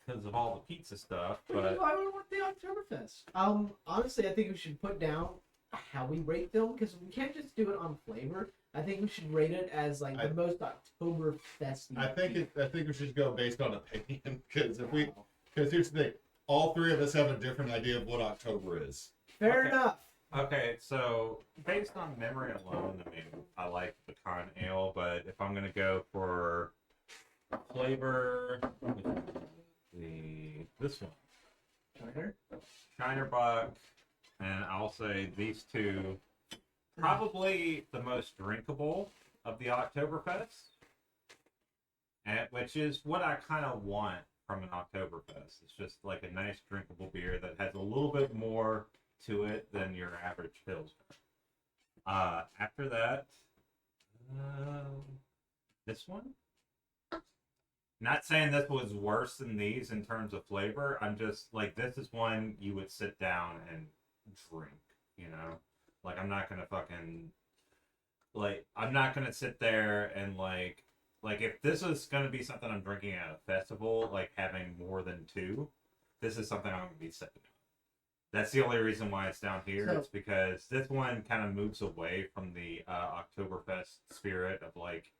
S3: because of all the pizza stuff.
S1: Which is
S3: But
S1: why we want the Octoberfest. Honestly, I think we should put down how we rate them, because we can't just do it on flavor. I think we should rate it as like the most Octoberfest.
S2: I think we should go based on opinion, because here's the thing, all three of us have a different idea of what October is.
S1: Fair
S3: Okay.
S1: enough.
S3: okay, so based on memory alone, I mean, I like pecan ale, but if I'm gonna go for flavor, this one, Shiner Buck, and I'll say these two, probably the most drinkable of the Oktoberfest, and which is what I kind of want from an Oktoberfest. It's just like a nice drinkable beer that has a little bit more to it than your average Pilsner. After that, this one. Not saying this was worse than these in terms of flavor. I'm just like, this is one you would sit down and drink, you know? Like, I'm not gonna fucking, like, I'm not gonna sit there and like if this is gonna be something I'm drinking at a festival, like having more than two, this is something I'm going to be sipping. That's the only reason why it's down here.
S1: So-
S3: It's because this one kind of moves away from the Oktoberfest spirit of like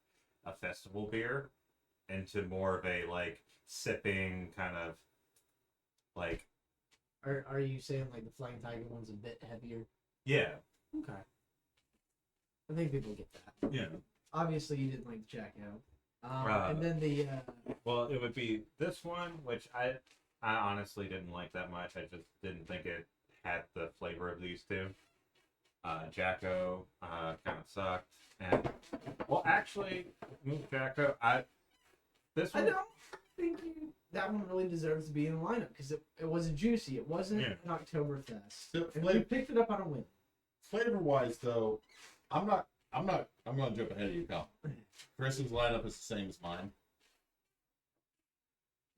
S3: a festival beer into more of a like sipping kind of like
S1: Are you saying like the Flying Tiger one's a bit heavier?
S3: yeah.
S1: Okay. I think people get that.
S3: Yeah.
S1: Obviously, you didn't like Jacko.
S3: Right.
S1: And then the
S3: Well, it would be this one, which I honestly didn't like that much. I just didn't think it had the flavor of these two. Jacko kind of sucked, and well, actually, move Jacko. This
S1: I
S3: one.
S1: don't think that one really deserves to be in the lineup because it wasn't juicy. It wasn't
S3: Yeah.
S1: an Oktoberfest.
S2: So,
S1: And we picked it up on a whim.
S2: Flavor wise, though, I'm gonna jump ahead of you, Kyle. Chris's lineup is the same as mine.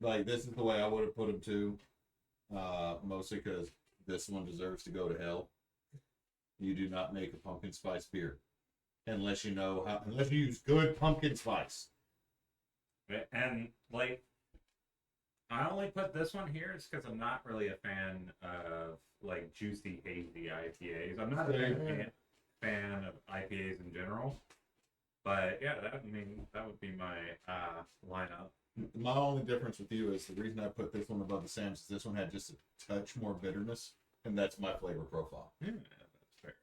S2: Like, this is the way I would have put him too. Mostly because this one deserves to go to hell. You do not make a pumpkin spice beer unless you use good pumpkin spice.
S3: And like, I only put this one here is because I'm not really a fan of like juicy hazy IPAs. I'm not a fan of IPAs in general. But yeah, that would be my lineup.
S2: My only difference with you is the reason I put this one above the Sam's is this one had just a touch more bitterness, and that's my flavor profile.
S3: Yeah, that's fair.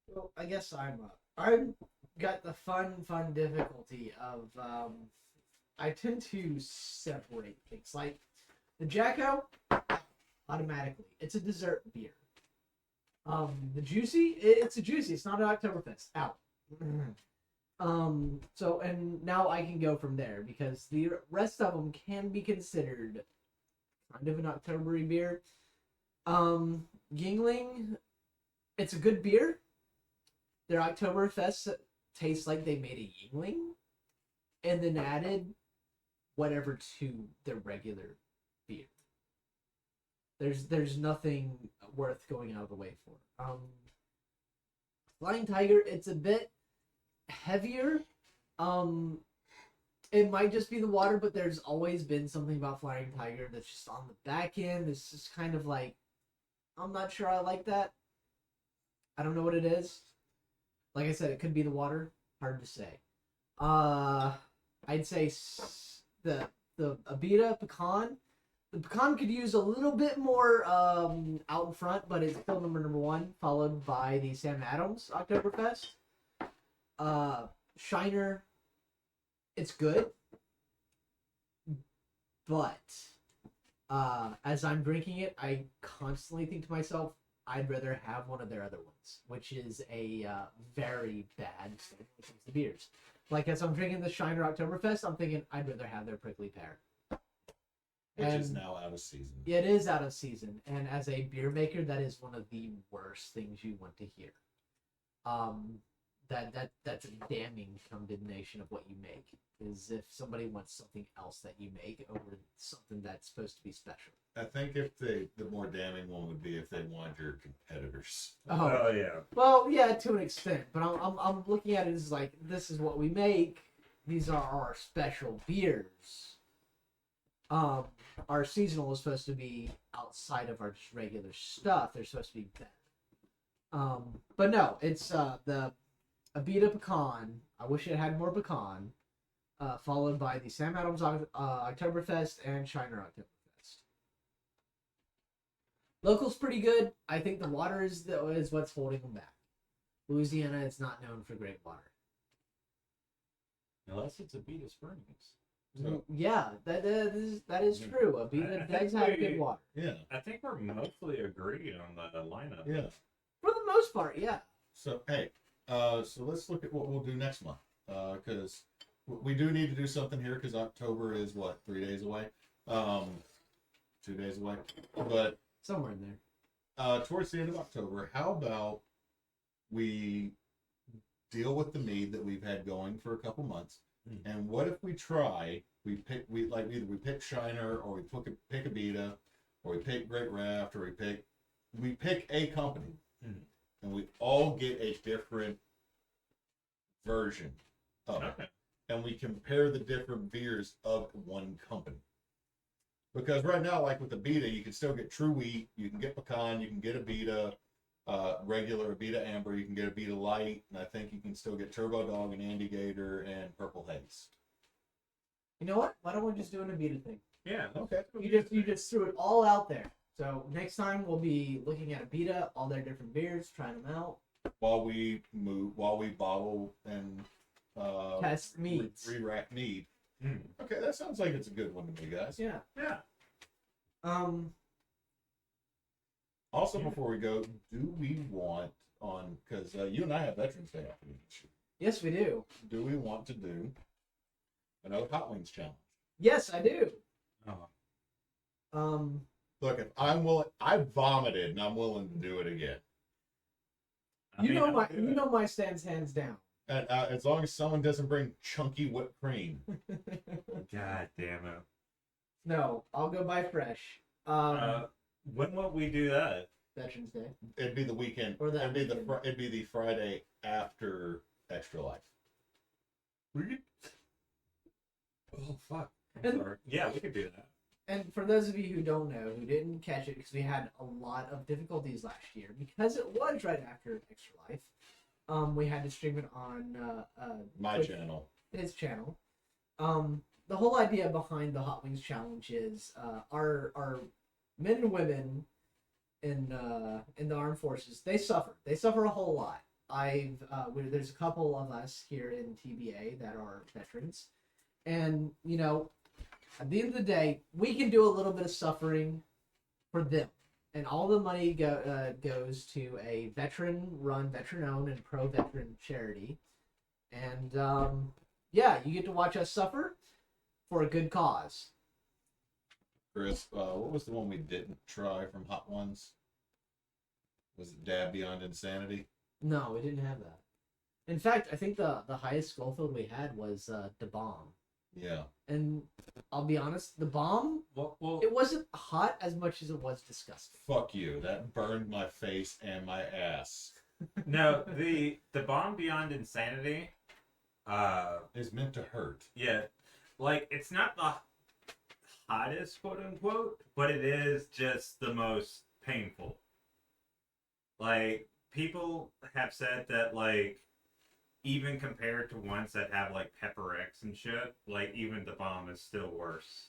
S1: Well, I guess I'm up. I've got the fun difficulty of I tend to separate things. Like the Jacko, automatically, it's a dessert beer. The juicy, it's a juicy. It's not an Oktoberfest. Out. So and now I can go from there because the rest of them can be considered kind of an Octobery beer. Yingling, it's a good beer. Their Oktoberfest tastes like they made a Yingling and then added whatever to their regular beer. There's nothing worth going out of the way for. Flying Tiger, it's a bit heavier. It might just be the water, but there's always been something about Flying Tiger that's just on the back end. It's just kind of like, I'm not sure I like that. I don't know what it is. Like I said, it could be the water. Hard to say. I'd say the Abita pecan. The pecan could use a little bit more out in front, but it's still number one, followed by the Sam Adams Oktoberfest. Shiner, it's good, but as I'm drinking it, I constantly think to myself, I'd rather have one of their other ones, which is a very bad state when it comes to beers. Like as I'm drinking the Shiner Oktoberfest, I'm thinking I'd rather have their prickly pear.
S2: Which is now out of season.
S1: It is out of season, and as a beer maker, that is one of the worst things you want to hear. That's a damning condemnation of what you make. Is if somebody wants something else that you make over something that's supposed to be special.
S2: I think if the more damning one would be if they wanted your competitors.
S3: Oh yeah.
S1: Well, yeah, to an extent, but I'm looking at it as like this is what we make. These are our special beers. Our seasonal is supposed to be outside of our just regular stuff. They're supposed to be better. But no, it's the Abita pecan. I wish it had more pecan. Followed by the Sam Adams Oktoberfest and Shiner Oktoberfest. Local's pretty good. I think the water is what's holding them back. Louisiana is not known for great water.
S3: Unless it's Abita Springs.
S2: So-
S1: Yeah, that is true. Abita does have good water.
S2: Yeah.
S3: I think we're mostly agreed on the lineup.
S2: Yeah.
S1: For the most part, yeah.
S2: So hey, so let's look at what we'll do next month. Because we do need to do something here because October is what, 3 days away? 2 days away. But
S1: Somewhere in there.
S2: towards the end of October, how about we deal with the mead that we've had going for a couple months? And what if we try? Either we pick Shiner or we pick a Beta, or we pick Great Raft, or we pick a company, and we all get a different version of it,
S3: Okay.
S2: and we compare the different beers of one company. Because right now, like with the beta, you can still get true wheat, you can get pecan, you can get a beta, regular beta amber, you can get a beta light, and I think you can still get turbo dog and Andy Gator and purple haze.
S1: You know what? Why don't we just do an Abita thing?
S3: Yeah.
S2: Okay.
S1: You just threw it all out there. So next time we'll be looking at Abita, all their different beers, trying them out.
S2: While we bottle and
S1: Test meats.
S2: re-rack mead.
S3: Mm.
S2: Okay, that sounds like it's a good one to me, guys.
S1: Yeah.
S3: Yeah.
S2: Also, before we go, do we want on, because you and I have Veterans Day after this year.
S1: Yes, we do.
S2: Do we want to do another Hot Wings challenge?
S1: Yes, I do.
S3: Oh.
S2: Look, if I'm willing, I vomited and I'm willing to do it again.
S1: You know my stance hands down.
S2: And as long as someone doesn't bring chunky whipped cream.
S3: God damn it.
S1: No, I'll go buy fresh.
S3: When will we do that?
S1: Veterans Day.
S2: It'd be the weekend.
S1: Or that
S2: it'd be
S1: weekend.
S2: it'd be the Friday after Extra Life.
S3: Oh fuck.
S1: And-
S3: Sorry. Yeah, we could do that.
S1: And for those of you who don't know, who didn't catch it, because we had a lot of difficulties last year, because it was right after Extra Life, we had to stream it on
S2: My
S1: Twitch,
S2: channel.
S1: his channel. The whole idea behind the Hot Wings Challenge is our men and women in the armed forces, they suffer. They suffer a whole lot. There's a couple of us here in TBA that are veterans, and you know, at the end of the day, we can do a little bit of suffering for them, and all the money goes to a veteran-run, veteran-owned, and pro-veteran charity, and yeah, you get to watch us suffer for a good cause.
S2: Chris, what was the one we didn't try from Hot Ones? Was it Dab Beyond Insanity?
S1: No, we didn't have that. In fact, I think the highest Schofield we had was the bomb.
S2: Yeah.
S1: And I'll be honest, the bomb,
S3: Well,
S1: it wasn't hot as much as it was disgusting.
S2: Fuck you. That burned my face and my ass.
S3: no, the Bomb Beyond Insanity,
S2: It's meant to hurt.
S3: yeah, like it's not the hottest, quote unquote, but it is just the most painful. Like people have said that, like, even compared to ones that have like Pepper X and shit, like even the bomb is still worse.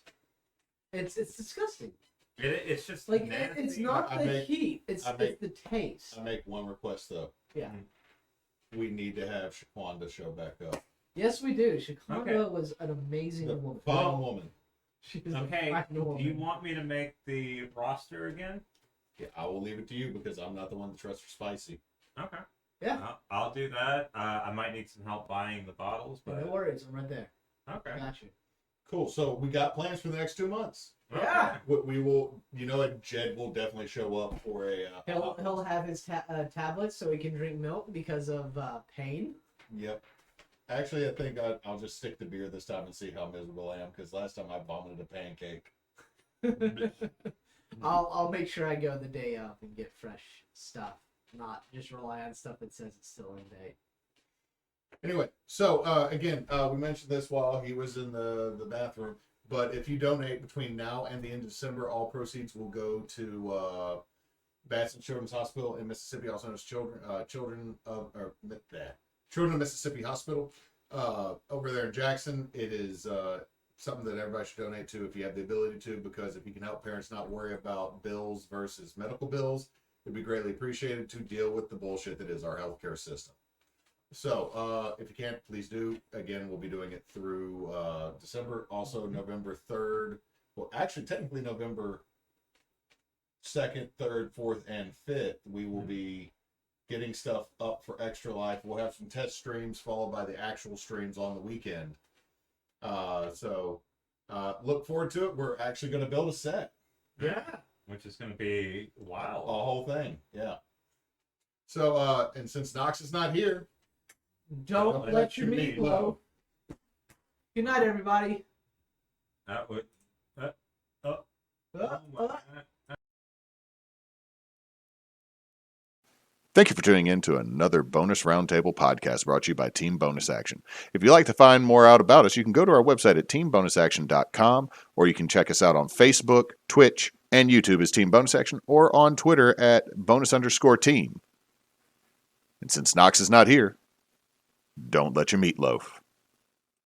S1: It's disgusting.
S3: It's just
S1: Like
S3: nasty.
S1: it's not the heat. It's
S2: I make-
S1: the taste.
S2: I make one request though.
S1: Yeah.
S2: We need to have Shaquanda show back up.
S1: Yes, we do. Shaquanda
S3: Okay.
S1: was an amazing
S2: The
S1: woman.
S2: bomb woman.
S1: She was a
S3: Okay,
S1: fine
S3: do
S1: woman.
S3: you want me to make the roster again?
S2: Yeah, I will leave it to you because I'm not the one that trusts for spicy.
S3: Okay.
S1: Yeah.
S3: I'll do that. I might need some help buying the bottles, but
S1: No worries, I'm right there.
S3: okay.
S1: Got you.
S2: Cool. So we got plans for the next 2 months.
S1: Yeah.
S2: We will, you know what, Jed will definitely show up for a...
S1: He'll have his tablets so he can drink milk because of pain.
S2: Yep. Actually, I think I'll just stick to beer this time and see how miserable I am, because last time I vomited a pancake.
S1: I'll make sure I go the day of and get fresh stuff, not just rely on stuff that says it's still in date.
S2: Anyway, so again, we mentioned this while he was in the bathroom, but if you donate between now and the end of December, all proceeds will go to Batson Children's Hospital in Mississippi, also known as Children of Mississippi Hospital over there in Jackson. It is something that everybody should donate to if you have the ability to, because if you can help parents not worry about bills versus medical bills, it'd be greatly appreciated to deal with the bullshit that is our healthcare system. So, if you can't, please do. Again, we'll be doing it through December. Also, November 3rd. Well, actually, technically, November 2nd, 3rd, 4th, and 5th, we will be getting stuff up for Extra Life. We'll have some test streams followed by the actual streams on the weekend. So, look forward to it. We're actually going to build a set.
S3: Yeah. Which is going to be
S2: A
S3: wild.
S2: whole thing. Yeah. So, and since Knox is not here,
S1: Don't let your meat blow. Good night, everybody.
S3: That would.
S1: Uh,
S3: Oh my God.
S4: Thank you for tuning in to another Bonus Roundtable podcast brought to you by Team Bonus Action. If you'd like to find more out about us, you can go to our website at teambonusaction.com, or you can check us out on Facebook, Twitch, and YouTube as Team Bonus Action, or on Twitter at bonus_team. And since Knox is not here, don't let your meatloaf.